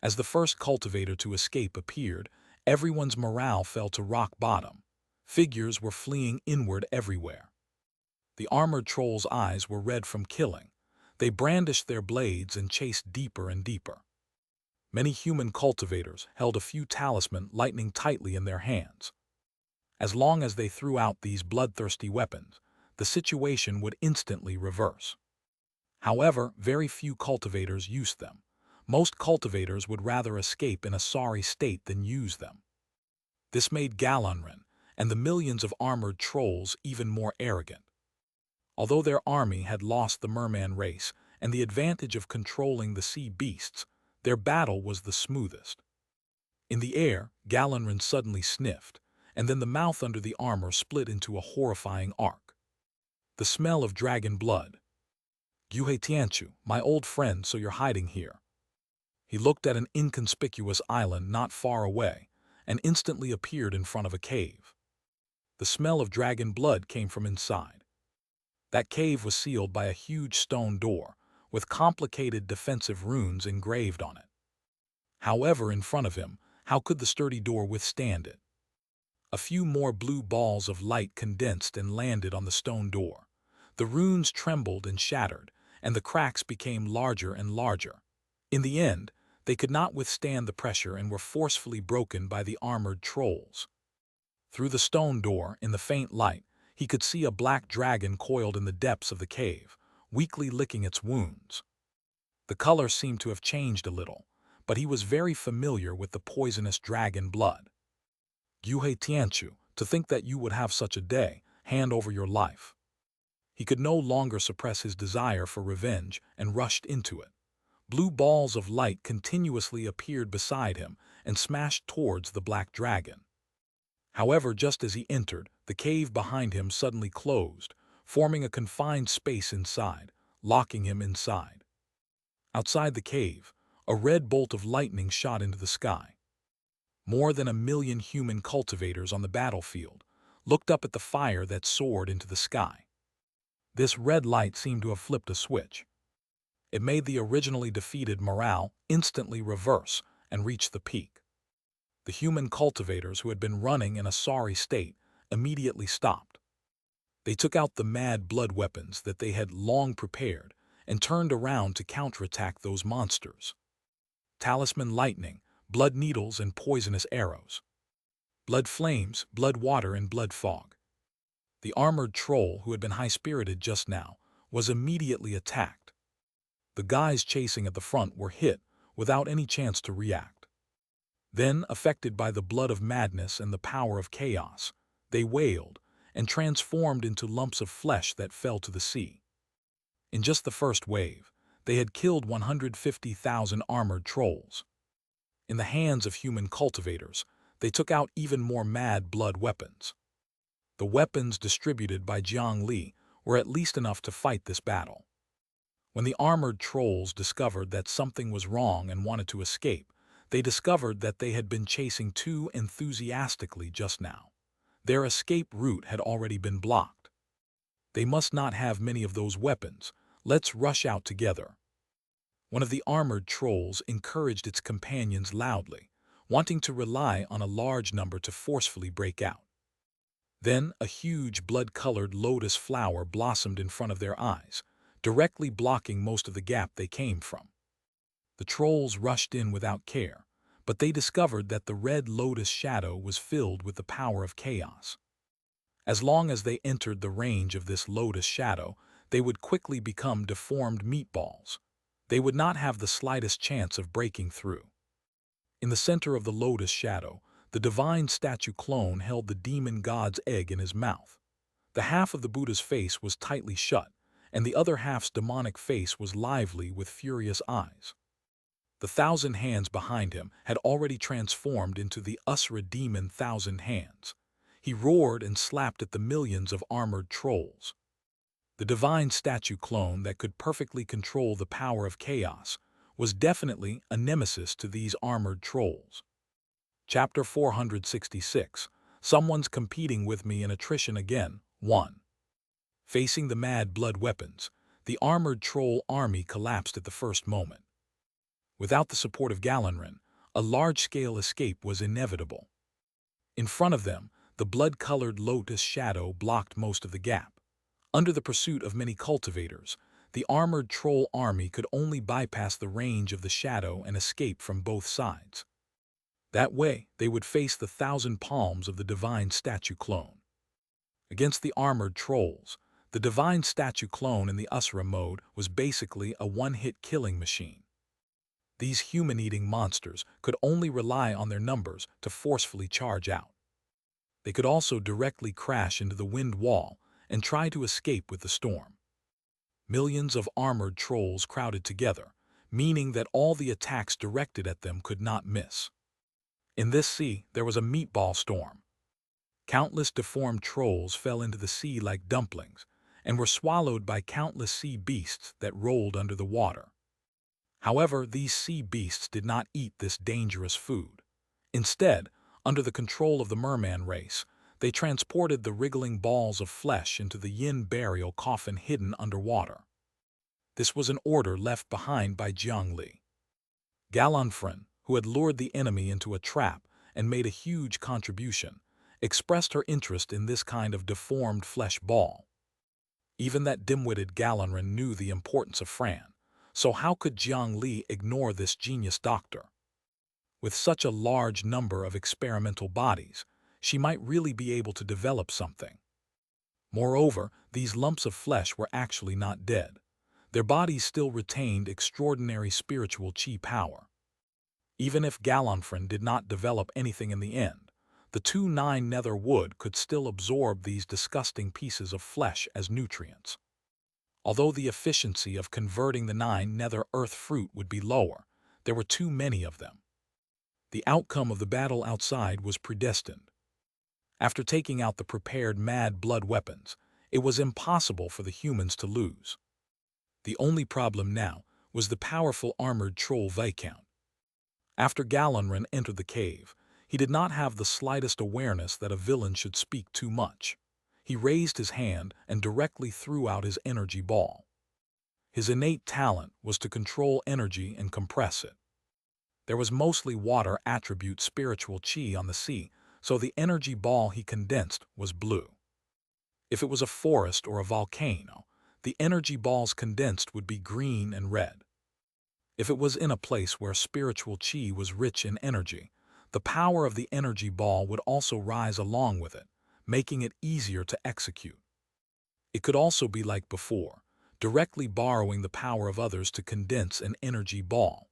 As the first cultivator to escape appeared, everyone's morale fell to rock bottom. Figures were fleeing inward everywhere. The armored trolls' eyes were red from killing. They brandished their blades and chased deeper and deeper. Many human cultivators held a few talismans lightning tightly in their hands. As long as they threw out these bloodthirsty weapons, the situation would instantly reverse. However, very few cultivators used them. Most cultivators would rather escape in a sorry state than use them. This made Galanrin and the millions of armored trolls even more arrogant. Although their army had lost the merman race and the advantage of controlling the sea beasts, their battle was the smoothest. In the air, Galanrin suddenly sniffed, and then the mouth under the armor split into a horrifying arc. The smell of dragon blood. Xianxia, my old friend, so you're hiding here. He looked at an inconspicuous island not far away and instantly appeared in front of a cave. The smell of dragon blood came from inside. That cave was sealed by a huge stone door with complicated defensive runes engraved on it. However, in front of him, how could the sturdy door withstand it? A few more blue balls of light condensed and landed on the stone door. The runes trembled and shattered, and the cracks became larger and larger. In the end, they could not withstand the pressure and were forcefully broken by the armored trolls. Through the stone door, in the faint light, he could see a black dragon coiled in the depths of the cave, weakly licking its wounds. The color seemed to have changed a little, but he was very familiar with the poisonous dragon blood. Xianxia, to think that you would have such a day, hand over your life. He could no longer suppress his desire for revenge and rushed into it. Blue balls of light continuously appeared beside him and smashed towards the black dragon. However, just as he entered, the cave behind him suddenly closed, forming a confined space inside, locking him inside. Outside the cave, a red bolt of lightning shot into the sky. More than 1,000,000 human cultivators on the battlefield looked up at the fire that soared into the sky. This red light seemed to have flipped a switch. It made the originally defeated morale instantly reverse and reach the peak. The human cultivators who had been running in a sorry state immediately stopped. They took out the mad blood weapons that they had long prepared and turned around to counterattack those monsters. Talisman lightning, blood needles and poisonous arrows. Blood flames, blood water and blood fog. The armored troll who had been high-spirited just now was immediately attacked. The guys chasing at the front were hit without any chance to react. Then, affected by the blood of madness and the power of chaos, they wailed and transformed into lumps of flesh that fell to the sea. In just the first wave, they had killed 150,000 armored trolls. In the hands of human cultivators, they took out even more mad blood weapons. The weapons distributed by Jiang Li were at least enough to fight this battle. When the armored trolls discovered that something was wrong and wanted to escape, they discovered that they had been chasing too enthusiastically just now. Their escape route had already been blocked. They must not have many of those weapons. Let's rush out together. One of the armored trolls encouraged its companions loudly, wanting to rely on a large number to forcefully break out. Then a huge blood-colored lotus flower blossomed in front of their eyes, directly blocking most of the gap they came from. The trolls rushed in without care, but they discovered that the red lotus shadow was filled with the power of chaos. As long as they entered the range of this lotus shadow, they would quickly become deformed meatballs. They would not have the slightest chance of breaking through. In the center of the lotus shadow, the divine statue clone held the demon god's egg in his mouth. The half of the Buddha's face was tightly shut, and the other half's demonic face was lively with furious eyes. The 1,000 hands behind him had already transformed into the Usra demon 1,000 hands. He roared and slapped at the millions of armored trolls. The divine statue clone that could perfectly control the power of chaos was definitely a nemesis to these armored trolls. Chapter 466. Someone's competing with me in attrition again. 1. Facing the mad blood weapons, the armored troll army collapsed at the first moment. Without the support of Galenrin, a large-scale escape was inevitable. In front of them, the blood-colored lotus shadow blocked most of the gap. Under the pursuit of many cultivators, the armored troll army could only bypass the range of the shadow and escape from both sides. That way, they would face the 1,000 palms of the divine statue clone. Against the armored trolls, the divine statue clone in the Usura mode was basically a one-hit killing machine. These human-eating monsters could only rely on their numbers to forcefully charge out. They could also directly crash into the wind wall and try to escape with the storm. Millions of armored trolls crowded together, meaning that all the attacks directed at them could not miss. In this sea, there was a meatball storm. Countless deformed trolls fell into the sea like dumplings and were swallowed by countless sea beasts that rolled under the water. However, these sea beasts did not eat this dangerous food. Instead, under the control of the merman race, they transported the wriggling balls of flesh into the yin burial coffin hidden underwater. This was an order left behind by Jiang Li. Galenrin, who had lured the enemy into a trap and made a huge contribution, expressed her interest in this kind of deformed flesh ball. Even that dim-witted Galenrin knew the importance of Fran, so how could Jiang Li ignore this genius doctor? With such a large number of experimental bodies, she might really be able to develop something. Moreover, these lumps of flesh were actually not dead. Their bodies still retained extraordinary spiritual chi power. Even if Galenrin did not develop anything in the end, the 2-9 nether wood could still absorb these disgusting pieces of flesh as nutrients. Although the efficiency of converting the 9 nether earth fruit would be lower, there were too many of them. The outcome of the battle outside was predestined. After taking out the prepared mad blood weapons, it was impossible for the humans to lose. The only problem now was the powerful armored troll Viscount. After Galenrin entered the cave, he did not have the slightest awareness that a villain should speak too much. He raised his hand and directly threw out his energy ball. His innate talent was to control energy and compress it. There was mostly water attribute spiritual chi on the sea, so the energy ball he condensed was blue. If it was a forest or a volcano, the energy balls condensed would be green and red. If it was in a place where spiritual chi was rich in energy, the power of the energy ball would also rise along with it, making it easier to execute. It could also be like before, directly borrowing the power of others to condense an energy ball.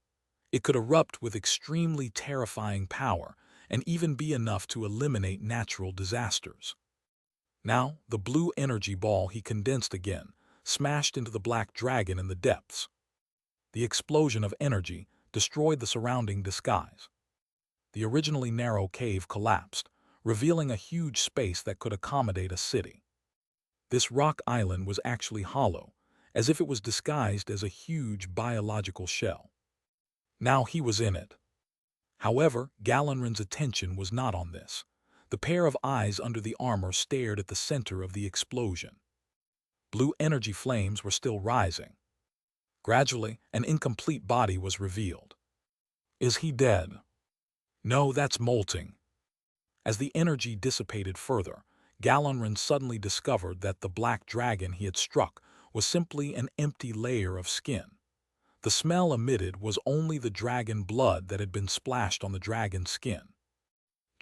It could erupt with extremely terrifying power and even be enough to eliminate natural disasters. Now, the blue energy ball he condensed again, smashed into the black dragon in the depths. The explosion of energy destroyed the surrounding disguise. The originally narrow cave collapsed, revealing a huge space that could accommodate a city. This rock island was actually hollow, as if it was disguised as a huge biological shell. Now he was in it. However, Galenrin's attention was not on this. The pair of eyes under the armor stared at the center of the explosion. Blue energy flames were still rising. Gradually, an incomplete body was revealed. Is he dead? No, that's molting. As the energy dissipated further, Galenrin suddenly discovered that the black dragon he had struck was simply an empty layer of skin. The smell emitted was only the dragon blood that had been splashed on the dragon's skin.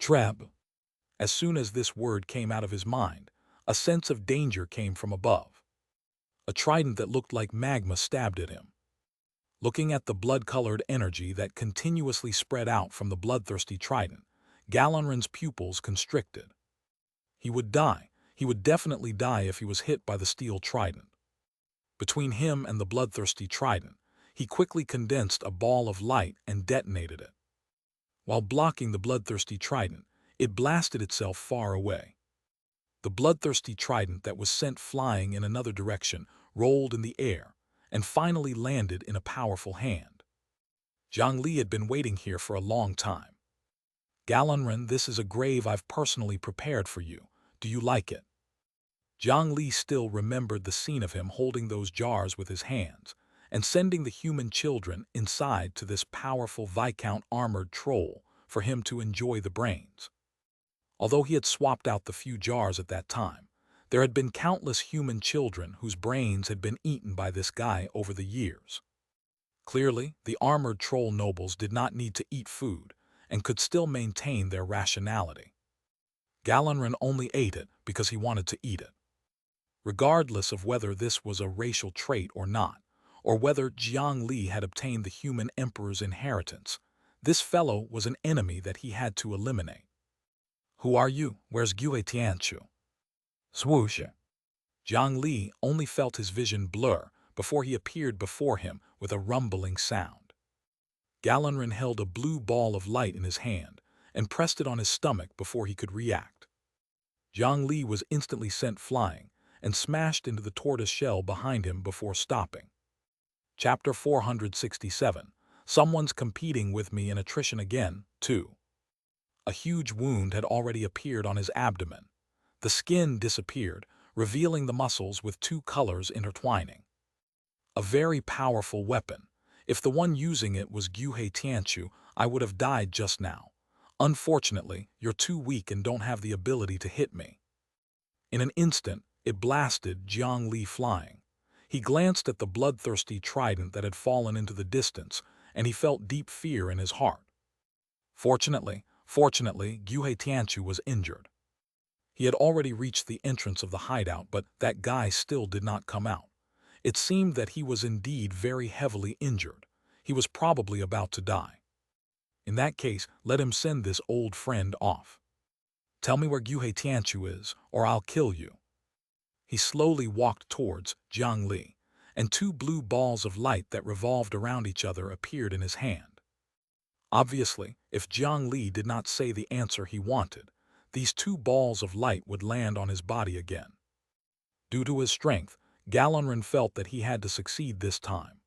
Treb. As soon as this word came out of his mind, a sense of danger came from above. A trident that looked like magma stabbed at him. Looking at the blood-colored energy that continuously spread out from the bloodthirsty trident, Galenrin's pupils constricted. He would die. He would definitely die if he was hit by the steel trident. Between him and the bloodthirsty trident, he quickly condensed a ball of light and detonated it. While blocking the bloodthirsty trident, it blasted itself far away. The bloodthirsty trident that was sent flying in another direction rolled in the air and finally landed in a powerful hand. Jiang Li had been waiting here for a long time. "Galanren, this is a grave I've personally prepared for you. Do you like it?" Jiang Li still remembered the scene of him holding those jars with his hands and sending the human children inside to this powerful Viscount armored troll for him to enjoy the brains. Although he had swapped out the few jars at that time, there had been countless human children whose brains had been eaten by this guy over the years. Clearly, the armored troll nobles did not need to eat food and could still maintain their rationality. Galanren only ate it because he wanted to eat it. Regardless of whether this was a racial trait or not, or whether Jiang Li had obtained the human emperor's inheritance, this fellow was an enemy that he had to eliminate. "Who are you? Where's Xianxia?" Wuxia. Jiang Li only felt his vision blur before he appeared before him with a rumbling sound. Galanren held a blue ball of light in his hand and pressed it on his stomach before he could react. Jiang Li was instantly sent flying and smashed into the tortoise shell behind him before stopping. Chapter 467. Someone's competing with me in attrition again, too. A huge wound had already appeared on his abdomen. The skin disappeared, revealing the muscles with two colors intertwining. A very powerful weapon. If the one using it was Xianxia, I would have died just now. Unfortunately, you're too weak and don't have the ability to hit me. In an instant, it blasted Jiang Li flying. He glanced at the bloodthirsty trident that had fallen into the distance, and he felt deep fear in his heart. Fortunately, Xianxia was injured. He had already reached the entrance of the hideout, but that guy still did not come out. It seemed that he was indeed very heavily injured. He was probably about to die. In that case, let him send this old friend off. "Tell me where Xianxia is, or I'll kill you." He slowly walked towards Jiang Li, and two blue balls of light that revolved around each other appeared in his hand. Obviously, if Jiang Li did not say the answer he wanted, these two balls of light would land on his body again. Due to his strength, Galanren felt that he had to succeed this time.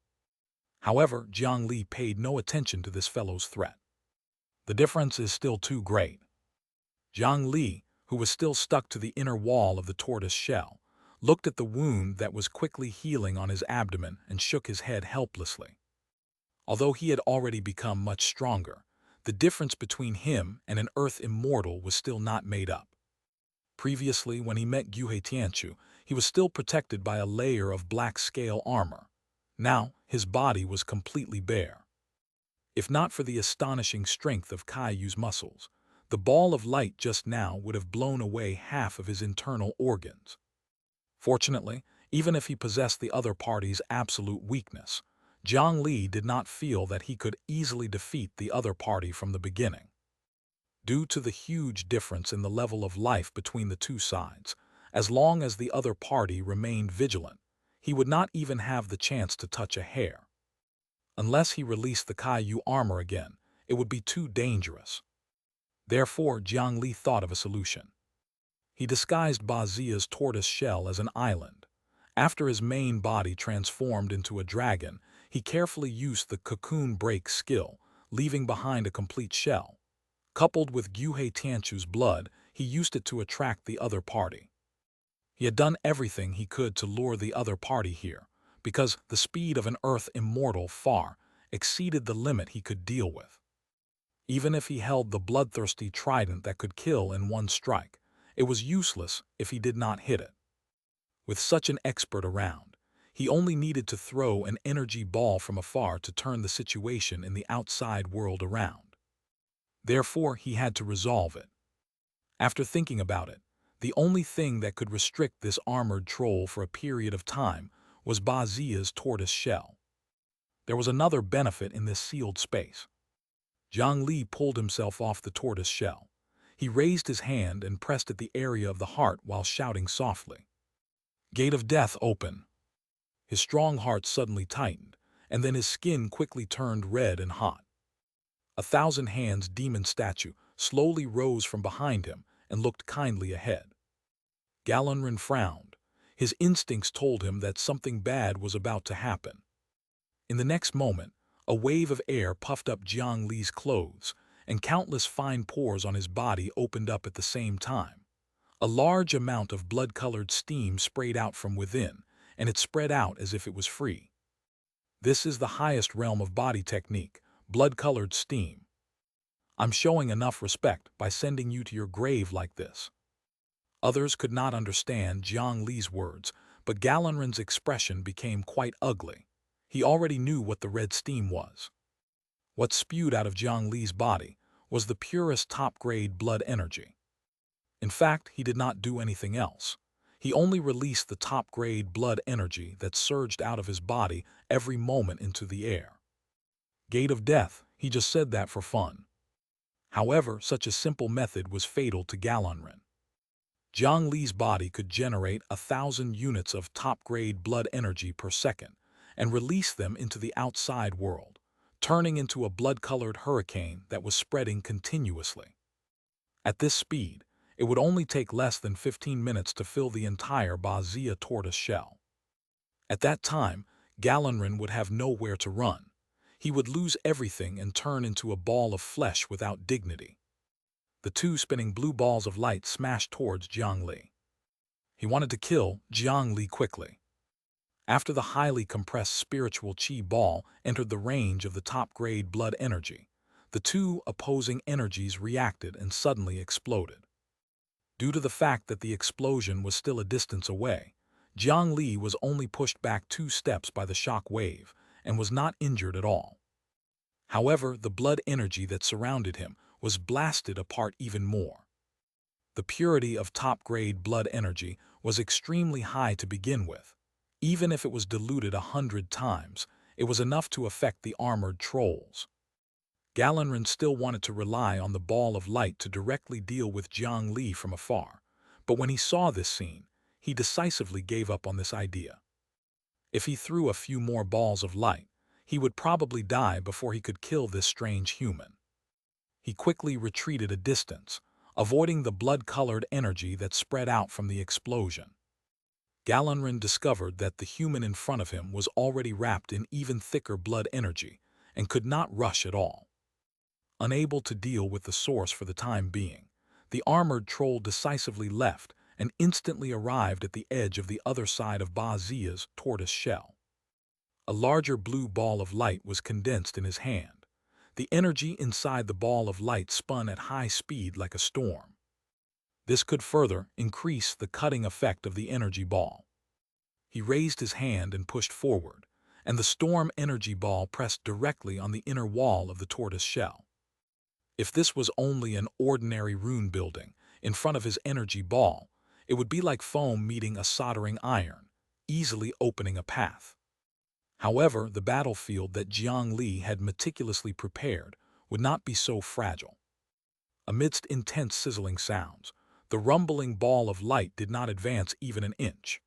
However, Jiang Li paid no attention to this fellow's threat. The difference is still too great. Jiang Li, who was still stuck to the inner wall of the tortoise shell, looked at the wound that was quickly healing on his abdomen and shook his head helplessly. Although he had already become much stronger, the difference between him and an Earth immortal was still not made up. Previously, when he met Xianxia, he was still protected by a layer of black scale armor. Now, his body was completely bare. If not for the astonishing strength of Kaiyu's muscles, the ball of light just now would have blown away half of his internal organs. Fortunately, even if he possessed the other party's absolute weakness, Jiang Li did not feel that he could easily defeat the other party from the beginning. Due to the huge difference in the level of life between the two sides, as long as the other party remained vigilant, he would not even have the chance to touch a hair. Unless he released the Kaiyu armor again, it would be too dangerous. Therefore, Jiang Li thought of a solution. He disguised Bazia's tortoise shell as an island. After his main body transformed into a dragon, he carefully used the cocoon break skill, leaving behind a complete shell. Coupled with Xianxia's blood, he used it to attract the other party. He had done everything he could to lure the other party here, because the speed of an Earth immortal far exceeded the limit he could deal with. Even if he held the bloodthirsty trident that could kill in one strike, it was useless if he did not hit it. With such an expert around, he only needed to throw an energy ball from afar to turn the situation in the outside world around. Therefore, he had to resolve it. After thinking about it, the only thing that could restrict this armored troll for a period of time was Bazia's tortoise shell. There was another benefit in this sealed space. Jiang Li pulled himself off the tortoise shell. He raised his hand and pressed at the area of the heart while shouting softly, "Gate of death open." His strong heart suddenly tightened, and then his skin quickly turned red and hot. 1,000 Hands demon statue slowly rose from behind him and looked kindly ahead. Galenran frowned. His instincts told him that something bad was about to happen. In the next moment, a wave of air puffed up Jiang Li's clothes, and countless fine pores on his body opened up at the same time. A large amount of blood-colored steam sprayed out from within, and it spread out as if it was free. This is the highest realm of body technique, blood-colored steam. I'm showing enough respect by sending you to your grave like this. Others could not understand Jiang Li's words, but Galenran's expression became quite ugly. He already knew what the red steam was. What spewed out of Jiang Li's body was the purest top-grade blood energy. In fact, he did not do anything else. He only released the top-grade blood energy that surged out of his body every moment into the air. Gate of Death, he just said that for fun. However, such a simple method was fatal to Galenran. Jiang Li's body could generate 1,000 units of top-grade blood energy per second and release them into the outside world, turning into a blood-colored hurricane that was spreading continuously. At this speed, it would only take less than 15 minutes to fill the entire Wuxia tortoise shell. At that time, Galenran would have nowhere to run. He would lose everything and turn into a ball of flesh without dignity. The two spinning blue balls of light smashed towards Jiang Li. He wanted to kill Jiang Li quickly. After the highly compressed spiritual chi ball entered the range of the top-grade blood energy, the two opposing energies reacted and suddenly exploded. Due to the fact that the explosion was still a distance away, Jiang Li was only pushed back 2 steps by the shock wave and was not injured at all. However, the blood energy that surrounded him was blasted apart even more. The purity of top-grade blood energy was extremely high to begin with. Even if it was diluted 100 times, it was enough to affect the armored trolls. Galenran still wanted to rely on the ball of light to directly deal with Jiang Li from afar, but when he saw this scene, he decisively gave up on this idea. If he threw a few more balls of light, he would probably die before he could kill this strange human. He quickly retreated a distance, avoiding the blood-colored energy that spread out from the explosion. Galenran discovered that the human in front of him was already wrapped in even thicker blood energy and could not rush at all. Unable to deal with the source for the time being, the armored troll decisively left and instantly arrived at the edge of the other side of Wuxia's tortoise shell. A larger blue ball of light was condensed in his hand. The energy inside the ball of light spun at high speed like a storm. This could further increase the cutting effect of the energy ball. He raised his hand and pushed forward, and the storm energy ball pressed directly on the inner wall of the tortoise shell. If this was only an ordinary rune building in front of his energy ball, it would be like foam meeting a soldering iron, easily opening a path. However, the battlefield that Jiang Li had meticulously prepared would not be so fragile. Amidst intense sizzling sounds, the rumbling ball of light did not advance even an inch.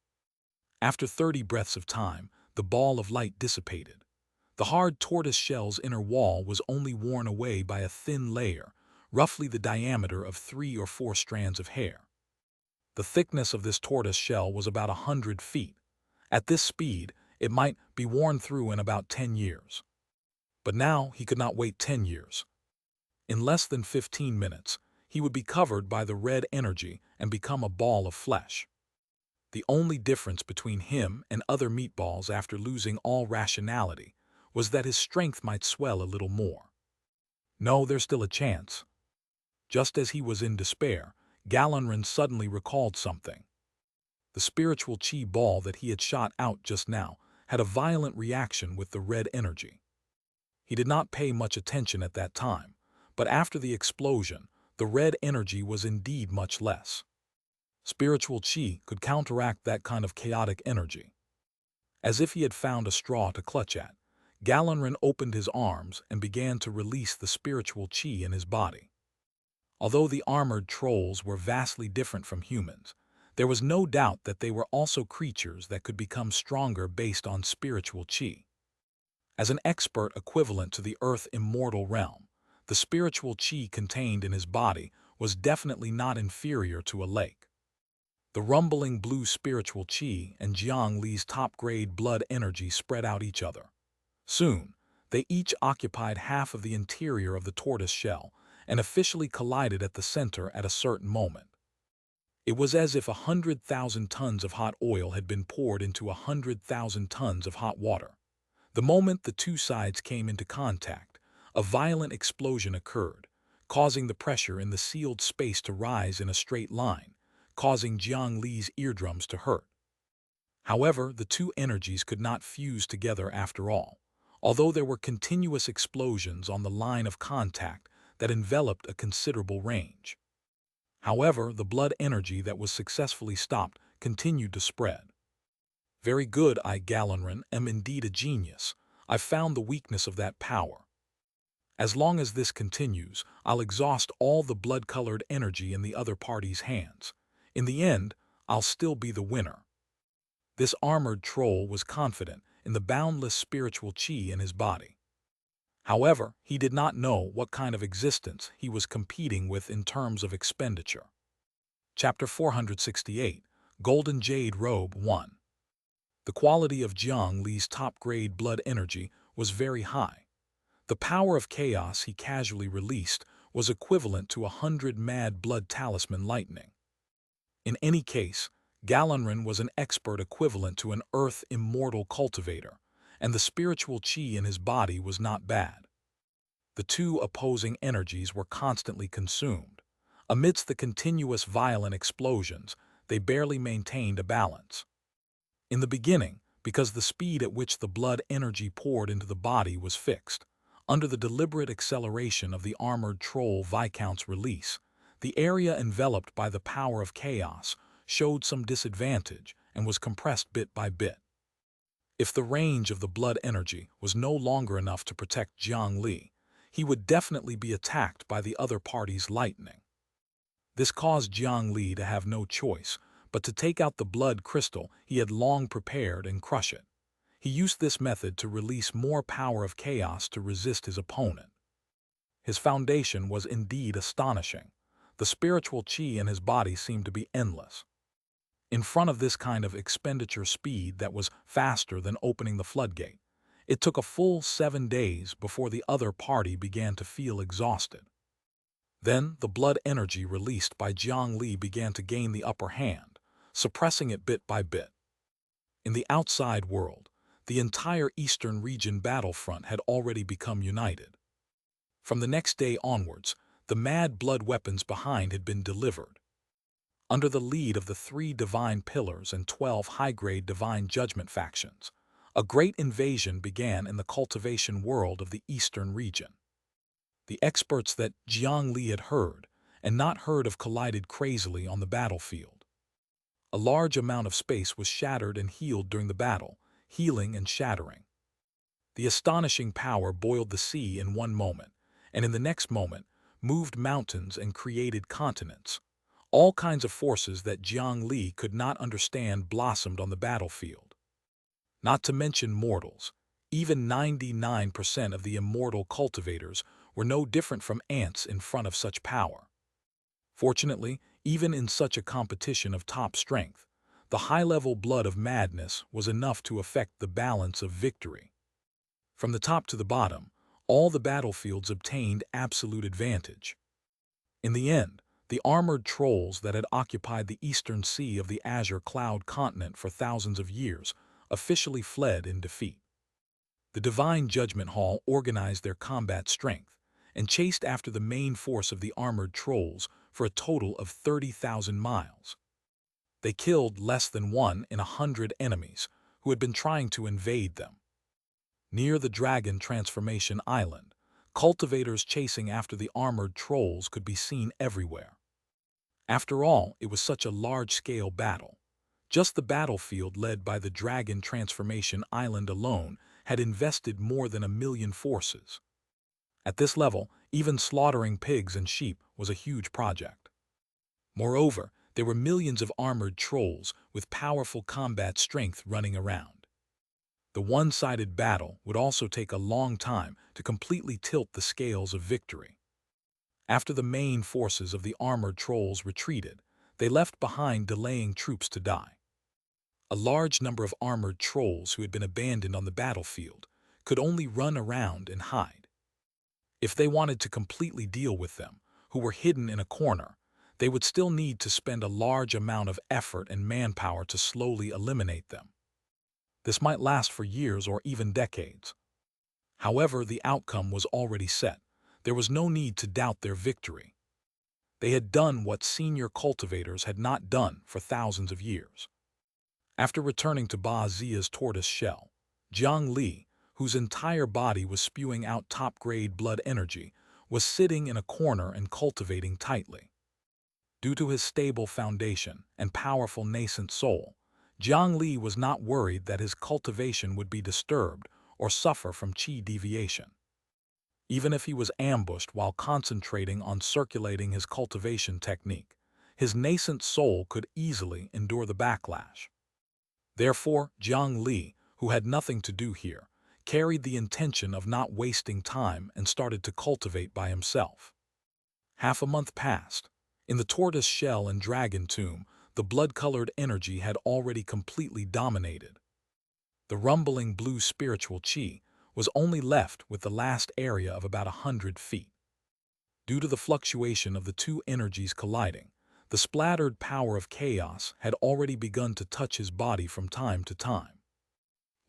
After 30 breaths of time, the ball of light dissipated. The hard tortoise shell's inner wall was only worn away by a thin layer, roughly the diameter of 3 or 4 strands of hair. The thickness of this tortoise shell was about 100 feet. At this speed, it might be worn through in about 10 years. But now he could not wait 10 years. In less than 15 minutes, he would be covered by the red energy and become a ball of flesh. The only difference between him and other meatballs after losing all rationality was that his strength might swell a little more. No, there's still a chance. Just as he was in despair, Galenran suddenly recalled something. The spiritual chi ball that he had shot out just now had a violent reaction with the red energy. He did not pay much attention at that time, but after the explosion, the red energy was indeed much less. Spiritual chi could counteract that kind of chaotic energy. As if he had found a straw to clutch at, Galenran opened his arms and began to release the spiritual chi in his body. Although the armored trolls were vastly different from humans, there was no doubt that they were also creatures that could become stronger based on spiritual chi. As an expert equivalent to the Earth immortal realm, the spiritual chi contained in his body was definitely not inferior to a lake. The rumbling blue spiritual qi and Jiang Li's top-grade blood energy spread out each other. Soon, they each occupied half of the interior of the tortoise shell and officially collided at the center at a certain moment. It was as if 100,000 tons of hot oil had been poured into 100,000 tons of hot water. The moment the two sides came into contact, a violent explosion occurred, causing the pressure in the sealed space to rise in a straight line, causing Jiang Li's eardrums to hurt. However, the two energies could not fuse together after all, although there were continuous explosions on the line of contact that enveloped a considerable range. However, the blood energy that was successfully stopped continued to spread. Very good, I Galenran am indeed a genius. I've found the weakness of that power. As long as this continues, I'll exhaust all the blood-colored energy in the other party's hands. In the end, I'll still be the winner. This armored troll was confident in the boundless spiritual qi in his body. However, he did not know what kind of existence he was competing with in terms of expenditure. Chapter 468, Golden Jade Robe 1. The quality of Jiang Li's top-grade blood energy was very high. The power of chaos he casually released was equivalent to 100 mad blood talisman lightning. In any case, Galenran was an expert equivalent to an earth immortal cultivator, and the spiritual qi in his body was not bad. The two opposing energies were constantly consumed. Amidst the continuous violent explosions, they barely maintained a balance. In the beginning, because the speed at which the blood energy poured into the body was fixed, under the deliberate acceleration of the armored troll Viscount's release, the area enveloped by the power of chaos showed some disadvantage and was compressed bit by bit. If the range of the blood energy was no longer enough to protect Jiang Li, he would definitely be attacked by the other party's lightning. This caused Jiang Li to have no choice but to take out the blood crystal he had long prepared and crush it. He used this method to release more power of chaos to resist his opponent. His foundation was indeed astonishing. The spiritual qi in his body seemed to be endless. In front of this kind of expenditure speed that was faster than opening the floodgate, it took a full 7 days before the other party began to feel exhausted. Then the blood energy released by Jiang Li began to gain the upper hand, suppressing it bit by bit. In the outside world, the entire eastern region battlefront had already become united. From the next day onwards, the mad blood weapons behind had been delivered. Under the lead of the 3 divine pillars and 12 high-grade divine judgment factions, a great invasion began in the cultivation world of the eastern region. The experts that Jiang Li had heard and not heard of collided crazily on the battlefield. A large amount of space was shattered and healed during the battle, healing and shattering. The astonishing power boiled the sea in one moment, and in the next moment moved mountains and created continents. All kinds of forces that Jiang Li could not understand blossomed on the battlefield. Not to mention mortals. Even 99% of the immortal cultivators were no different from ants in front of such power. Fortunately, even in such a competition of top strength, the high-level blood of madness was enough to affect the balance of victory. From the top to the bottom, all the battlefields obtained absolute advantage. In the end, the armored trolls that had occupied the eastern sea of the Azure Cloud continent for thousands of years officially fled in defeat. The Divine Judgment Hall organized their combat strength and chased after the main force of the armored trolls for a total of 30,000 miles. They killed less than 1 in 100 enemies who had been trying to invade them. Near the Dragon Transformation Island, cultivators chasing after the armored trolls could be seen everywhere. After all, it was such a large-scale battle. Just the battlefield led by the Dragon Transformation Island alone had invested more than 1 million forces. At this level, even slaughtering pigs and sheep was a huge project. Moreover, there were millions of armored trolls with powerful combat strength running around. The one-sided battle would also take a long time to completely tilt the scales of victory. After the main forces of the armored trolls retreated, they left behind delaying troops to die. A large number of armored trolls who had been abandoned on the battlefield could only run around and hide. If they wanted to completely deal with them, who were hidden in a corner, they would still need to spend a large amount of effort and manpower to slowly eliminate them. This might last for years or even decades. However, the outcome was already set. There was no need to doubt their victory. They had done what senior cultivators had not done for thousands of years. After returning to Ba Zia's tortoise shell, Jiang Li, whose entire body was spewing out top-grade blood energy, was sitting in a corner and cultivating tightly. Due to his stable foundation and powerful nascent soul, Jiang Li was not worried that his cultivation would be disturbed or suffer from qi deviation. Even if he was ambushed while concentrating on circulating his cultivation technique, his nascent soul could easily endure the backlash. Therefore, Jiang Li, who had nothing to do here, carried the intention of not wasting time and started to cultivate by himself. Half a month passed. In the tortoise shell and dragon tomb, the blood-colored energy had already completely dominated. The rumbling blue spiritual qi was only left with the last area of about 100 feet. Due to the fluctuation of the two energies colliding, the splattered power of chaos had already begun to touch his body from time to time.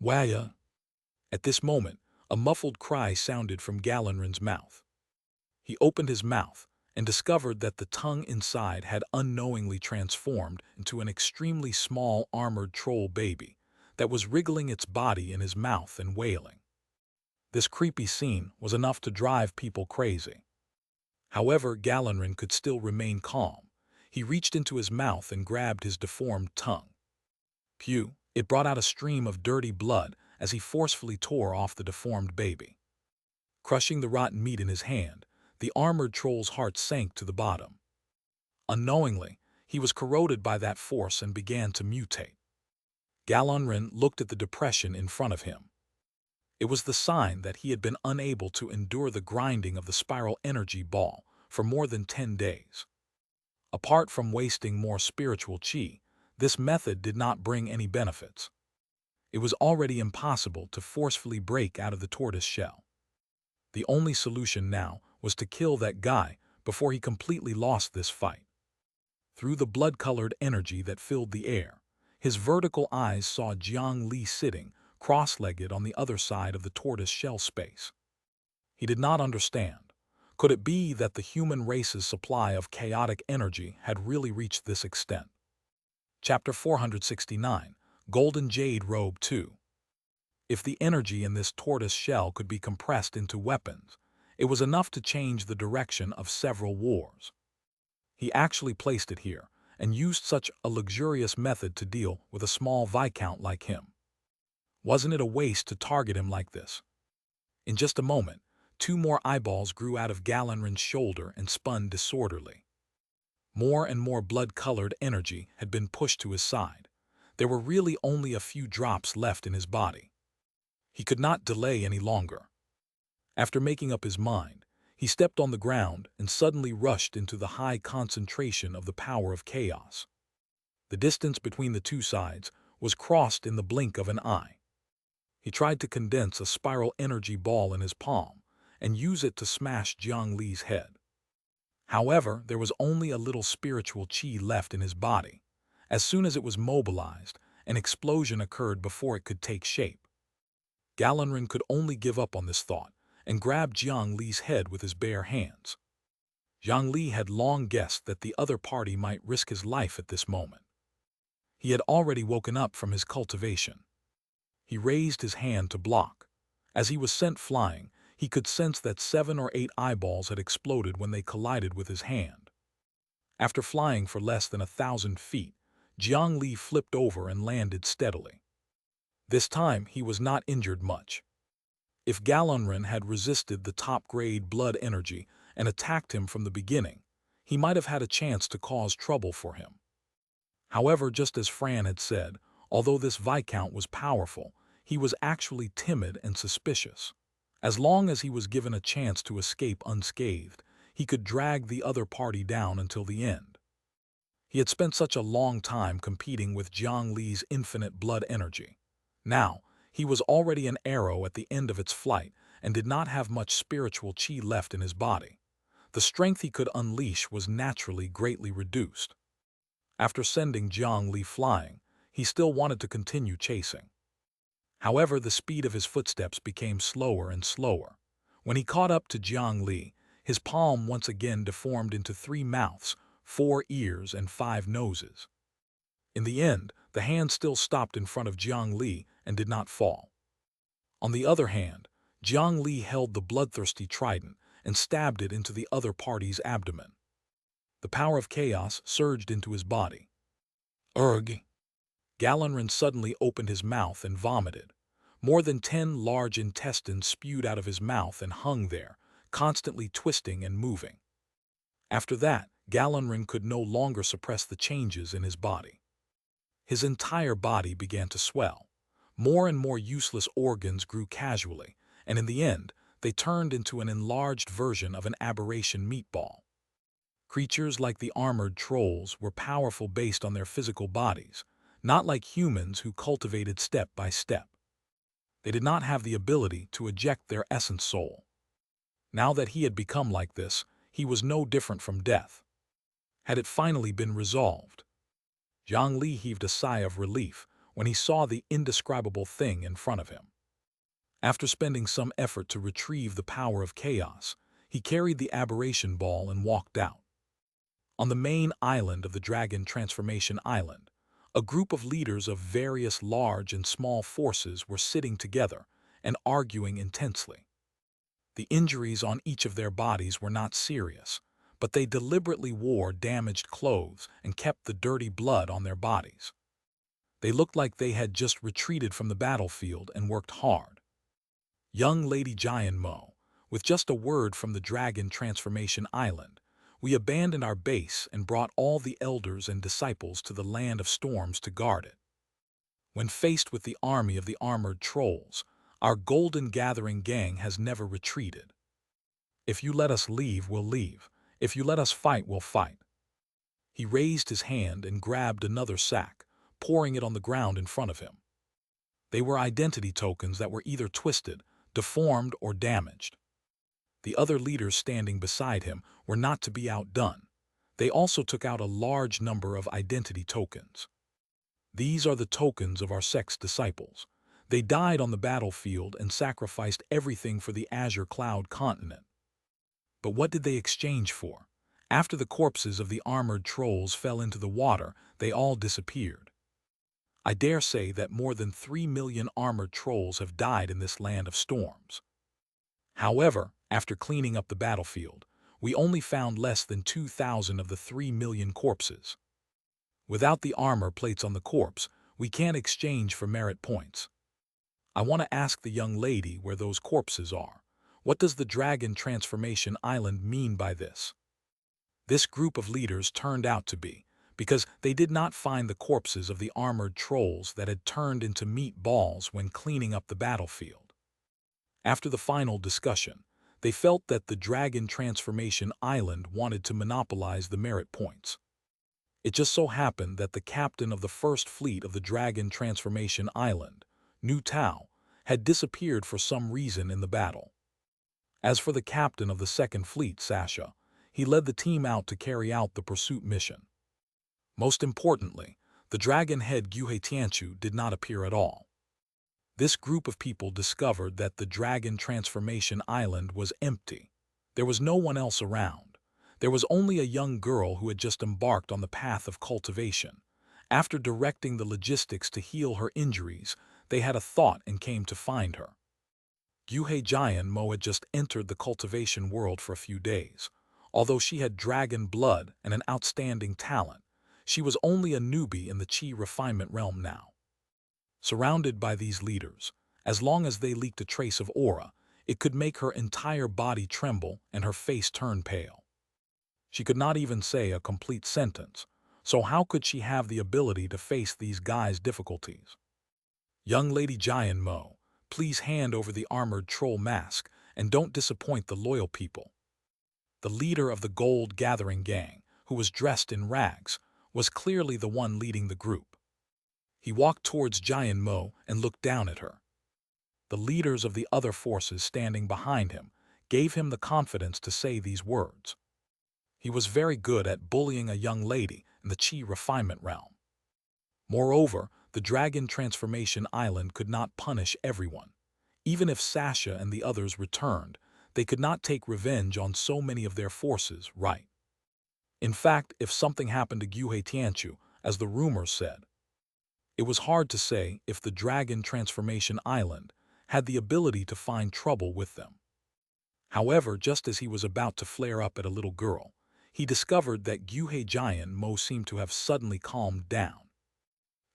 Wuxia! At this moment, a muffled cry sounded from Galenrin's mouth. He opened his mouth and discovered that the tongue inside had unknowingly transformed into an extremely small armored troll baby that was wriggling its body in his mouth and wailing. This creepy scene was enough to drive people crazy. However, Galenrin could still remain calm. He reached into his mouth and grabbed his deformed tongue. Pew! It brought out a stream of dirty blood as he forcefully tore off the deformed baby. Crushing the rotten meat in his hand, the armored troll's heart sank to the bottom. Unknowingly, he was corroded by that force and began to mutate. Galenrin looked at the depression in front of him. It was the sign that he had been unable to endure the grinding of the spiral energy ball for more than 10 days. Apart from wasting more spiritual qi, this method did not bring any benefits. It was already impossible to forcefully break out of the tortoise shell. The only solution now was to kill that guy before he completely lost this fight. Through the blood-colored energy that filled the air, his vertical eyes saw Jiang Li sitting cross-legged on the other side of the tortoise shell space. He did not understand. Could it be that the human race's supply of chaotic energy had really reached this extent? Chapter 469, Golden Jade Robe 2. If the energy in this tortoise shell could be compressed into weapons, it was enough to change the direction of several wars. He actually placed it here and used such a luxurious method to deal with a small viscount like him. Wasn't it a waste to target him like this? In just a moment, 2 more eyeballs grew out of Galenrin's shoulder and spun disorderly. More and more blood-colored energy had been pushed to his side. There were really only a few drops left in his body. He could not delay any longer. After making up his mind, he stepped on the ground and suddenly rushed into the high concentration of the power of chaos. The distance between the two sides was crossed in the blink of an eye. He tried to condense a spiral energy ball in his palm and use it to smash Jiang Li's head. However, there was only a little spiritual qi left in his body. As soon as it was mobilized, an explosion occurred before it could take shape. Galenrin could only give up on this thought and grab Jiang Li's head with his bare hands. Jiang Li had long guessed that the other party might risk his life at this moment. He had already woken up from his cultivation. He raised his hand to block. As he was sent flying, he could sense that 7 or 8 eyeballs had exploded when they collided with his hand. After flying for less than 1,000 feet, Jiang Li flipped over and landed steadily. This time he was not injured much. If Galenrin had resisted the top-grade blood energy and attacked him from the beginning, he might have had a chance to cause trouble for him. However, just as Fran had said, although this Viscount was powerful, he was actually timid and suspicious. As long as he was given a chance to escape unscathed, he could drag the other party down until the end. He had spent such a long time competing with Jiang Li's infinite blood energy. Now, he was already an arrow at the end of its flight and did not have much spiritual qi left in his body. The strength he could unleash was naturally greatly reduced. After sending Jiang Li flying, he still wanted to continue chasing. However, the speed of his footsteps became slower and slower. When he caught up to Jiang Li, his palm once again deformed into 3 mouths, 4 ears, and 5 noses. In the end, the hand still stopped in front of Jiang Li and did not fall. On the other hand, Jiang Li held the bloodthirsty trident and stabbed it into the other party's abdomen. The power of chaos surged into his body. Urgh! Galenran suddenly opened his mouth and vomited. More than 10 large intestines spewed out of his mouth and hung there, constantly twisting and moving. After that, Galenran could no longer suppress the changes in his body. His entire body began to swell. More and more useless organs grew casually, and in the end, they turned into an enlarged version of an aberration meatball. Creatures like the armored trolls were powerful based on their physical bodies, not like humans who cultivated step by step. They did not have the ability to eject their essence soul. Now that he had become like this, he was no different from death. Had it finally been resolved? Jiang Li heaved a sigh of relief when he saw the indescribable thing in front of him. After spending some effort to retrieve the power of chaos, he carried the aberration ball and walked out. On the main island of the Dragon Transformation Island, a group of leaders of various large and small forces were sitting together and arguing intensely. The injuries on each of their bodies were not serious, but they deliberately wore damaged clothes and kept the dirty blood on their bodies. They looked like they had just retreated from the battlefield and worked hard. Young Lady Jianmo, with just a word from the Dragon Transformation Island, we abandoned our base and brought all the elders and disciples to the land of storms to guard it. When faced with the army of the armored trolls, our golden gathering gang has never retreated. If you let us leave, we'll leave. If you let us fight, we'll fight. He raised his hand and grabbed another sack, pouring it on the ground in front of him. They were identity tokens that were either twisted, deformed, or damaged. The other leaders standing beside him were not to be outdone. They also took out a large number of identity tokens. These are the tokens of our sect's disciples. They died on the battlefield and sacrificed everything for the Azure Cloud continent. But what did they exchange for? After the corpses of the armored trolls fell into the water, they all disappeared. I dare say that more than 3 million armored trolls have died in this land of storms. However, after cleaning up the battlefield, we only found less than 2,000 of the 3 million corpses. Without the armor plates on the corpse, we can't exchange for merit points. I want to ask the young lady where those corpses are. What does the Dragon Transformation Island mean by this? This group of leaders turned out to be, because they did not find the corpses of the armored trolls that had turned into meatballs when cleaning up the battlefield. After the final discussion, they felt that the Dragon Transformation Island wanted to monopolize the merit points. It just so happened that the captain of the first fleet of the Dragon Transformation Island, Nu Tao, had disappeared for some reason in the battle. As for the captain of the second fleet, Xianxia, he led the team out to carry out the pursuit mission. Most importantly, the dragon head Xianxia did not appear at all. This group of people discovered that the Dragon Transformation Island was empty. There was no one else around. There was only a young girl who had just embarked on the path of cultivation. After directing the logistics to heal her injuries, they had a thought and came to find her. Jianmo had just entered the cultivation world for a few days. Although she had dragon blood and an outstanding talent, she was only a newbie in the Qi refinement realm now. Surrounded by these leaders, as long as they leaked a trace of aura, it could make her entire body tremble and her face turn pale. She could not even say a complete sentence, so how could she have the ability to face these guys' difficulties? Young Lady Jianmo, please hand over the armored troll mask and don't disappoint the loyal people. The leader of the gold gathering gang, who was dressed in rags, was clearly the one leading the group. He walked towards Jiang Mo and looked down at her. The leaders of the other forces standing behind him gave him the confidence to say these words. He was very good at bullying a young lady in the Qi refinement realm. Moreover, the Dragon Transformation Island could not punish everyone. Even if Sasha and the others returned, they could not take revenge on so many of their forces, right? In fact, if something happened to Gyuhe Tianchu, as the rumors said, it was hard to say if the Dragon Transformation Island had the ability to find trouble with them. However, just as he was about to flare up at a little girl, he discovered that Gyuhe Jiang Mo seemed to have suddenly calmed down.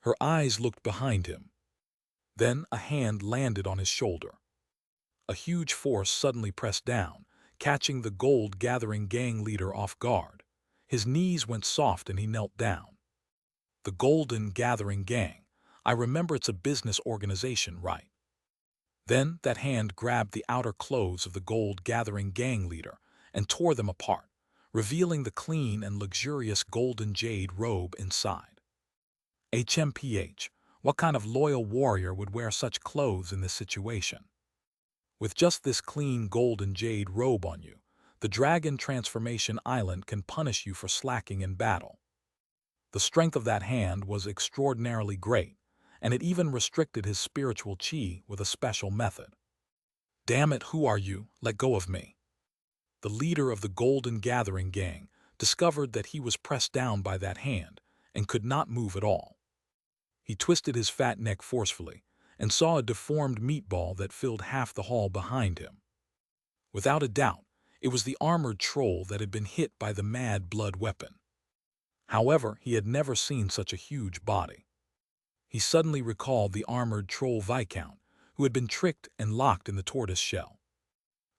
Her eyes looked behind him. Then a hand landed on his shoulder. A huge force suddenly pressed down, catching the gold-gathering gang leader off guard. His knees went soft and he knelt down. The Golden Gathering Gang. I remember it's a business organization, right? Then that hand grabbed the outer clothes of the gold-gathering gang leader and tore them apart, revealing the clean and luxurious golden jade robe inside. HMPH, what kind of loyal warrior would wear such clothes in this situation? With just this clean golden jade robe on you, the Dragon Transformation Island can punish you for slacking in battle. The strength of that hand was extraordinarily great, and it even restricted his spiritual chi with a special method. Damn it, who are you? Let go of me. The leader of the Golden Gathering Gang discovered that he was pressed down by that hand and could not move at all. He twisted his fat neck forcefully and saw a deformed meatball that filled half the hall behind him. Without a doubt, it was the armored troll that had been hit by the mad blood weapon. However, he had never seen such a huge body. He suddenly recalled the armored troll Viscount, who had been tricked and locked in the tortoise shell.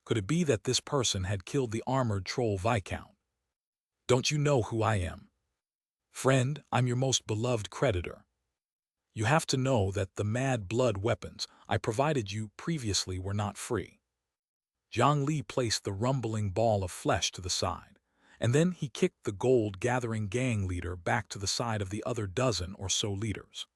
Could it be that this person had killed the armored troll Viscount? Don't you know who I am? Friend, I'm your most beloved creditor. You have to know that the mad blood weapons I provided you previously were not free. Jiang Li placed the rumbling ball of flesh to the side, and then he kicked the gold-gathering gang leader back to the side of the other dozen or so leaders.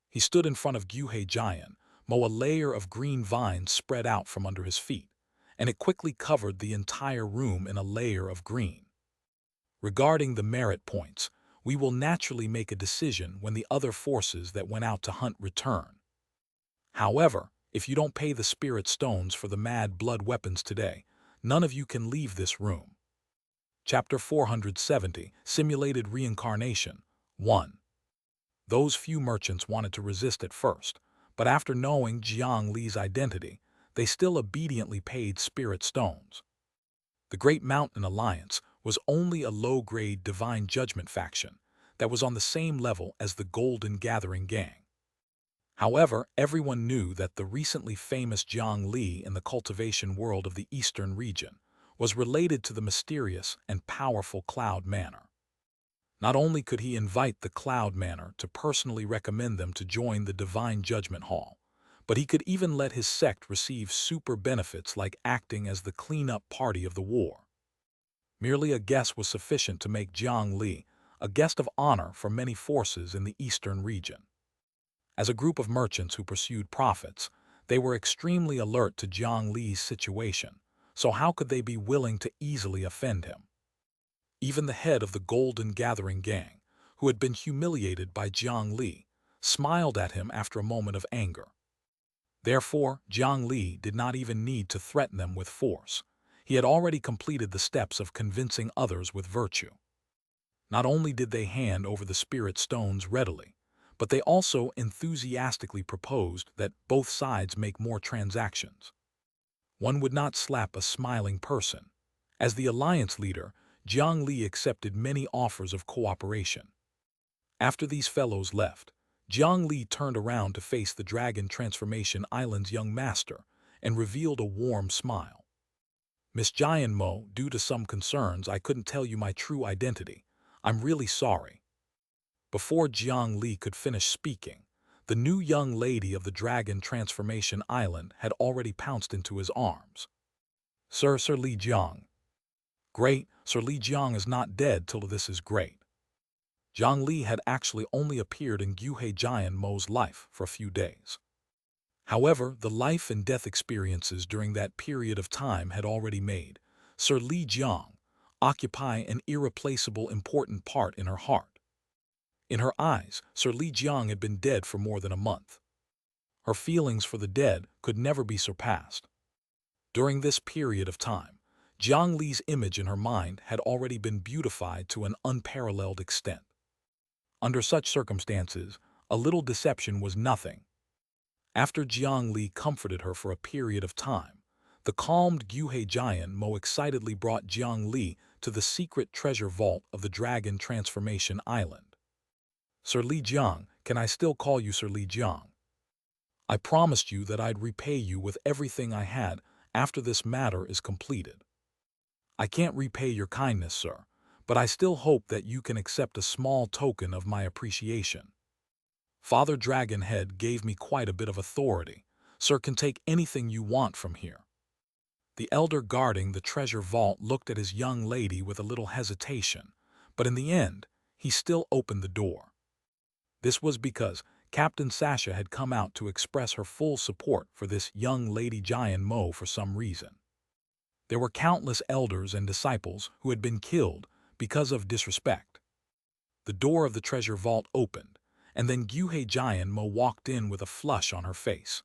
He stood in front of Gyuhe Jiang Mo. A layer of green vines spread out from under his feet, and it quickly covered the entire room in a layer of green. Regarding the merit points, we will naturally make a decision when the other forces that went out to hunt return. However, if you don't pay the spirit stones for the mad blood weapons today, none of you can leave this room. Chapter 470, Simulated Reincarnation, 1. Those few merchants wanted to resist at first, but after knowing Jiang Li's identity, they still obediently paid spirit stones. The Great Mountain Alliance was only a low-grade divine judgment faction that was on the same level as the Golden Gathering Gang. However, everyone knew that the recently famous Jiang Li in the cultivation world of the eastern region was related to the mysterious and powerful Cloud Manor. Not only could he invite the Cloud Manor to personally recommend them to join the Divine Judgment Hall, but he could even let his sect receive super benefits like acting as the cleanup party of the war. Merely a guess was sufficient to make Jiang Li a guest of honor for many forces in the eastern region. As a group of merchants who pursued profits, they were extremely alert to Jiang Li's situation, so how could they be willing to easily offend him? Even the head of the Golden Gathering Gang, who had been humiliated by Jiang Li, smiled at him after a moment of anger. Therefore, Jiang Li did not even need to threaten them with force. He had already completed the steps of convincing others with virtue. Not only did they hand over the spirit stones readily, but they also enthusiastically proposed that both sides make more transactions. One would not slap a smiling person. As the alliance leader, Jiang Li accepted many offers of cooperation. After these fellows left, Jiang Li turned around to face the Dragon Transformation Island's young master and revealed a warm smile. Miss Jiang Mo, due to some concerns I couldn't tell you my true identity. I'm really sorry. Before Jiang Li could finish speaking, the new young lady of the Dragon Transformation Island had already pounced into his arms. Sir Li Jiang. Great, Sir Li Jiang is not dead till this is great. Jiang Li had actually only appeared in Guhe Jian Mo's life for a few days. However, the life and death experiences during that period of time had already made Sir Li Jiang occupy an irreplaceable important part in her heart. In her eyes, Sir Li Jiang had been dead for more than a month. Her feelings for the dead could never be surpassed. During this period of time, Jiang Li's image in her mind had already been beautified to an unparalleled extent. Under such circumstances, a little deception was nothing. After Jiang Li comforted her for a period of time, the calmed Guhe Jian Mo excitedly brought Jiang Li to the secret treasure vault of the Dragon Transformation Island. Sir Li Jiang, can I still call you Sir Li Jiang? I promised you that I'd repay you with everything I had after this matter is completed. I can't repay your kindness, sir, but I still hope that you can accept a small token of my appreciation. Father Dragonhead gave me quite a bit of authority. Sir can take anything you want from here. The elder guarding the treasure vault looked at his young lady with a little hesitation, but in the end, he still opened the door. This was because Captain Xianxia had come out to express her full support for this young lady Jian Mo for some reason. There were countless elders and disciples who had been killed because of disrespect. The door of the treasure vault opened, and then Guhe Jian Mo walked in with a flush on her face.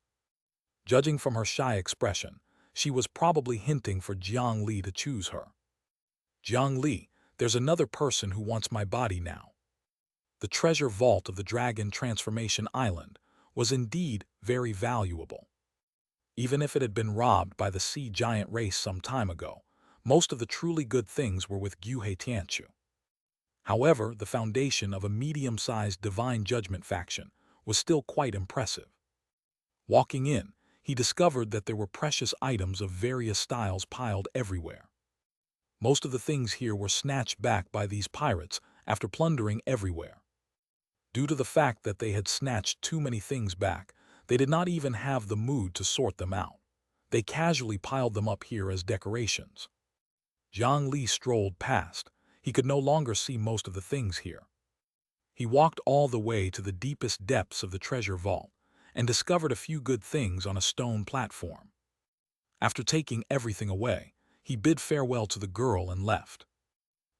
Judging from her shy expression, she was probably hinting for Jiang Li to choose her. Jiang Li, there's another person who wants my body now. The treasure vault of the Dragon Transformation Island was indeed very valuable. Even if it had been robbed by the sea giant race some time ago, most of the truly good things were with Guhe Xianxia. However, the foundation of a medium-sized divine judgment faction was still quite impressive. Walking in, he discovered that there were precious items of various styles piled everywhere. Most of the things here were snatched back by these pirates after plundering everywhere. Due to the fact that they had snatched too many things back, they did not even have the mood to sort them out. They casually piled them up here as decorations. Jiang Li strolled past. He could no longer see most of the things here. He walked all the way to the deepest depths of the treasure vault and discovered a few good things on a stone platform. After taking everything away, he bid farewell to the girl and left.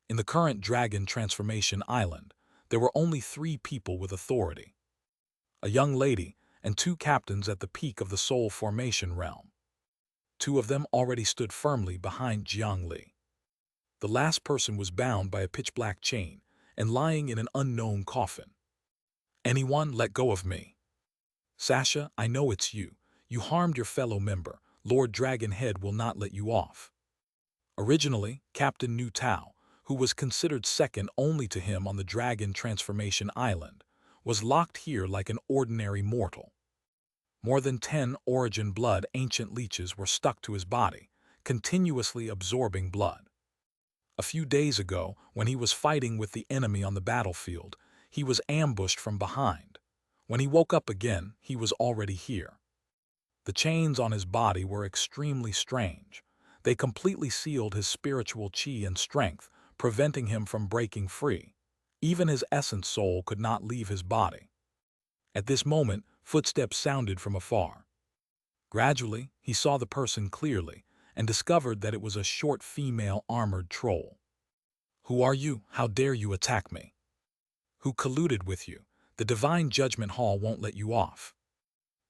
In the current Dragon Transformation Island, there were only 3 people with authority: a young lady and 2 captains at the peak of the Soul Formation realm. 2 of them already stood firmly behind Jiang Li. The last person was bound by a pitch-black chain and lying in an unknown coffin. Anyone, let go of me. Xianxia, I know it's you. You harmed your fellow member. Lord Dragonhead will not let you off. Originally, Captain Nu Tao, who was considered second only to him on the Dragon Transformation Island, was locked here like an ordinary mortal. More than 10 origin blood ancient leeches were stuck to his body, continuously absorbing blood. A few days ago, when he was fighting with the enemy on the battlefield, he was ambushed from behind. When he woke up again, he was already here. The chains on his body were extremely strange. They completely sealed his spiritual chi and strength, preventing him from breaking free. Even his essence soul could not leave his body. At this moment, footsteps sounded from afar. Gradually, he saw the person clearly and discovered that it was a short female armored troll. Who are you? How dare you attack me? Who colluded with you? The Divine Judgment Hall won't let you off.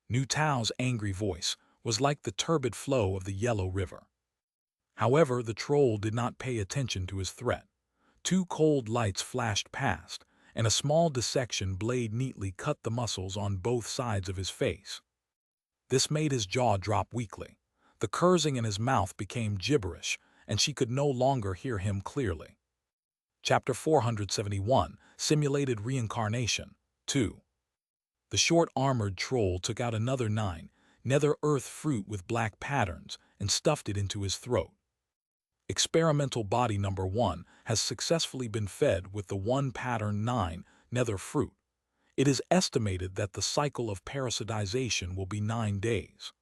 Nu Tao's angry voice was like the turbid flow of the Yellow River. However, the troll did not pay attention to his threat. 2 cold lights flashed past, and a small dissection blade neatly cut the muscles on both sides of his face. This made his jaw drop weakly. The cursing in his mouth became gibberish, and she could no longer hear him clearly. Chapter 471, Simulated Reincarnation, 2. The short armored troll took out another 9 nether earth fruit with black patterns and stuffed it into his throat. Experimental body number 1 has successfully been fed with the 1 pattern 9 nether fruit. It is estimated that the cycle of parasitization will be 9 days.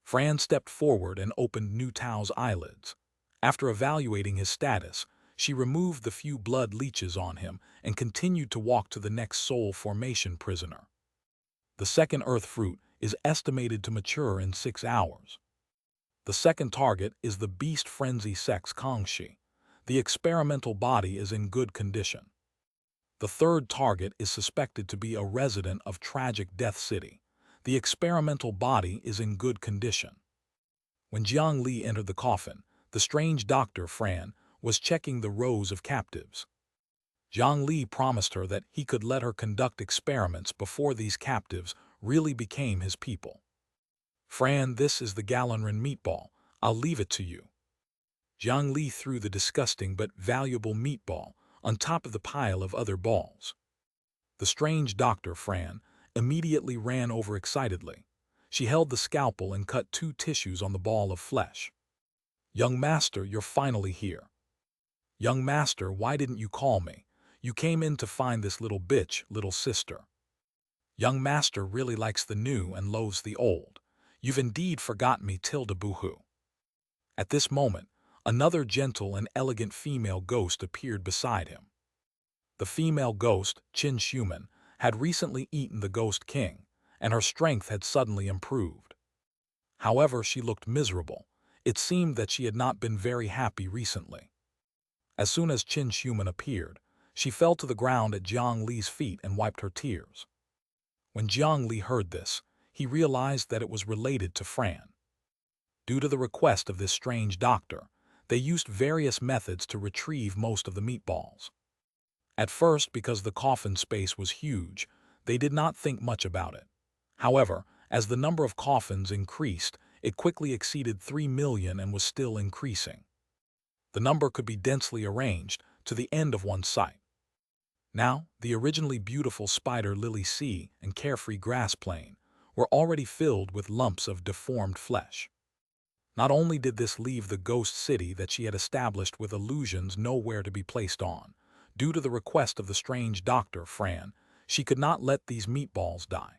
Fran stepped forward and opened Nu Tao's eyelids. After evaluating his status, She removed the few blood leeches on him and continued to walk to the next soul formation prisoner. The second earth fruit is estimated to mature in 6 hours. The second target is the beast frenzy sex Xianxia. The experimental body is in good condition. The third target is suspected to be a resident of tragic Death City. The experimental body is in good condition. When Jiang Li entered the coffin, the strange doctor, Fran, was checking the rows of captives. Jiang Li promised her that he could let her conduct experiments before these captives really became his people. Fran, this is the Gallonrin meatball. I'll leave it to you. Jiang Li threw the disgusting but valuable meatball on top of the pile of other balls. The strange doctor, Fran, immediately ran over excitedly. She held the scalpel and cut 2 tissues on the ball of flesh. Young master, you're finally here. Young master, why didn't you call me? You came in to find this little bitch, little sister. Young master really likes the new and loathes the old. You've indeed forgotten me, tilde boohoo. At this moment, another gentle and elegant female ghost appeared beside him. The female ghost, Xianxia, had recently eaten the ghost king, and her strength had suddenly improved. However, she looked miserable. It seemed that she had not been very happy recently. As soon as Xianxia appeared, she fell to the ground at Jiang Li's feet and wiped her tears. When Jiang Li heard this, he realized that it was related to Fran. Due to the request of this strange doctor, they used various methods to retrieve most of the meatballs. At first, because the coffin space was huge, they did not think much about it. However, as the number of coffins increased, it quickly exceeded 3 million and was still increasing. The number could be densely arranged to the end of one site. Now, the originally beautiful spider lily sea and carefree grass plain were already filled with lumps of deformed flesh. Not only did this leave the ghost city that she had established with illusions nowhere to be placed on, due to the request of the strange doctor, Fran, she could not let these meatballs die.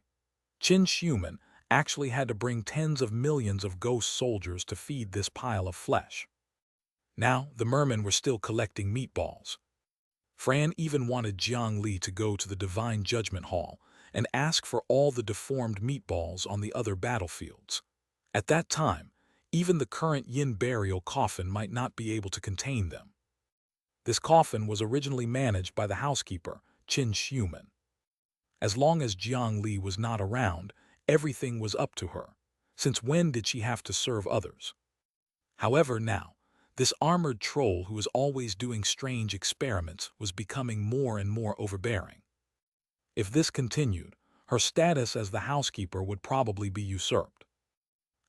Xianxia actually had to bring tens of millions of ghost soldiers to feed this pile of flesh. Now, the mermen were still collecting meatballs. Fran even wanted Jiang Li to go to the Divine Judgment Hall and ask for all the deformed meatballs on the other battlefields. At that time, even the current yin burial coffin might not be able to contain them. This coffin was originally managed by the housekeeper, Xianxia. As long as Jiang Li was not around, everything was up to her. Since when did she have to serve others? However, now, this armored troll who was always doing strange experiments was becoming more and more overbearing. If this continued, her status as the housekeeper would probably be usurped.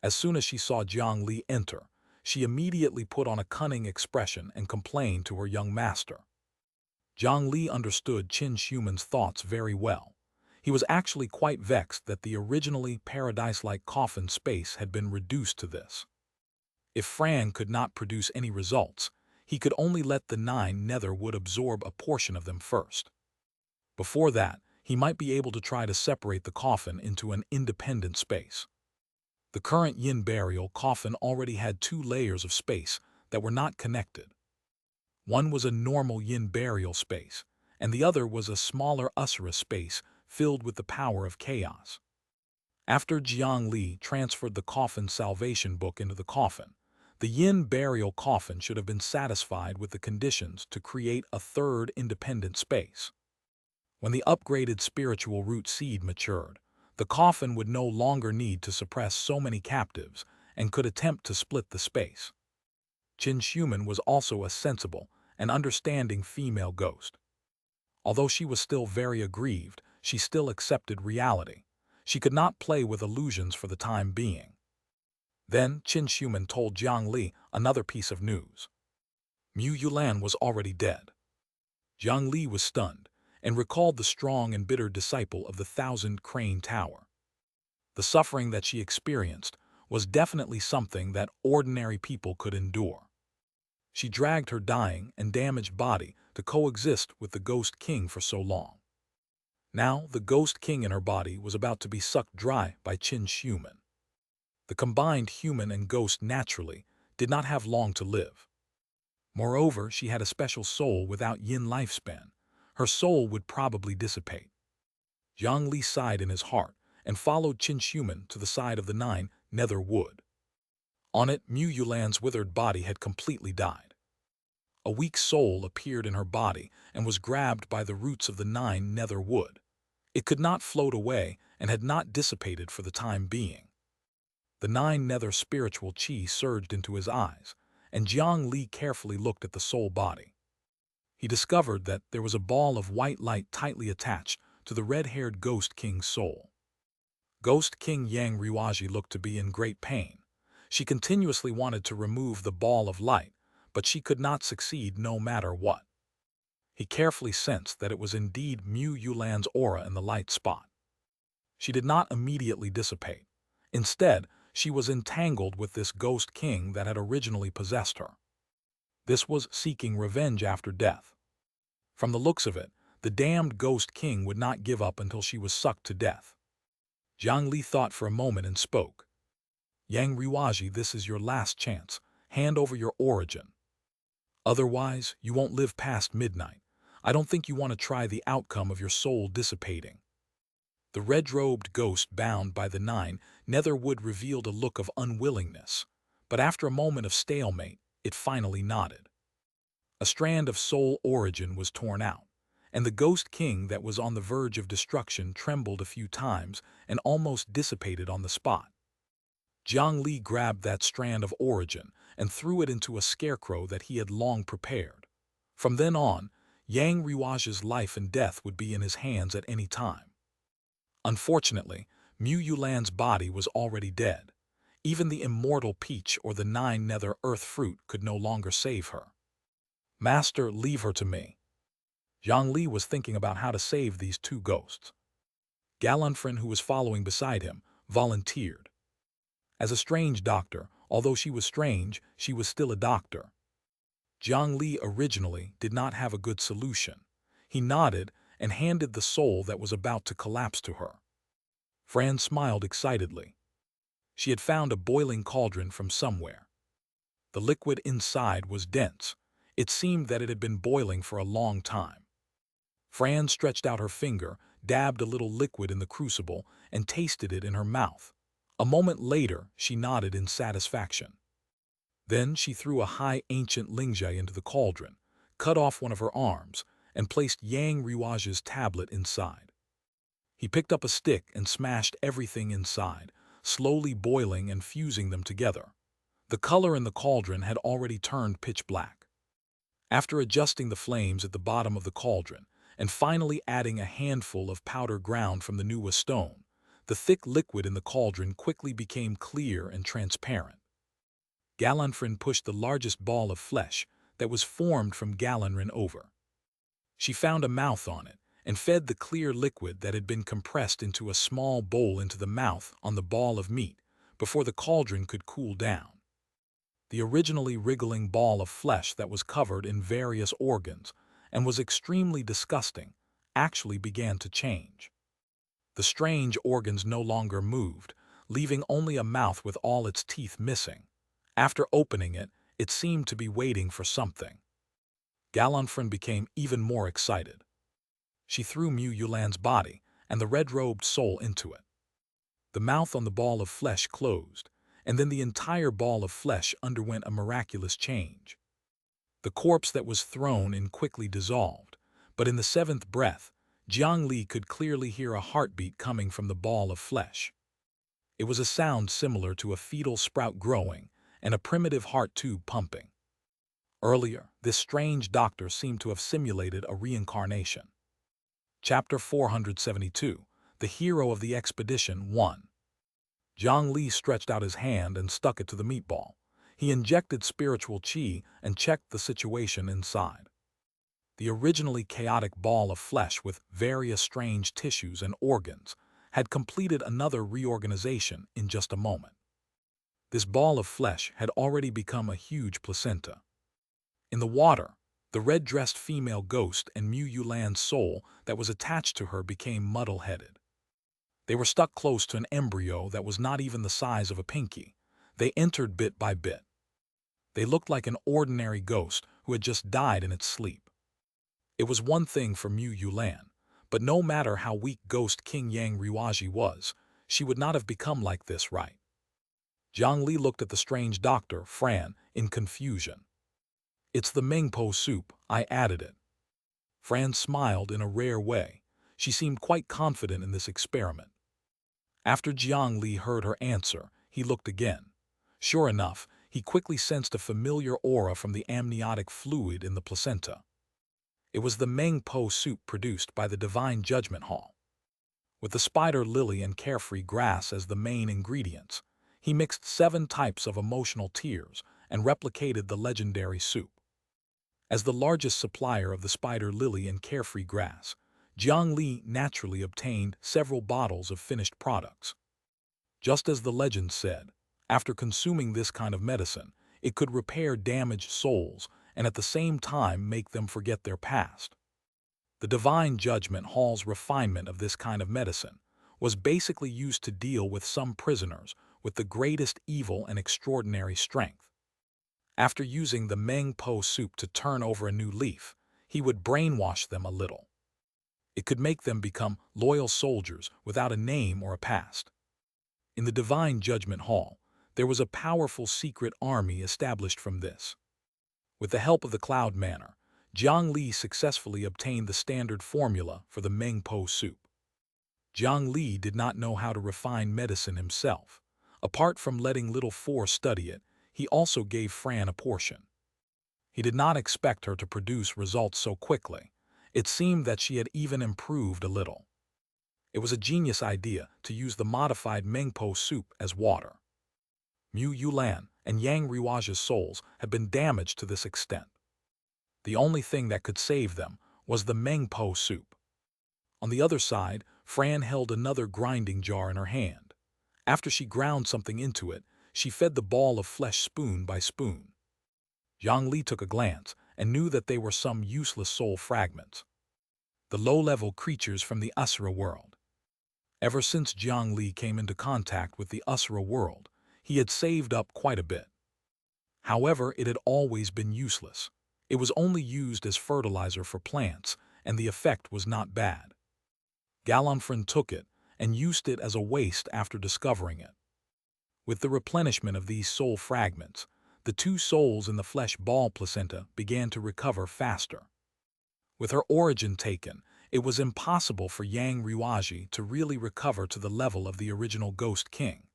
As soon as she saw Jiang Li enter, she immediately put on a cunning expression and complained to her young master. Jiang Li understood Xianxia's thoughts very well. He was actually quite vexed that the originally paradise-like coffin space had been reduced to this. If Fran could not produce any results, he could only let the 9 nether would absorb a portion of them first. Before that, he might be able to try to separate the coffin into an independent space. The current yin burial coffin already had 2 layers of space that were not connected. One was a normal yin burial space, and the other was a smaller Usura space filled with the power of chaos. After Jiang Li transferred the coffin salvation book into the coffin, the yin burial coffin should have been satisfied with the conditions to create a third independent space. When the upgraded spiritual root seed matured, the coffin would no longer need to suppress so many captives and could attempt to split the space. Xianxia was also a sensible and understanding female ghost. Although she was still very aggrieved, she still accepted reality. She could not play with illusions for the time being. Then Xianxia told Jiang Li another piece of news. Mu Yulan was already dead. Jiang Li was stunned and recalled the strong and bitter disciple of the 1,000-crane tower. The suffering that she experienced was definitely something that ordinary people could endure. She dragged her dying and damaged body to coexist with the Ghost King for so long. Now the Ghost King in her body was about to be sucked dry by Xianxia. The combined human and ghost naturally did not have long to live. Moreover, she had a special soul without yin lifespan. Her soul would probably dissipate. Jiang Li sighed in his heart and followed Qin Shuman to the side of the 9 nether wood. On it, Mu Yulan's withered body had completely died. A weak soul appeared in her body and was grabbed by the roots of the 9 nether wood. It could not float away and had not dissipated for the time being. The 9 nether spiritual qi surged into his eyes, and Jiang Li carefully looked at the soul body. He discovered that there was a ball of white light tightly attached to the red-haired Ghost King's soul. Ghost King Yang Riwaji looked to be in great pain. She continuously wanted to remove the ball of light, but she could not succeed no matter what. He carefully sensed that it was indeed Mu Yulan's aura in the light spot. She did not immediately dissipate. Instead, she was entangled with this Ghost King that had originally possessed her. This was seeking revenge after death. From the looks of it, the damned Ghost King would not give up until she was sucked to death. Jiang Li thought for a moment and spoke. Yang Riwaji, this is your last chance. Hand over your origin. Otherwise, you won't live past midnight. I don't think you want to try the outcome of your soul dissipating. The red-robed ghost bound by the 9 nether wood revealed a look of unwillingness, but after a moment of stalemate, it finally nodded. A strand of soul origin was torn out, and the Ghost King that was on the verge of destruction trembled a few times and almost dissipated on the spot. Jiang Li grabbed that strand of origin and threw it into a scarecrow that he had long prepared. From then on, Yang Riwaji's life and death would be in his hands at any time. Unfortunately, Mu Yulan's body was already dead. Even the immortal peach or the 9 nether earth fruit could no longer save her. Master, leave her to me. Jiang Li was thinking about how to save these 2 ghosts. Galunfrin, who was following beside him, volunteered. As a strange doctor, although she was strange, she was still a doctor. Jiang Li originally did not have a good solution. He nodded and handed the soul that was about to collapse to her. Fran smiled excitedly. She had found a boiling cauldron from somewhere. The liquid inside was dense. It seemed that it had been boiling for a long time. Fran stretched out her finger, dabbed a little liquid in the crucible, and tasted it in her mouth. A moment later, she nodded in satisfaction. Then she threw a high ancient Lingjia into the cauldron, cut off one of her arms, and placed Yang Riwaji's tablet inside. He picked up a stick and smashed everything inside, slowly boiling and fusing them together. The color in the cauldron had already turned pitch black. After adjusting the flames at the bottom of the cauldron, and finally adding a handful of powder ground from the Nuwa stone, the thick liquid in the cauldron quickly became clear and transparent. Galunfrin pushed the largest ball of flesh that was formed from Galunrin over. She found a mouth on it and fed the clear liquid that had been compressed into a small bowl into the mouth on the ball of meat before the cauldron could cool down. The originally wriggling ball of flesh that was covered in various organs and was extremely disgusting actually began to change. The strange organs no longer moved, leaving only a mouth with all its teeth missing. After opening it, it seemed to be waiting for something. Galunfrin became even more excited. She threw Mu Yulan's body and the red-robed soul into it. The mouth on the ball of flesh closed, and then the entire ball of flesh underwent a miraculous change. The corpse that was thrown in quickly dissolved, but in the 7th breath, Jiang Li could clearly hear a heartbeat coming from the ball of flesh. It was a sound similar to a fetal sprout growing and a primitive heart tube pumping. Earlier, this strange doctor seemed to have simulated a reincarnation. Chapter 472, The Hero of the Expedition 1. Jiang Li stretched out his hand and stuck it to the meatball. He injected spiritual qi and checked the situation inside. The originally chaotic ball of flesh with various strange tissues and organs had completed another reorganization in just a moment. This ball of flesh had already become a huge placenta. In the water, the red-dressed female ghost and Mu Yulan's soul that was attached to her became muddle-headed. They were stuck close to an embryo that was not even the size of a pinky. They entered bit by bit. They looked like an ordinary ghost who had just died in its sleep. It was one thing for Mu Yulan, but no matter how weak Ghost King Yang Riwaji was, she would not have become like this, right? Jiang Li looked at the strange doctor, Fran, in confusion. "It's the Mengpo soup, I added it." Fran smiled in a rare way. She seemed quite confident in this experiment. After Jiang Li heard her answer, he looked again. Sure enough, he quickly sensed a familiar aura from the amniotic fluid in the placenta. It was the Mengpo soup produced by the Divine Judgment Hall. With the spider lily and carefree grass as the main ingredients, he mixed 7 types of emotional tears and replicated the legendary soup. As the largest supplier of the spider lily and carefree grass, Jiang Li naturally obtained several bottles of finished products. Just as the legend said, after consuming this kind of medicine, it could repair damaged souls and at the same time make them forget their past. The Divine Judgment Hall's refinement of this kind of medicine was basically used to deal with some prisoners with the greatest evil and extraordinary strength. After using the Mengpo soup to turn over a new leaf, he would brainwash them a little. It could make them become loyal soldiers without a name or a past. In the Divine Judgment Hall, there was a powerful secret army established from this. With the help of the Cloud Manor, Jiang Li successfully obtained the standard formula for the Mengpo soup. Jiang Li did not know how to refine medicine himself. Apart from letting Little Four study it, he also gave Fran a portion. He did not expect her to produce results so quickly. It seemed that she had even improved a little. It was a genius idea to use the modified Mengpo soup as water. Mu Yulan and Yang Riwaja's souls had been damaged to this extent. The only thing that could save them was the Mengpo soup. On the other side, Fran held another grinding jar in her hand. After she ground something into it, she fed the ball of flesh spoon by spoon. Jiang Li took a glance and knew that they were some useless soul fragments. The low-level creatures from the Asura world. Ever since Jiang Li came into contact with the Asura world, he had saved up quite a bit. However, it had always been useless. It was only used as fertilizer for plants, and the effect was not bad. Galonfrin took it and used it as a waste after discovering it. With the replenishment of these soul fragments, the 2 souls in the flesh ball placenta began to recover faster. With her origin taken, it was impossible for Yang Riwaji to really recover to the level of the original Ghost King.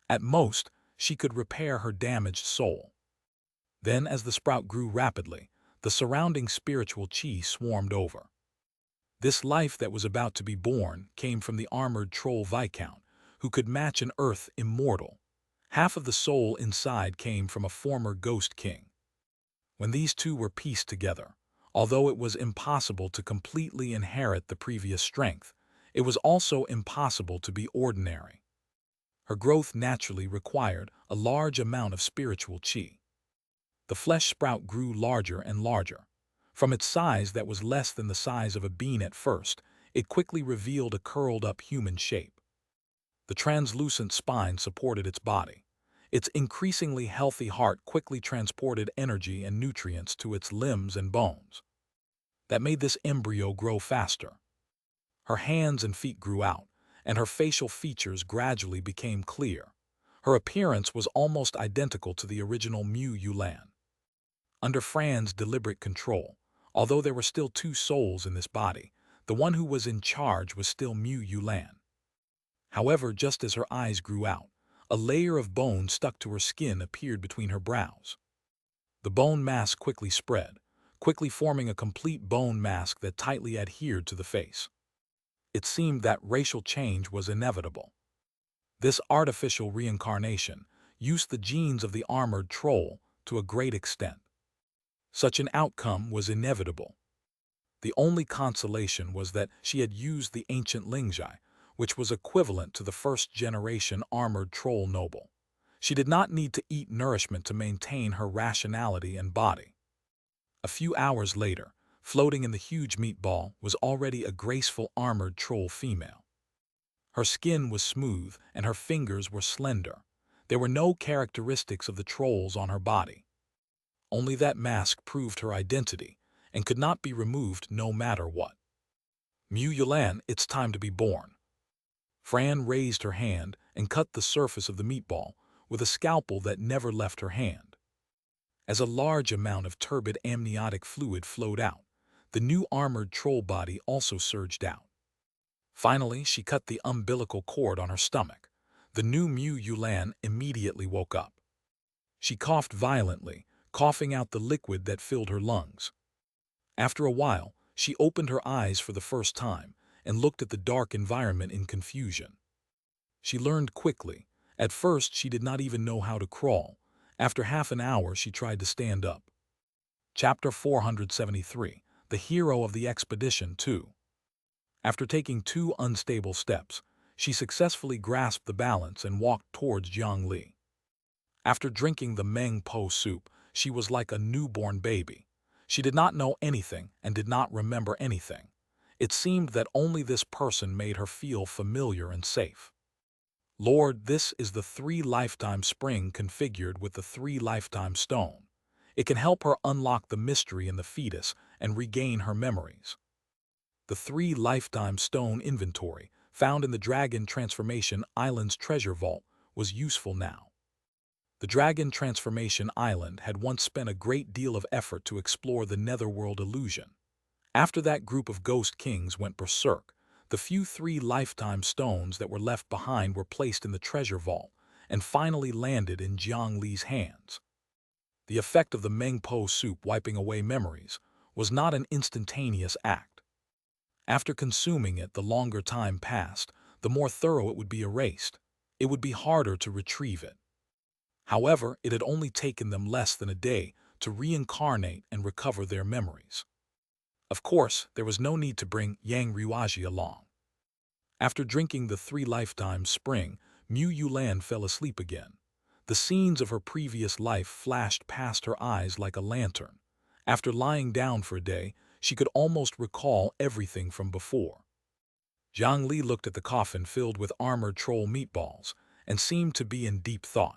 At most, she could repair her damaged soul. Then, as the sprout grew rapidly, the surrounding spiritual chi swarmed over. This life that was about to be born came from the armored troll Viscount, who could match an earth immortal. Half of the soul inside came from a former Ghost King. When these two were pieced together, although it was impossible to completely inherit the previous strength, it was also impossible to be ordinary. Her growth naturally required a large amount of spiritual chi. The flesh sprout grew larger and larger. From its size that was less than the size of a bean at first, it quickly revealed a curled-up human shape. The translucent spine supported its body. Its increasingly healthy heart quickly transported energy and nutrients to its limbs and bones. That made this embryo grow faster. Her hands and feet grew out, and her facial features gradually became clear. Her appearance was almost identical to the original Mu Yulan. Under Fran's deliberate control, although there were still 2 souls in this body, the one who was in charge was still Mu Yulan. However, just as her eyes grew out, a layer of bone stuck to her skin appeared between her brows. The bone mask quickly spread, quickly forming a complete bone mask that tightly adhered to the face. It seemed that racial change was inevitable. This artificial reincarnation used the genes of the armored troll to a great extent. Such an outcome was inevitable. The only consolation was that she had used the ancient Lingjai, which was equivalent to the first-generation armored troll noble. She did not need to eat nourishment to maintain her rationality and body. A few hours later, floating in the huge meatball was already a graceful armored troll female. Her skin was smooth and her fingers were slender. There were no characteristics of the trolls on her body. only that mask proved her identity and could not be removed no matter what. Mu Yulan, it's time to be born. Fran raised her hand and cut the surface of the meatball with a scalpel that never left her hand. As a large amount of turbid amniotic fluid flowed out, the new armored troll body also surged out. Finally, she cut the umbilical cord on her stomach. The new Mu Yulan immediately woke up. She coughed violently, coughing out the liquid that filled her lungs. After a while, she opened her eyes for the first time and looked at the dark environment in confusion. She learned quickly. At first, she did not even know how to crawl. After half an hour, she tried to stand up. Chapter 473, The Hero of the Expedition 2. After taking 2 unstable steps, she successfully grasped the balance and walked towards Jiang Li. After drinking the Meng Po soup, she was like a newborn baby. She did not know anything and did not remember anything. It seemed that only this person made her feel familiar and safe. Lord, this is the 3-lifetime spring configured with the 3-lifetime stone. It can help her unlock the mystery in the fetus and regain her memories. The 3-lifetime stone inventory, found in the Dragon Transformation Island's treasure vault, was useful now. The Dragon Transformation Island had once spent a great deal of effort to explore the netherworld illusion. After that group of ghost kings went berserk, the few 3-lifetime stones that were left behind were placed in the treasure vault and finally landed in Jiang Li's hands. The effect of the Meng Po soup wiping away memories was not an instantaneous act. After consuming it, the longer time passed, the more thorough it would be erased. It would be harder to retrieve it. However, it had only taken them less than a day to reincarnate and recover their memories. Of course, there was no need to bring Yang Ruaji along. After drinking the 3-lifetime spring, Mu Yulan fell asleep again. The scenes of her previous life flashed past her eyes like a lantern. After lying down for a day, she could almost recall everything from before. Jiang Li looked at the coffin filled with armored troll meatballs and seemed to be in deep thought.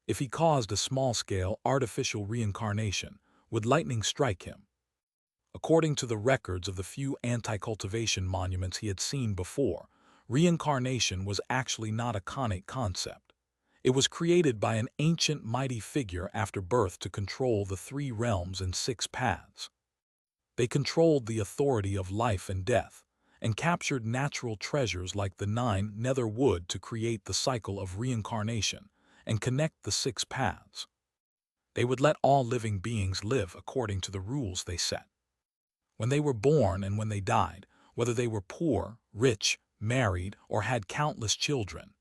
If he caused a small-scale artificial reincarnation, would lightning strike him? According to the records of the few anti-cultivation monuments he had seen before, reincarnation was actually not a connate concept. It was created by an ancient mighty figure after birth to control the 3 realms and 6 paths. They controlled the authority of life and death, and captured natural treasures like the 9 nether wood to create the cycle of reincarnation and connect the 6 paths. They would let all living beings live according to the rules they set. When they were born and when they died, whether they were poor, rich, married, or had countless children,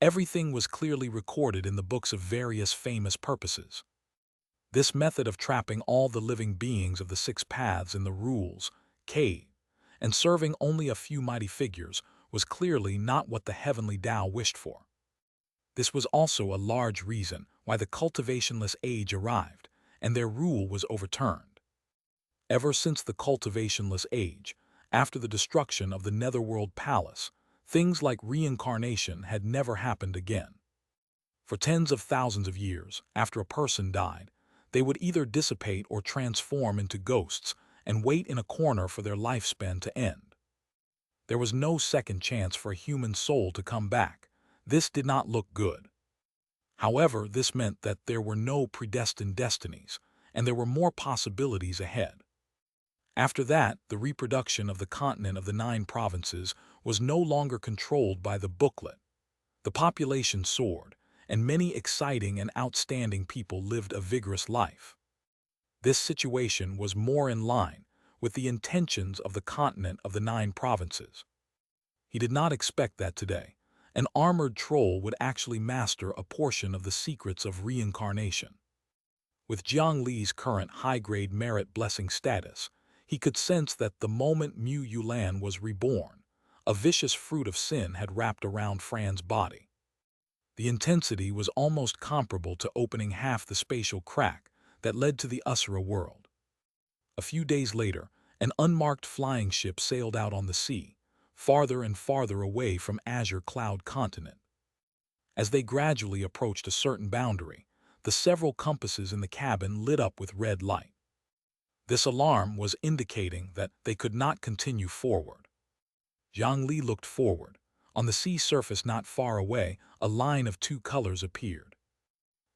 everything was clearly recorded in the books of various famous purposes. This method of trapping all the living beings of the 6 paths in the rules, cave, and serving only a few mighty figures was clearly not what the heavenly Tao wished for. This was also a large reason why the cultivationless age arrived and their rule was overturned. Ever since the cultivationless age, after the destruction of the Netherworld Palace, things like reincarnation had never happened again. For tens of thousands of years, after a person died, they would either dissipate or transform into ghosts and wait in a corner for their lifespan to end. There was no second chance for a human soul to come back. This did not look good. However, this meant that there were no predestined destinies, and there were more possibilities ahead. After that, the reproduction of the continent of the 9 provinces was no longer controlled by the booklet. The population soared, and many exciting and outstanding people lived a vigorous life. This situation was more in line with the intentions of the continent of the 9 provinces. He did not expect that today an armored troll would actually master a portion of the secrets of reincarnation. With Jiang Li's current high-grade merit blessing status, he could sense that the moment Mu Yulan was reborn, a vicious fruit of sin had wrapped around Fran's body. The intensity was almost comparable to opening half the spatial crack that led to the Usura world. A few days later, an unmarked flying ship sailed out on the sea, farther and farther away from Azure Cloud Continent. As they gradually approached a certain boundary, the several compasses in the cabin lit up with red light. This alarm was indicating that they could not continue forward. Jiang Li looked forward. On the sea surface not far away, a line of two colors appeared.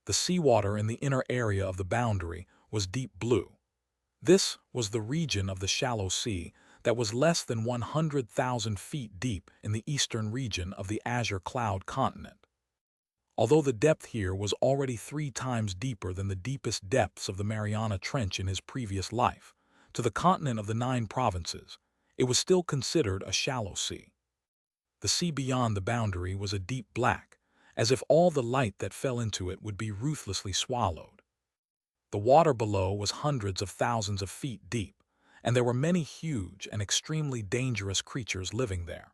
The seawater in the inner area of the boundary was deep blue. This was the region of the shallow sea that was less than 100,000 feet deep in the eastern region of the Azure Cloud continent. Although the depth here was already 3 times deeper than the deepest depths of the Mariana Trench in his previous life, to the continent of the 9 provinces, it was still considered a shallow sea. The sea beyond the boundary was a deep black, as if all the light that fell into it would be ruthlessly swallowed. The water below was hundreds of thousands of feet deep, and there were many huge and extremely dangerous creatures living there.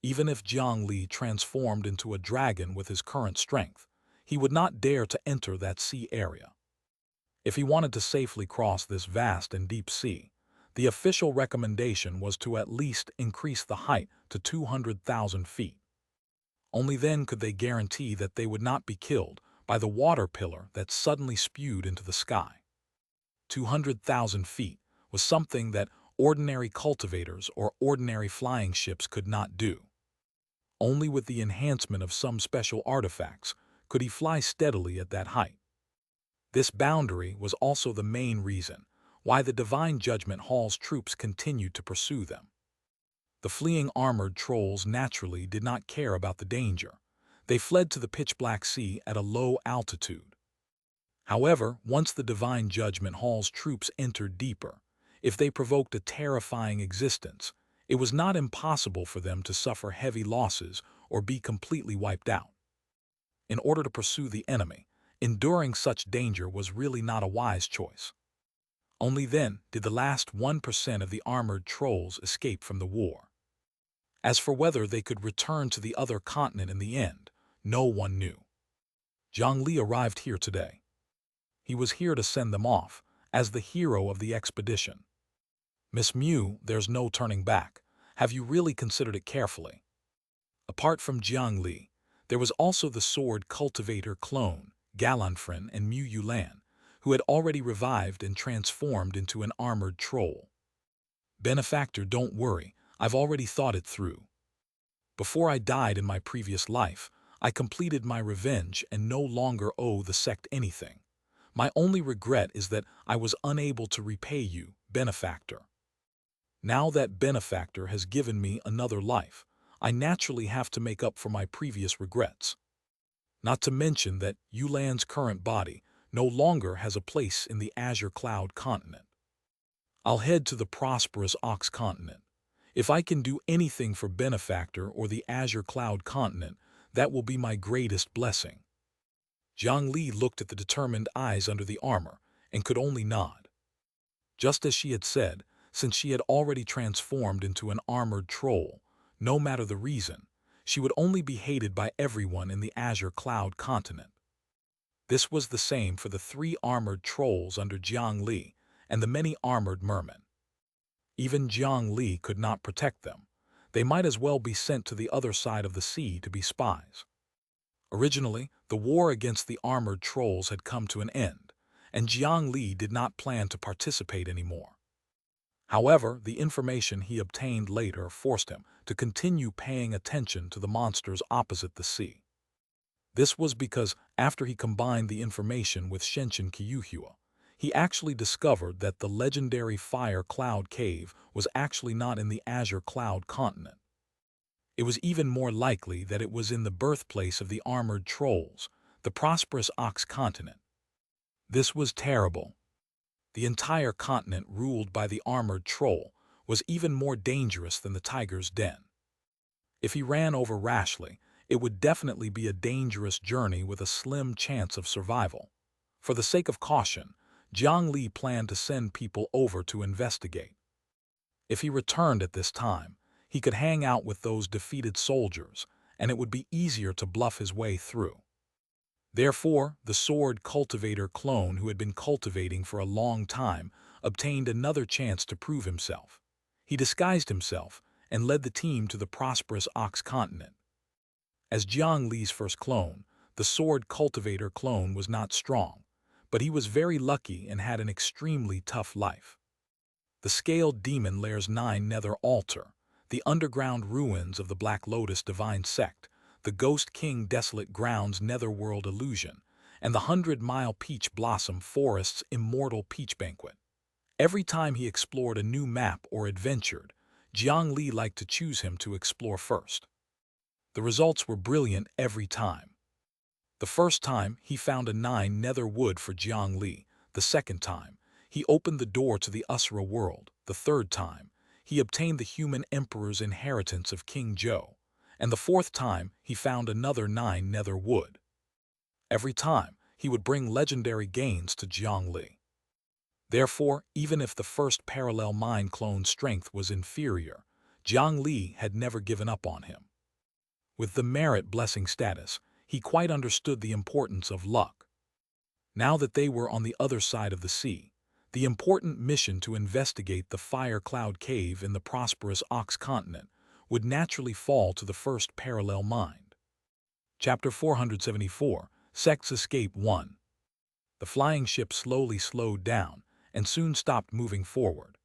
Even if Jiang Li transformed into a dragon with his current strength, he would not dare to enter that sea area. If he wanted to safely cross this vast and deep sea, the official recommendation was to at least increase the height to 200,000 feet. Only then could they guarantee that they would not be killed by the water pillar that suddenly spewed into the sky. 200,000 feet was something that ordinary cultivators or ordinary flying ships could not do. Only with the enhancement of some special artifacts could he fly steadily at that height. This boundary was also the main reason why the Divine Judgment Hall's troops continued to pursue them. The fleeing armored trolls naturally did not care about the danger. They fled to the pitch-black sea at a low altitude. However, once the Divine Judgment Hall's troops entered deeper, if they provoked a terrifying existence, it was not impossible for them to suffer heavy losses or be completely wiped out. In order to pursue the enemy, enduring such danger was really not a wise choice. Only then did the last 1% of the armored trolls escape from the war. As for whether they could return to the other continent in the end, no one knew. Jiang Li arrived here today. He was here to send them off, as the hero of the expedition. Miss Mew, there's no turning back. Have you really considered it carefully? Apart from Jiang Li, there was also the sword cultivator clone, Galanfrin and Mu Yulan, who had already revived and transformed into an armored troll. Benefactor, don't worry, I've already thought it through. Before I died in my previous life, I completed my revenge and no longer owe the sect anything. My only regret is that I was unable to repay you, Benefactor. Now that Benefactor has given me another life, I naturally have to make up for my previous regrets. Not to mention that Yulan's current body no longer has a place in the Azure Cloud continent. I'll head to the prosperous Ox continent. If I can do anything for Benefactor or the Azure Cloud continent, that will be my greatest blessing. Jiang Li looked at the determined eyes under the armor and could only nod. Just as she had said, since she had already transformed into an armored troll, no matter the reason, she would only be hated by everyone in the Azure Cloud continent. This was the same for the 3 armored trolls under Jiang Li and the many armored mermen. Even Jiang Li could not protect them. They might as well be sent to the other side of the sea to be spies. Originally, the war against the armored trolls had come to an end, and Jiang Li did not plan to participate anymore. However, the information he obtained later forced him to continue paying attention to the monsters opposite the sea. This was because after he combined the information with Xianxia Kyuhua, he actually discovered that the legendary Fire Cloud Cave was actually not in the Azure Cloud continent. It was even more likely that it was in the birthplace of the armored trolls, the prosperous Ox continent. This was terrible. The entire continent ruled by the armored troll was even more dangerous than the tiger's den. If he ran over rashly, it would definitely be a dangerous journey with a slim chance of survival. For the sake of caution, Jiang Li planned to send people over to investigate. If he returned at this time, he could hang out with those defeated soldiers, and it would be easier to bluff his way through. Therefore, the sword cultivator clone who had been cultivating for a long time obtained another chance to prove himself. He disguised himself and led the team to the prosperous Ox continent. As Jiang Li's first clone, The sword cultivator clone was not strong, but he was very lucky and had an extremely tough life. The scaled demon layers 9 nether altar, the underground ruins of the Black Lotus divine sect, the Ghost King desolate grounds netherworld illusion, and the 100-mile peach blossom forest's immortal peach banquet. Every time he explored a new map or adventured, Jiang Li liked to choose him to explore first. The results were brilliant every time. The first time, he found a 9 nether wood for Jiang Li. The second time, he opened the door to the Usura world. The third time, he obtained the human emperor's inheritance of King Zhou. And the fourth time, he found another 9 nether wood. Every time, he would bring legendary gains to Jiang Li. Therefore, even if the first parallel mind clone's strength was inferior, Jiang Li had never given up on him. With the merit blessing status, he quite understood the importance of luck. Now that they were on the other side of the sea, the important mission to investigate the Fire Cloud Cave in the prosperous Ox continent would naturally fall to the first parallel mind. Chapter 474, Sect's Escape 1. The flying ship slowly slowed down and soon stopped moving forward.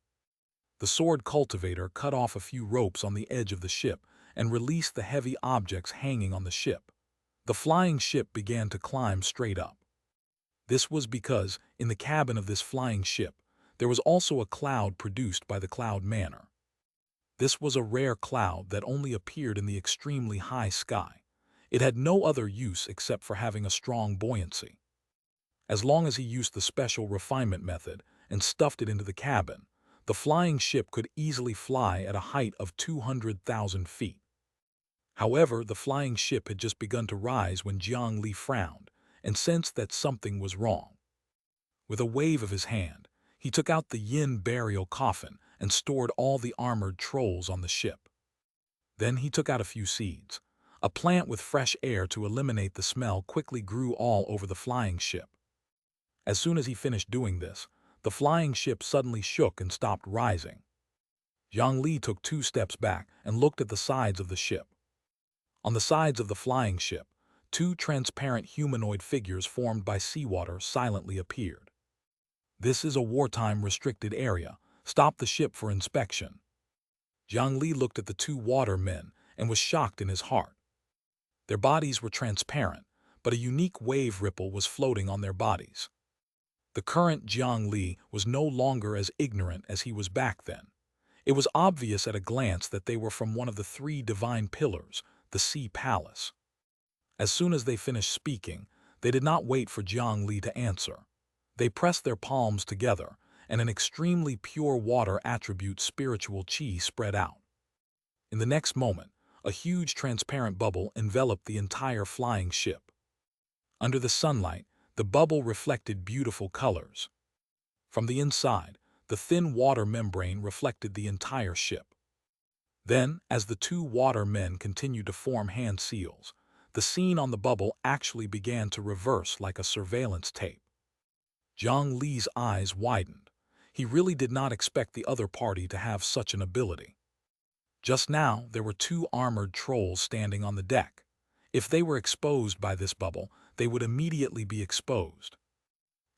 The sword cultivator cut off a few ropes on the edge of the ship and released the heavy objects hanging on the ship. The flying ship began to climb straight up. This was because, in the cabin of this flying ship, there was also a cloud produced by the Cloud Manor. This was a rare cloud that only appeared in the extremely high sky. It had no other use except for having a strong buoyancy. As long as he used the special refinement method and stuffed it into the cabin, the flying ship could easily fly at a height of 200,000 feet. However, the flying ship had just begun to rise when Jiang Li frowned and sensed that something was wrong. With a wave of his hand, he took out the yin burial coffin and stored all the armored trolls on the ship. Then he took out a few seeds. A plant with fresh air to eliminate the smell quickly grew all over the flying ship. As soon as he finished doing this, the flying ship suddenly shook and stopped rising. Jiang Li took 2 steps back and looked at the sides of the ship. On the sides of the flying ship, 2 transparent humanoid figures formed by seawater silently appeared. This is a wartime restricted area. Stop the ship for inspection. Jiang Li looked at the 2 water men and was shocked in his heart. Their bodies were transparent, but a unique wave ripple was floating on their bodies. The current Jiang Li was no longer as ignorant as he was back then. It was obvious at a glance that they were from one of the 3 divine pillars, the Sea Palace. As soon as they finished speaking, they did not wait for Jiang Li to answer. They pressed their palms together, and an extremely pure water attribute spiritual qi spread out. In the next moment, a huge transparent bubble enveloped the entire flying ship. Under the sunlight, the bubble reflected beautiful colors. From the inside, the thin water membrane reflected the entire ship. Then, as the 2 water men continued to form hand seals, the scene on the bubble actually began to reverse like a surveillance tape. Jiang Li's eyes widened. He really did not expect the other party to have such an ability. Just now, there were 2 armored trolls standing on the deck. If they were exposed by this bubble, they would immediately be exposed.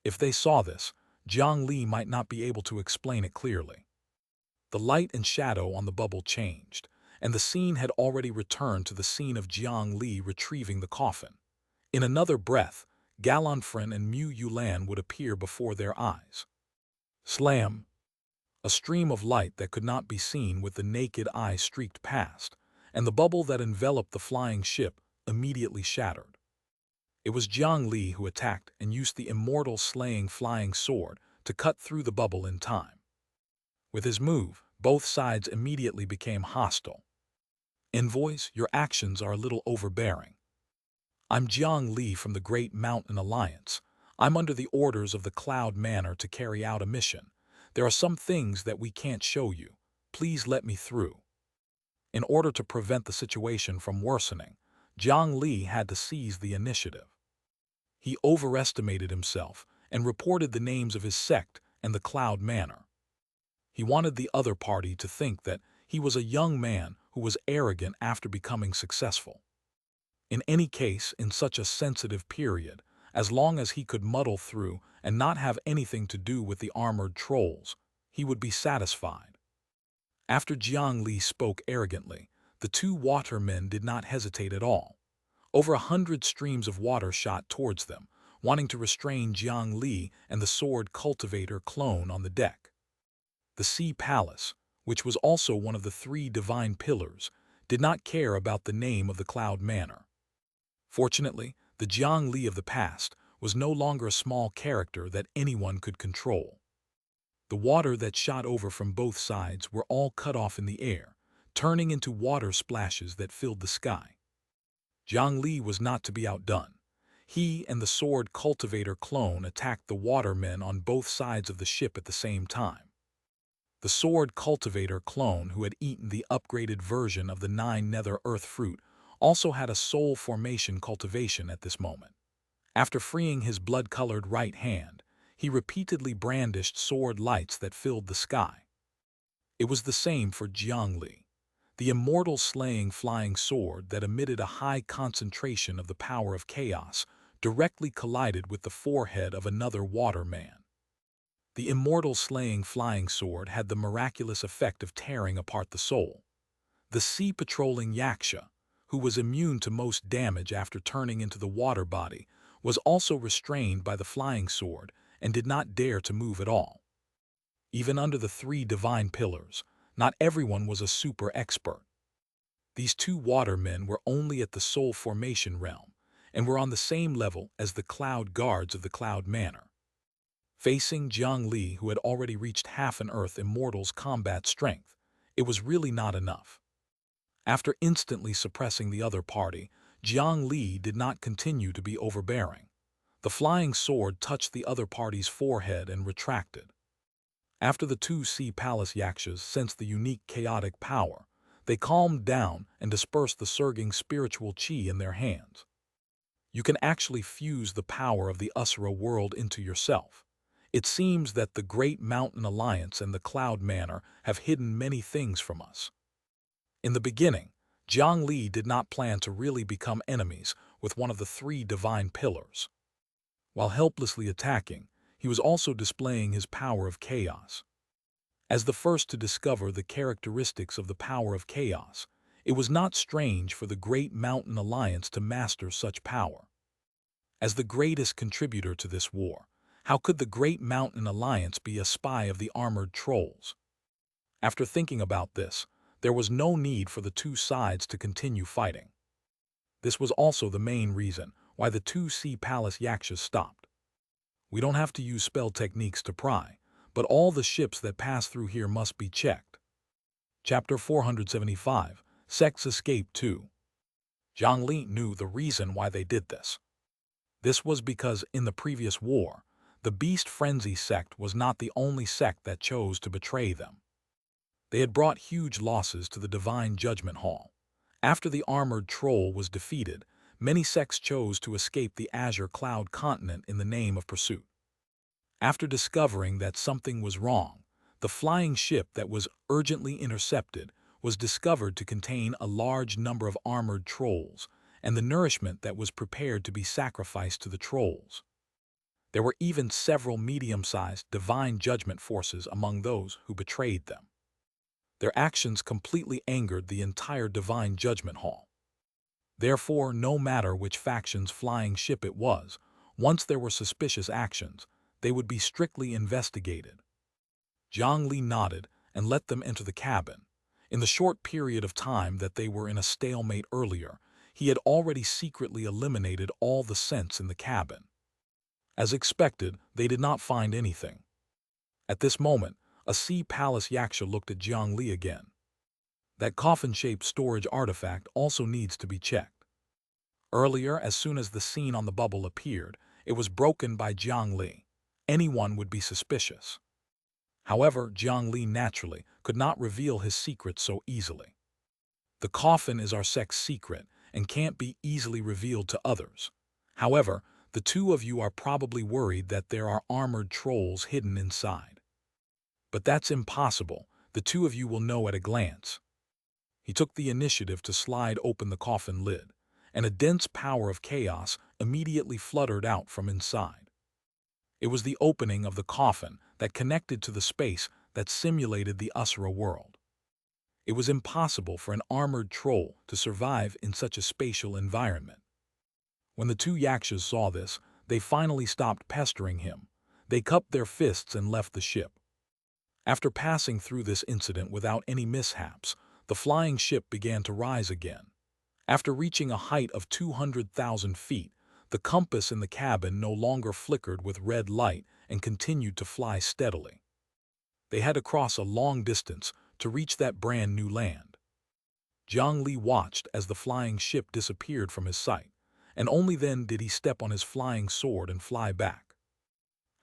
If they saw this, Jiang Li might not be able to explain it clearly. The light and shadow on the bubble changed, and the scene had already returned to the scene of Jiang Li retrieving the coffin. In another breath, Galanfren and Mu Yulan would appear before their eyes. Slam! A stream of light that could not be seen with the naked eye streaked past, and the bubble that enveloped the flying ship immediately shattered. It was Jiang Li who attacked and used the immortal slaying flying sword to cut through the bubble in time. With his move, both sides immediately became hostile. Envoys, your actions are a little overbearing. I'm Jiang Li from the Great Mountain Alliance. I'm under the orders of the Cloud Manor to carry out a mission. There are some things that we can't show you. Please let me through. In order to prevent the situation from worsening, Jiang Li had to seize the initiative. He overestimated himself and reported the names of his sect and the Cloud Manor. He wanted the other party to think that he was a young man who was arrogant after becoming successful. In any case, in such a sensitive period, as long as he could muddle through and not have anything to do with the armored trolls, he would be satisfied. After Jiang Li spoke arrogantly, the two watermen did not hesitate at all. Over 100 streams of water shot towards them, wanting to restrain Jiang Li and the sword cultivator clone on the deck. The Sea Palace, which was also one of the 3 divine pillars, did not care about the name of the Cloud Manor. Fortunately, the Jiang Li of the past was no longer a small character that anyone could control. The water that shot over from both sides were all cut off in the air, turning into water splashes that filled the sky. Jiang Li was not to be outdone. He and the sword cultivator clone attacked the watermen on both sides of the ship at the same time. The sword cultivator clone, who had eaten the upgraded version of the 9 nether earth fruit, also had a soul formation cultivation at this moment. After freeing his blood-colored right hand, he repeatedly brandished sword lights that filled the sky. It was the same for Jiang Li. The immortal slaying flying sword that emitted a high concentration of the power of chaos directly collided with the forehead of another waterman. The immortal slaying flying sword had the miraculous effect of tearing apart the soul. The sea-patrolling Xianxia, who was immune to most damage after turning into the water body, was also restrained by the flying sword and did not dare to move at all. Even under the 3 divine pillars, not everyone was a super expert. These 2 watermen were only at the soul formation realm and were on the same level as the cloud guards of the Cloud Manor. Facing Jiang Li, who had already reached half an Earth Immortal's combat strength, it was really not enough. After instantly suppressing the other party, Jiang Li did not continue to be overbearing. The flying sword touched the other party's forehead and retracted. After the 2 Sea Palace Yakshas sensed the unique chaotic power, they calmed down and dispersed the surging spiritual chi in their hands. You can actually fuse the power of the Usura world into yourself. It seems that the Great Mountain Alliance and the Cloud Manor have hidden many things from us. In the beginning, Jiang Li did not plan to really become enemies with one of the 3 divine pillars. While helplessly attacking, he was also displaying his power of chaos. As the first to discover the characteristics of the power of chaos, it was not strange for the Great Mountain Alliance to master such power. As the greatest contributor to this war, how could the Great Mountain Alliance be a spy of the armored trolls? After thinking about this, there was no need for the 2 sides to continue fighting. This was also the main reason why the 2 Sea Palace Yakshas stopped. We don't have to use spell techniques to pry, but all the ships that pass through here must be checked. Chapter 475, Sects Escape 2. Jiang Li knew the reason why they did this. This was because in the previous war, the Beast Frenzy sect was not the only sect that chose to betray them. They had brought huge losses to the Divine Judgment Hall. After the armored troll was defeated, many sects chose to escape the Azure Cloud continent in the name of pursuit. After discovering that something was wrong, the flying ship that was urgently intercepted was discovered to contain a large number of armored trolls and the nourishment that was prepared to be sacrificed to the trolls. There were even several medium-sized divine judgment forces among those who betrayed them. Their actions completely angered the entire Divine Judgment Hall. Therefore, no matter which faction's flying ship it was, once there were suspicious actions, they would be strictly investigated. Jiang Li nodded and let them enter the cabin. In the short period of time that they were in a stalemate earlier, he had already secretly eliminated all the scents in the cabin. As expected, they did not find anything. At this moment, a Sea Palace Yaksha looked at Jiang Li again. That coffin-shaped storage artifact also needs to be checked. Earlier, as soon as the scene on the bubble appeared, it was broken by Jiang Li. Anyone would be suspicious. However, Jiang Li naturally could not reveal his secret so easily. The coffin is our sect's secret and can't be easily revealed to others. However, the 2 of you are probably worried that there are armored trolls hidden inside. But that's impossible. The 2 of you will know at a glance. He took the initiative to slide open the coffin lid, and a dense power of chaos immediately fluttered out from inside. It was the opening of the coffin that connected to the space that simulated the Usura world. It was impossible for an armored troll to survive in such a spatial environment. When the two Yakshas saw this, they finally stopped pestering him. They cupped their fists and left the ship. After passing through this incident without any mishaps, the flying ship began to rise again. After reaching a height of 200,000 feet, the compass in the cabin no longer flickered with red light and continued to fly steadily. They had to cross a long distance to reach that brand new land. Jiang Li watched as the flying ship disappeared from his sight, and only then did he step on his flying sword and fly back.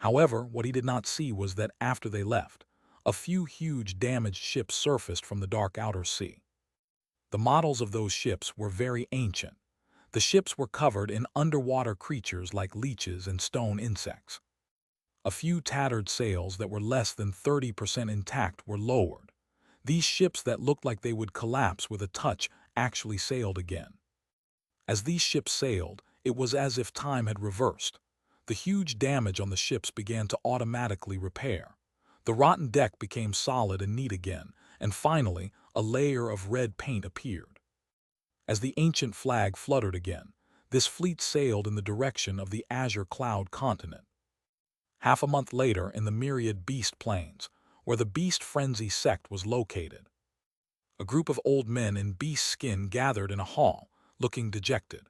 However, what he did not see was that after they left, a few huge damaged ships surfaced from the dark outer sea. The models of those ships were very ancient. The ships were covered in underwater creatures like leeches and stone insects. A few tattered sails that were less than 30% intact were lowered. These ships that looked like they would collapse with a touch actually sailed again. As these ships sailed, it was as if time had reversed. The huge damage on the ships began to automatically repair. The rotten deck became solid and neat again, and finally, a layer of red paint appeared. As the ancient flag fluttered again, this fleet sailed in the direction of the azure cloud continent. Half a month later, in the myriad beast plains, where the beast frenzy sect was located, a group of old men in beast skin gathered in a hall, looking dejected.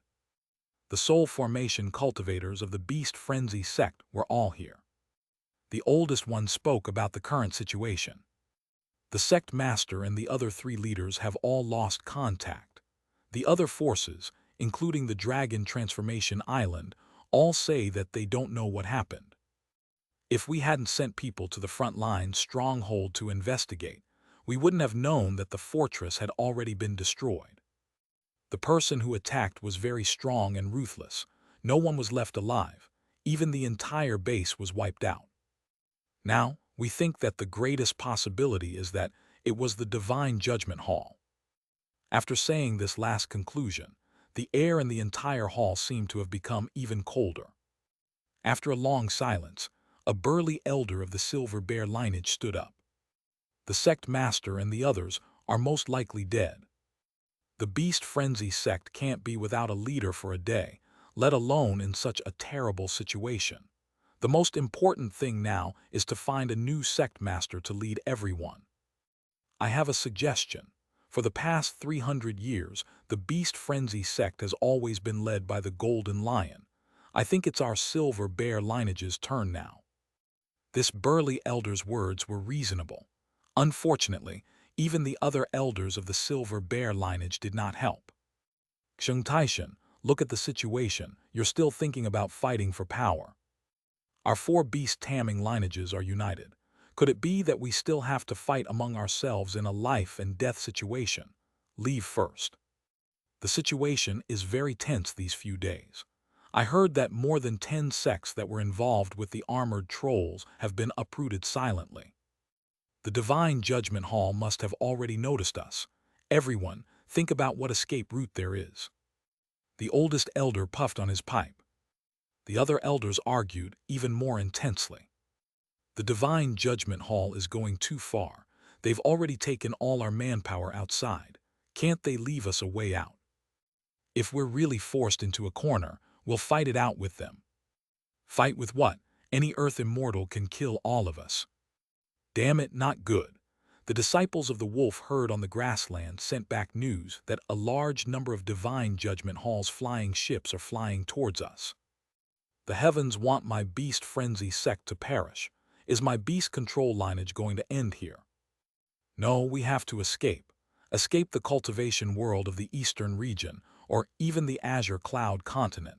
The soul formation cultivators of the beast frenzy sect were all here. The oldest one spoke about the current situation. The sect master and the other 3 leaders have all lost contact. The other forces, including the Dragon Transformation Island, all say that they don't know what happened. If we hadn't sent people to the front line stronghold to investigate, we wouldn't have known that the fortress had already been destroyed. The person who attacked was very strong and ruthless. No one was left alive. Even the entire base was wiped out. Now, we think that the greatest possibility is that it was the Divine Judgment Hall. After saying this last conclusion, the air in the entire hall seemed to have become even colder. After a long silence, a burly elder of the Silver Bear lineage stood up. The sect master and the others are most likely dead. The Beast Frenzy sect can't be without a leader for a day, let alone in such a terrible situation. The most important thing now is to find a new sect master to lead everyone. I have a suggestion. For the past 300 years, the Beast Frenzy sect has always been led by the Golden Lion. I think it's our Silver Bear lineage's turn now. This burly elder's words were reasonable. Unfortunately, even the other elders of the Silver Bear lineage did not help. Xianxia, look at the situation. You're still thinking about fighting for power. Our 4 beast-taming lineages are united. Could it be that we still have to fight among ourselves in a life-and-death situation? Leave first. The situation is very tense these few days. I heard that more than 10 sects that were involved with the armored trolls have been uprooted silently. The Divine Judgment Hall must have already noticed us. Everyone, think about what escape route there is. The oldest elder puffed on his pipe. The other elders argued even more intensely. The Divine Judgment Hall is going too far. They've already taken all our manpower outside. Can't they leave us a way out? If we're really forced into a corner, we'll fight it out with them. Fight with what? Any Earth immortal can kill all of us. Damn it, not good. The disciples of the wolf herd on the grassland sent back news that a large number of Divine Judgment Hall's flying ships are flying towards us. The heavens want my beast frenzy sect to perish. Is my beast control lineage going to end here? No, we have to escape. Escape the cultivation world of the eastern region, or even the azure cloud continent.